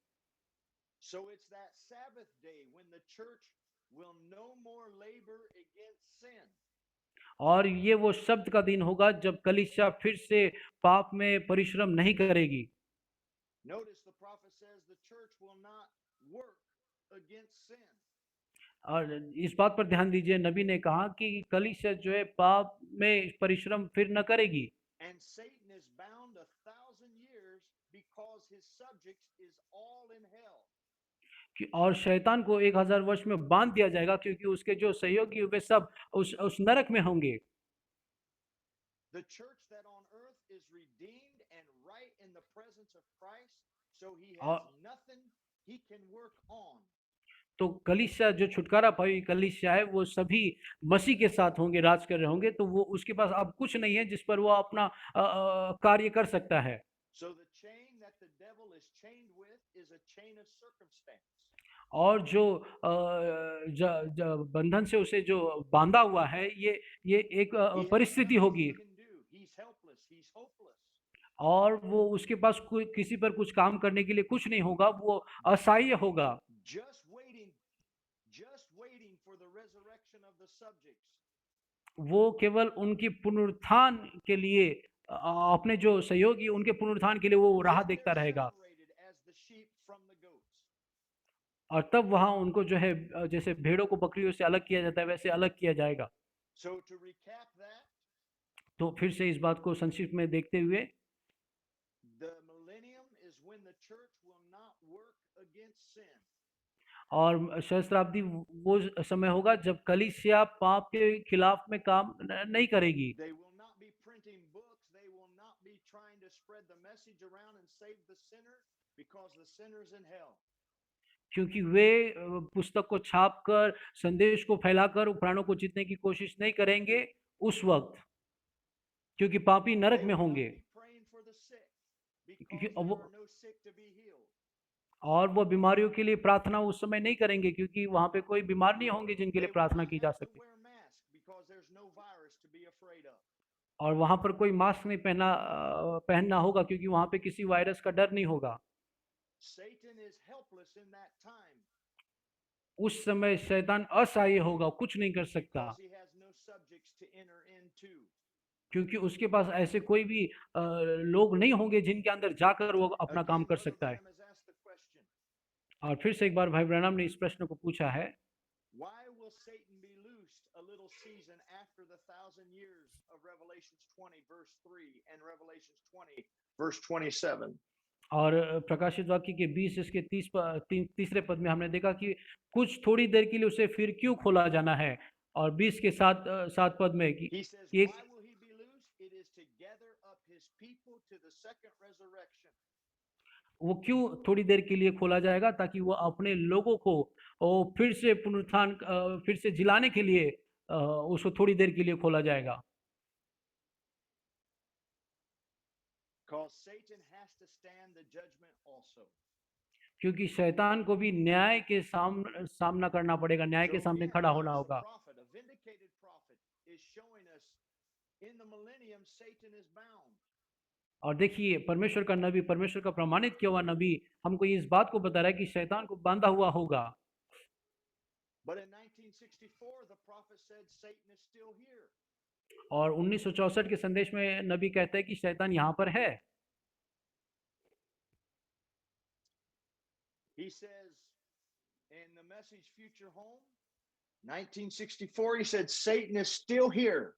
So it's that Sabbath day when the church will no more labor against sin. और ये वो शब्द का दिन होगा जब कलीसिया फिर से पाप में परिश्रम नहीं करेगी। Notice the prophet says the church will not work against sin. और इस बात पर ध्यान दीजिए, नबी ने कहा कि कलीसिया जो है पाप में परिश्रम फिर न करेगी। And Satan is bound 1,000 years because his subjects is all in hell. और शैतान को 1000 वर्ष में बांध दिया जाएगा क्योंकि उसके जो सहयोगी वे सब उस नरक में होंगे। The church that on earth is redeemed and right in the presence of Christ, so he has और nothing he can work on. तो कलीसिया जो छुटकारा पाई कलीसिया है वो सभी मसीह के साथ होंगे, राज कर रहे होंगे, तो वो उसके पास अब कुछ नहीं है जिस पर वो अपना कार्य कर सकता है। So the chain that the devil is chained with is a chain of circumstance. और जो बंधन से उसे जो बांधा हुआ है ये एक He has परिस्थिति nothing होगी। he can do. He's helpless. He's hopeless. और वो उसके पास कोई किसी पर कुछ काम करने के लिए कुछ नहीं होगा, वो असहाय होगा। Just waiting for the resurrection of the subjects. वो केवल उनकी पुनरुत्थान के लिए अपने जो सहयोगी उनके पुनरुत्थान के लिए वो राह Then देखता they're रहेगा। separated as the sheep from the goats. और तब वहाँ उनको जो है जैसे भेड़ों को बकरियों से अलग किया जाता है वैसे अलग किया जाएगा। So to recap that, तो फिर से इस बात को संक्षिप्त में देखते हुए, the millennium is when the church will not work against sin. और सहस्त्राब्दी वो समय होगा जब कलीसिया पाप के खिलाफ में काम नहीं करेगी। They will not be printing books. They will not be trying to spread the message around and save the sinner because the sinner's in hell. क्योंकि वे पुस्तक को छापकर संदेश को फैलाकर प्राणों को जीतने की कोशिश नहीं करेंगे उस वक्त, क्योंकि पापी नरक They में will not होंगे। be praying for the sick because क्योंकि there वो are no sick to be healed. और वो बीमारियों के लिए प्रार्थना उस समय नहीं करेंगे क्योंकि वहां पे कोई बीमार नहीं होंगे जिनके They लिए will प्रार्थना not की जा have to सकती। wear masks because there's no virus to be afraid of. और वहां पर कोई मास्क नहीं पहनना होगा क्योंकि वहां पे किसी वायरस का डर नहीं होगा। Satan is helpless in that time उस समय शैतान असहाय होगा, कुछ नहीं कर सकता because he has no subjects to enter into. क्योंकि उसके पास ऐसे कोई भी लोग नहीं होंगे जिनके अंदर जाकर वो अपना काम Again, कर Brother सकता है। Branham has asked the question, और फिर से एक बार भाई ब्रैनम ने इस प्रश्न को पूछा है, why will Satan be loosed a little season after the 1,000 years of Revelations 20 verse 3 and Revelations 20 verse 27? और प्रकाशित वाक्य के 20 इसके तीसरे पद में हमने देखा कि कुछ थोड़ी देर के लिए उसे फिर क्यों खोला जाना है। और 20 के 7 पद में कि He says, कि why will he be loosed? It is to gather up his people to the second resurrection. वो क्यों थोड़ी देर के लिए खोला जाएगा, ताकि वो अपने लोगों को फिर से पुनरुत्थान फिर से जिलाने के लिए उसको थोड़ी देर के लिए खोला जाएगा। Because Satan has to stand the judgment also. क्योंकि शैतान को भी न्याय के सामना करना पड़ेगा, न्याय के So सामने again, खड़ा होना notice होगा। a prophet, a vindicated prophet, is showing us in the millennium Satan is bound. और देखिए परमेश्वर का नबी, परमेश्वर का प्रमाणित किया हुआ नबी हमको इस बात को बता रहा है कि शैतान को बांधा हुआ होगा। But in 1964, the prophet said Satan is still here. और 1964 के संदेश में नबी कहता है कि शैतान यहाँ पर है। He says in the message Future Home, 1964, he said Satan is still here.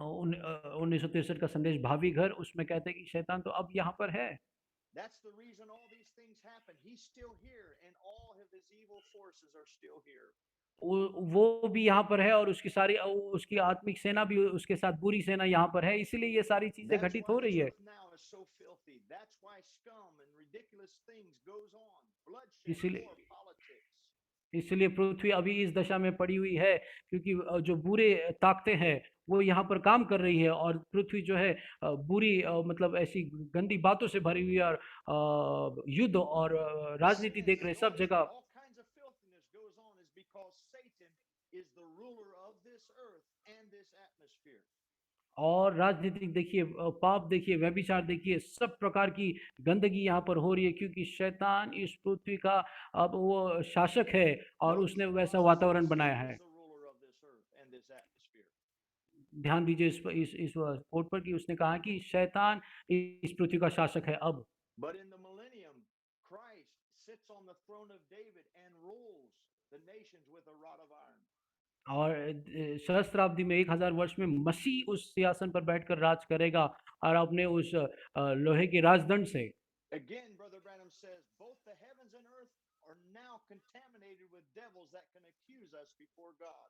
1963 का संदेश भावी घर, उसमें कहते हैं कि शैतान तो अब यहाँ पर है। That's the reason all these things happen. He's still here, and all of his evil forces are still here. वो भी यहाँ पर है और उसकी आत्मिक सेना भी, उसके साथ बुरी सेना यहाँ पर है, इसीलिए ये सारी चीजें That's घटित why हो the रही है। earth now is so filthy. That's why scum and ridiculous things goes on. Bloodshed, इसीलिए war, politics. इसलिए पृथ्वी अभी इस दशा में पड़ी हुई है क्योंकि जो बुरे ताकतें हैं वो यहाँ पर काम कर रही है और पृथ्वी जो है बुरी मतलब ऐसी गंदी बातों से भरी हुई है और युद्ध और राजनीति देख रहे सब Notice जगह। all kinds of filthiness goes on is because Satan is the ruler of this earth and this atmosphere. और राजनीतिक देखिए, पाप देखिए, व्यभिचार देखिए, सब प्रकार की गंदगी यहाँ पर हो रही है, क्योंकि शैतान इस पृथ्वी का अब वो शासक है और Notice उसने the वैसा clause that वातावरण बनाया Satan है। is the ruler of this earth and this atmosphere. ध्यान दीजिए इस कोड पर कि उसने कहा कि शैतान इस पृथ्वी का शासक है अब। But in the millennium, Christ sits on the throne of David and rules the nations with a rod of iron. और सहस्त्राब्दी में 1000 वर्ष में मसीह उस सिंहासन पर बैठकर राज करेगा और अपने उस लोहे के राजदंड से। Again, Brother Branham says, both the heavens and earth are now contaminated with devils that can accuse us before God.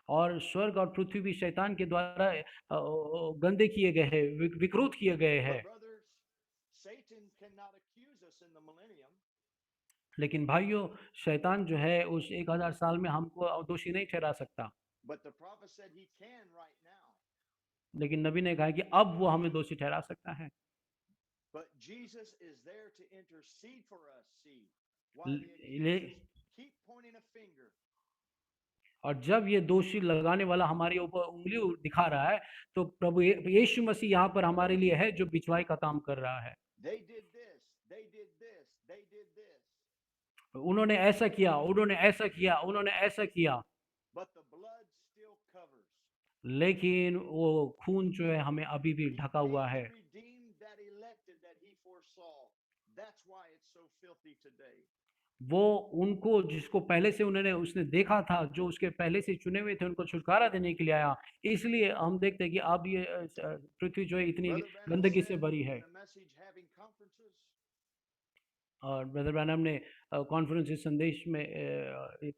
और स्वर्ग और पृथ्वी भी शैतान के द्वारा गंदे किए गए हैं, विकृत किए गए हैं। But brothers, Satan cannot accuse us in the millennium. लेकिन भाइयों, शैतान जो है उस 1000 साल में हमको दोषी नहीं ठहरा सकता। But the prophet said he can right now. लेकिन नबी ने कहा कि अब वो हमें दोषी ठहरा सकता है। But Jesus is there to intercede for us. See, while the ले accusers keep pointing a finger. और जब ये दोषी लगाने वाला हमारे ऊपर उंगली दिखा रहा है, तो प्रभु यीशु मसीह यहाँ पर हमारे लिए है जो बिचवाई का काम कर रहा है। They did this, they did this, they did this. उन्होंने ऐसा किया, उन्होंने ऐसा किया, उन्होंने ऐसा किया, But the blood still covers. लेकिन वो खून जो है हमें अभी भी He ढका हुआ came है। to redeem that elected that he foresaw. That's why it's so filthy today. वो उनको जिसको पहले से उसने देखा था, जो उसके पहले से चुने हुए थे, उनको छुटकारा देने के लिए आया। इसलिए हम देखते हैं कि अब ये पृथ्वी जो है इतनी Brother Branham गंदगी said से भरी है। in a message having conferences, और ब्रदर ब्रैनम ने कॉन्फ्रेंस के संदेश में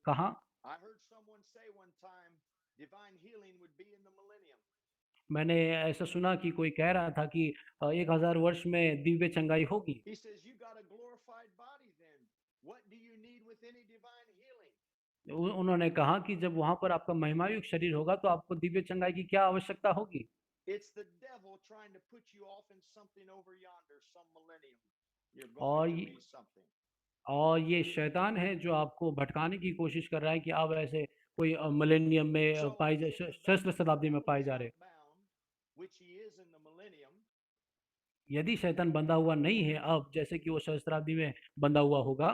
कहा, I heard someone say one time, divine healing would be in the millennium. मैंने ऐसा सुना कि कोई कह रहा था कि 1000 वर्ष में दिव्य चंगाई होगी। He says, you got a glorified body then. What do you need with any divine healing? उन्होंने कहा कि जब वहां पर आपका महिमायुक्त शरीर होगा तो आपको दिव्य चंगाई की क्या आवश्यकता होगी। It's the devil trying to put you off in something over yonder, some millennium. You're और going to ये be something. और ये शैतान है जो आपको भटकाने की कोशिश कर रहा है कि आप ऐसे कोई मिलेनियम में So पाई जा if the सहस्त्र devil, शताब्दी में devil पाए is जा रहे। not bound, which he is in the millennium, यदि शैतान बंधा हुआ नहीं है अब, जैसे कि वो सहस्त्राब्दी में बंधा हुआ होगा,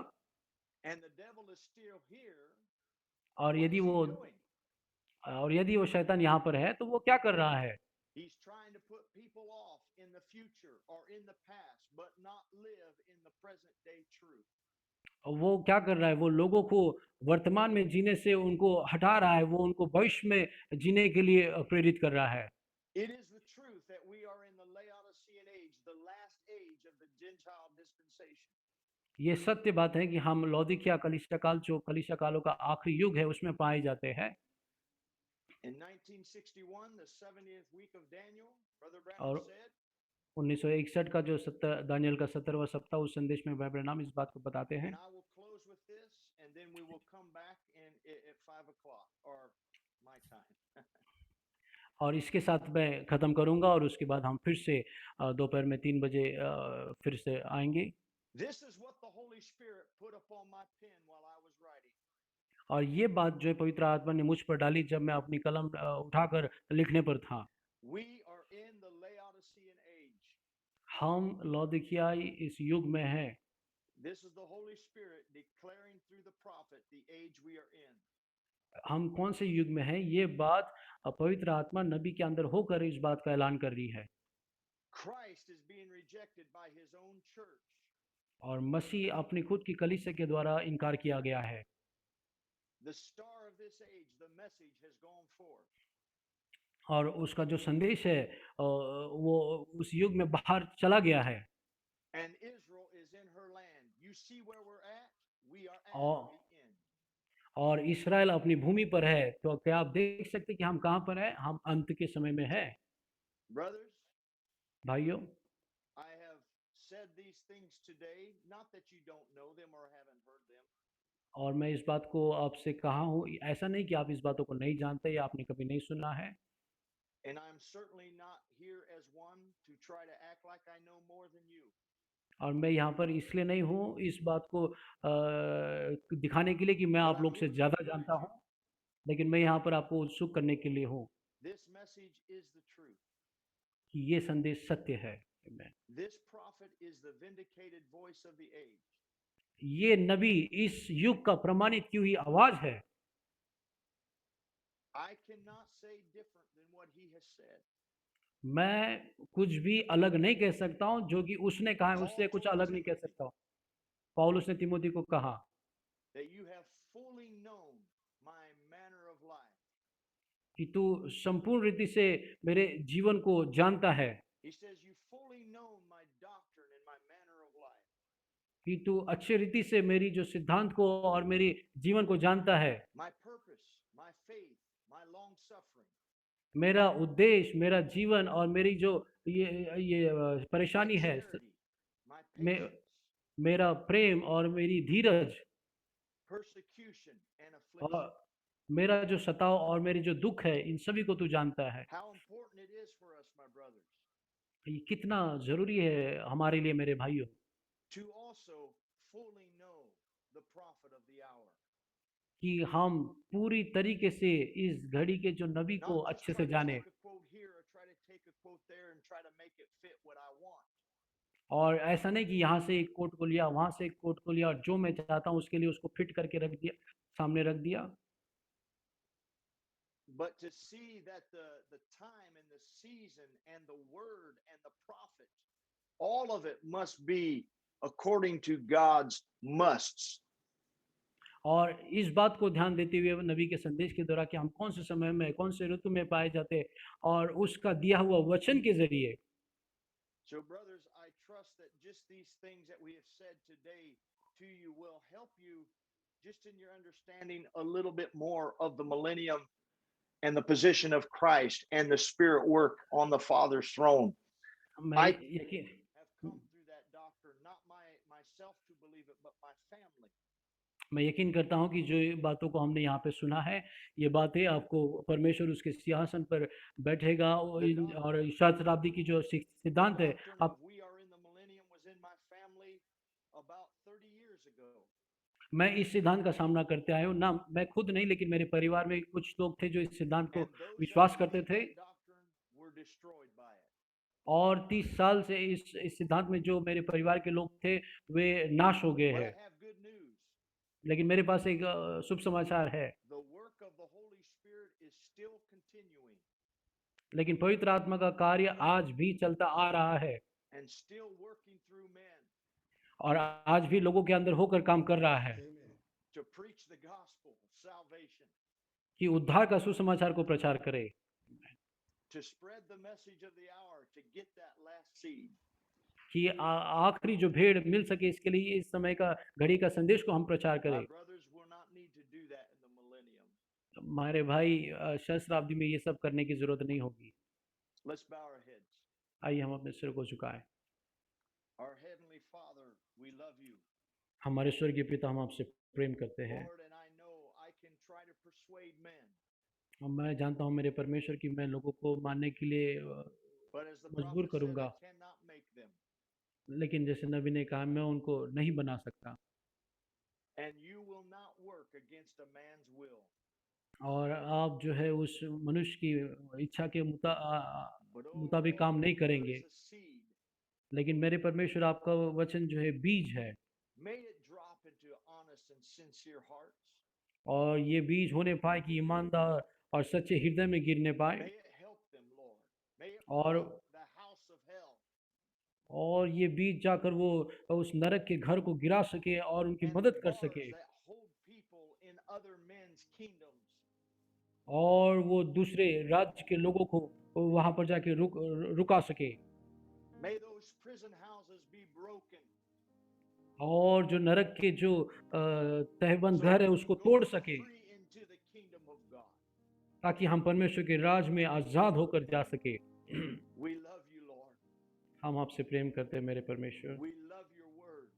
and the devil is still here, और what यदि is he वो doing? शैतान यहाँ पर है तो वो क्या कर रहा है? He's trying to put people off in the future or in the past, but not live in the present day truth. वो क्या कर रहा है? वो लोगों को वर्तमान में जीने से उनको हटा रहा है, वो उनको भविष्य में जीने के लिए प्रेरित कर रहा है। It is the truth that we are in the Laodicean age, the last age of the Gentile dispensation. ये सत्य बात है कि हम लौदीकिया कलीसिया काल, जो कलीसिया कालों का आखिरी युग है, उसमें पाए जाते हैं। In 1961, the 70th week of Daniel, Brother और Branham said, 1961 का जो दानियल का 17वां सप्ताह, उस संदेश में भाई ब्रैनम इस बात को बताते हैं। and I will close with this, and then we will come back at 5 o'clock, or my time. और इसके साथ मैं ख़त्म करूँगा और उसके बाद हम फिर से दोपहर में 3 बजे फिर से आएँगे। This is what the Holy Spirit put upon my pen while I was writing. और ये बात जो है पवित्र आत्मा ने मुझ पर डाली जब मैं अपनी कलम उठाकर लिखने पर था। We are in the Laodicean age. हम लौदीकियाई इस युग में हैं। This is the Holy Spirit declaring through the prophet the age we are in. हम कौन से युग में हैं, ये बात पवित्र आत्मा नबी के अंदर होकर इस बात का ऐलान कर रही है। Christ is being rejected by his own church. और मसीह अपनी खुद की कलीसिया के द्वारा इनकार किया गया है। The star of this age, the message has gone forth. और उसका जो संदेश है वो उस युग में बाहर चला गया है। And Israel is in her land. You see where we're at? We are at और the end. और इस्राएल अपनी भूमि पर है, तो क्या आप देख सकते हैं कि हम कहाँ पर हैं? हम अंत के समय में हैं। Brothers, भाइयों, I have said these things today, not that you don't know them or haven't heard them. और मैं इस बात को आपसे कहा हूँ, ऐसा नहीं कि आप इस बातों को नहीं जानते या आपने कभी नहीं सुना है। And I'm certainly not here as one to try to act like I know more than you. और मैं यहाँ पर इसलिए नहीं हूँ इस बात को दिखाने के लिए कि मैं But आप I'm लोग से here to ज़्यादा encourage जानता you. हूँ, लेकिन मैं यहाँ पर आपको उत्सुक करने के लिए हूँ। This message is the truth. कि ये संदेश सत्य है। Amen। This prophet is the vindicated voice of the age. ये नबी इस युग का प्रमाणित की हुई आवाज है। I cannot say different than what he has said. मैं कुछ भी अलग नहीं कह सकता हूँ, जो कि उसने कहा है Paul उससे कुछ told अलग नहीं कह Timothy सकता हूँ। पौलुस ने तिमोथी को कहा that you have fully known my manner of life. कि तू संपूर्ण रीति से मेरे जीवन को जानता है, He says you fully known my doctrine and my manner of life. कि तू अच्छी रीति से मेरी जो सिद्धांत को और मेरी जीवन को जानता है। My purpose, my faith, my long suffering, मेरा उद्देश्य, मेरा जीवन और मेरी जो ये my परेशानी है, charity, my मे, patience, मेरा प्रेम और मेरी धीरज persecution, and affliction. और मेरा जो सताव और मेरी जो दुख है, इन सभी को तू जानता है। How important it is for us, my brothers, ये कितना जरूरी है हमारे लिए मेरे भाइयों, to also fully know the prophet of the hour. कि हम पूरी तरीके से इस घड़ी के जो नबी को Not just अच्छे try से to जाने, take a quote here or try to take a quote there and try to make it fit what I want. और ऐसा नहीं कि यहाँ से एक कोट को लिया, वहां से एक कोट को लिया और जो मैं चाहता हूँ उसके लिए उसको फिट करके रख दिया, सामने रख दिया। But to see that the time and the season and the word and the prophet, all of it must be according to God's musts. और इस बात को ध्यान देते हुए नबी के संदेश के द्वारा कि हम कौन से समय में, कौन से ऋतु में पाए जाते हैं और उसका दिया हुआ वचन के जरिए। So, brothers, I trust that just these things that we have said today to you will help you just in your understanding a little bit more of the millennium and the position of Christ and the Spirit work on the Father's throne. मैं I यकीन have come through that doctrine, not myself to believe it, but my family. मैं यकीन करता हूँ कि जो ये बातों को हमने यहाँ पे सुना है, ये बातें आपको परमेश्वर उसके सिंहासन पर बैठेगा और सहस्राब्दी की जो सिद्धांत है Doctrine आप, of we are in the millennium was in my family about 30 years ago. मैं इस सिद्धांत का सामना करते आया हूँ ना, मैं खुद नहीं लेकिन मेरे परिवार में कुछ लोग थे जो इस सिद्धांत को And those that विश्वास करते believed थे that doctrine were destroyed by it. और 30 साल से इस सिद्धांत में जो मेरे परिवार के लोग थे वे नाश हो गए But हैं। I have good news. लेकिन मेरे पास एक शुभ समाचार है, The work of the Holy Spirit is still continuing लेकिन पवित्र आत्मा का कार्य आज भी चलता आ रहा है and still working through men और आज भी लोगों के अंदर होकर काम कर रहा है Amen. to preach the gospel of salvation, कि उद्धार का सुसमाचार को प्रचार करे, to spread the message of the hour, to get that last seed. कि आखिरी जो भेड़ मिल सके इसके लिए इस समय का घड़ी का संदेश को हम प्रचार My करें। brothers will not need to do that in the millennium. हमारे भाई सहस्राब्दी में ये सब करने की जरूरत नहीं होगी। Let's bow our heads. आइए हम अपने सिर को झुकाएं। Our Heavenly Father, we love you. हमारे स्वर्गीय पिता, हम आपसे प्रेम करते हैं Lord, and I know I can try to persuade men, और मैं जानता हूँ मेरे परमेश्वर की मैं लोगों को मानने के लिए but as the मजबूर prophet said, I करूंगा, cannot make them. लेकिन जैसे नबी ने कहा मैं उनको नहीं बना सकता And you will not work against a man's will. और आप जो है उस मनुष्य की इच्छा के But oh मुताबिक Lord, काम नहीं your word करेंगे, is a seed. लेकिन मेरे परमेश्वर आपका वचन जो है बीज है May it drop into honest and sincere hearts. और ये बीज होने पाए कि ईमानदार और सच्चे हृदय में गिरने May पाए it help them, Lord. May it और flood the house of hell और ये बीज जाकर वो उस नरक के घर को गिरा सके और उनकी and मदद the कर bars सके that hold people in other men's kingdoms. और वो दूसरे राज्य के लोगों को वहां पर जाके रुका सके May those prison houses be broken. और जो नरक के जो तहबंद So घर है we उसको can तोड़ go सके free into the kingdom of God. ताकि हम परमेश्वर के राज में आजाद होकर जा सके। We love you, Lord. हम आपसे प्रेम करते हैं मेरे परमेश्वर, We love your word.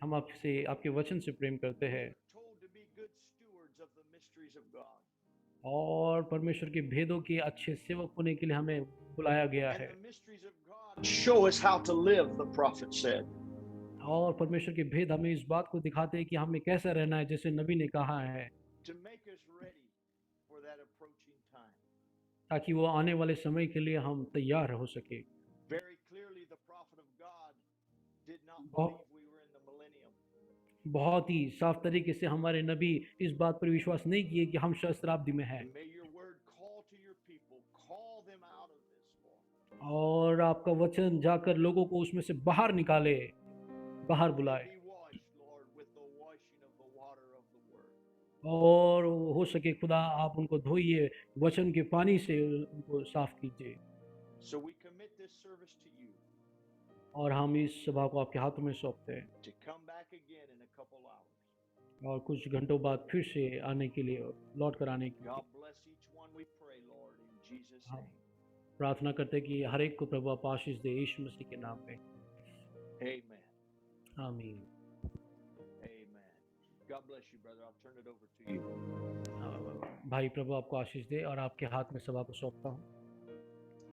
हम आपसे आपके वचन से प्रेम करते हैं We're told to be good stewards of the mysteries of God. और परमेश्वर के भेदों के अच्छे सेवक होने के लिए हमें बुलाया गया And है the mysteries of God show us how to live, the prophet said. और परमेश्वर के भेद हमें इस बात को दिखाते हैं कि हमें कैसा रहना है, जैसे नबी ने कहा है, To make us ready for that approaching time. ताकि वो आने वाले समय के लिए हम तैयार हो सके। Very clearly, the prophet of God did not बहुत believe we were in the millennium. बहुत ही साफ तरीके से हमारे नबी इस बात पर विश्वास नहीं किए कि हम सहस्त्राब्दी में हैं। And may your word call to your people, call them out of this, Lord. और आपका वचन जाकर लोगों को उसमें से बाहर निकाले, बाहर May they बुलाए, be washed, Lord, with the washing of the water of the word. और हो सके खुदा आप उनको धोइए, वचन के पानी से उनको साफ कीजिए। So we commit this service to you और हम इस सभा को आपके हाथों में सौंपते हैं, to come back again in a couple hours. और कुछ घंटों बाद फिर से आने के लिए, लौट कर आने के लिए God bless each one, we pray, Lord, in Jesus' हम name. प्रार्थना करते हैं कि हर एक को प्रभु आप आशीष दे यीशु मसीह के नाम में। Amen. आमीन। Amen. God bless you, brother. I'll turn it over to you. भाई प्रभु आपको आशीष दे और आपके हाथ में सभा को सौंपता हूँ।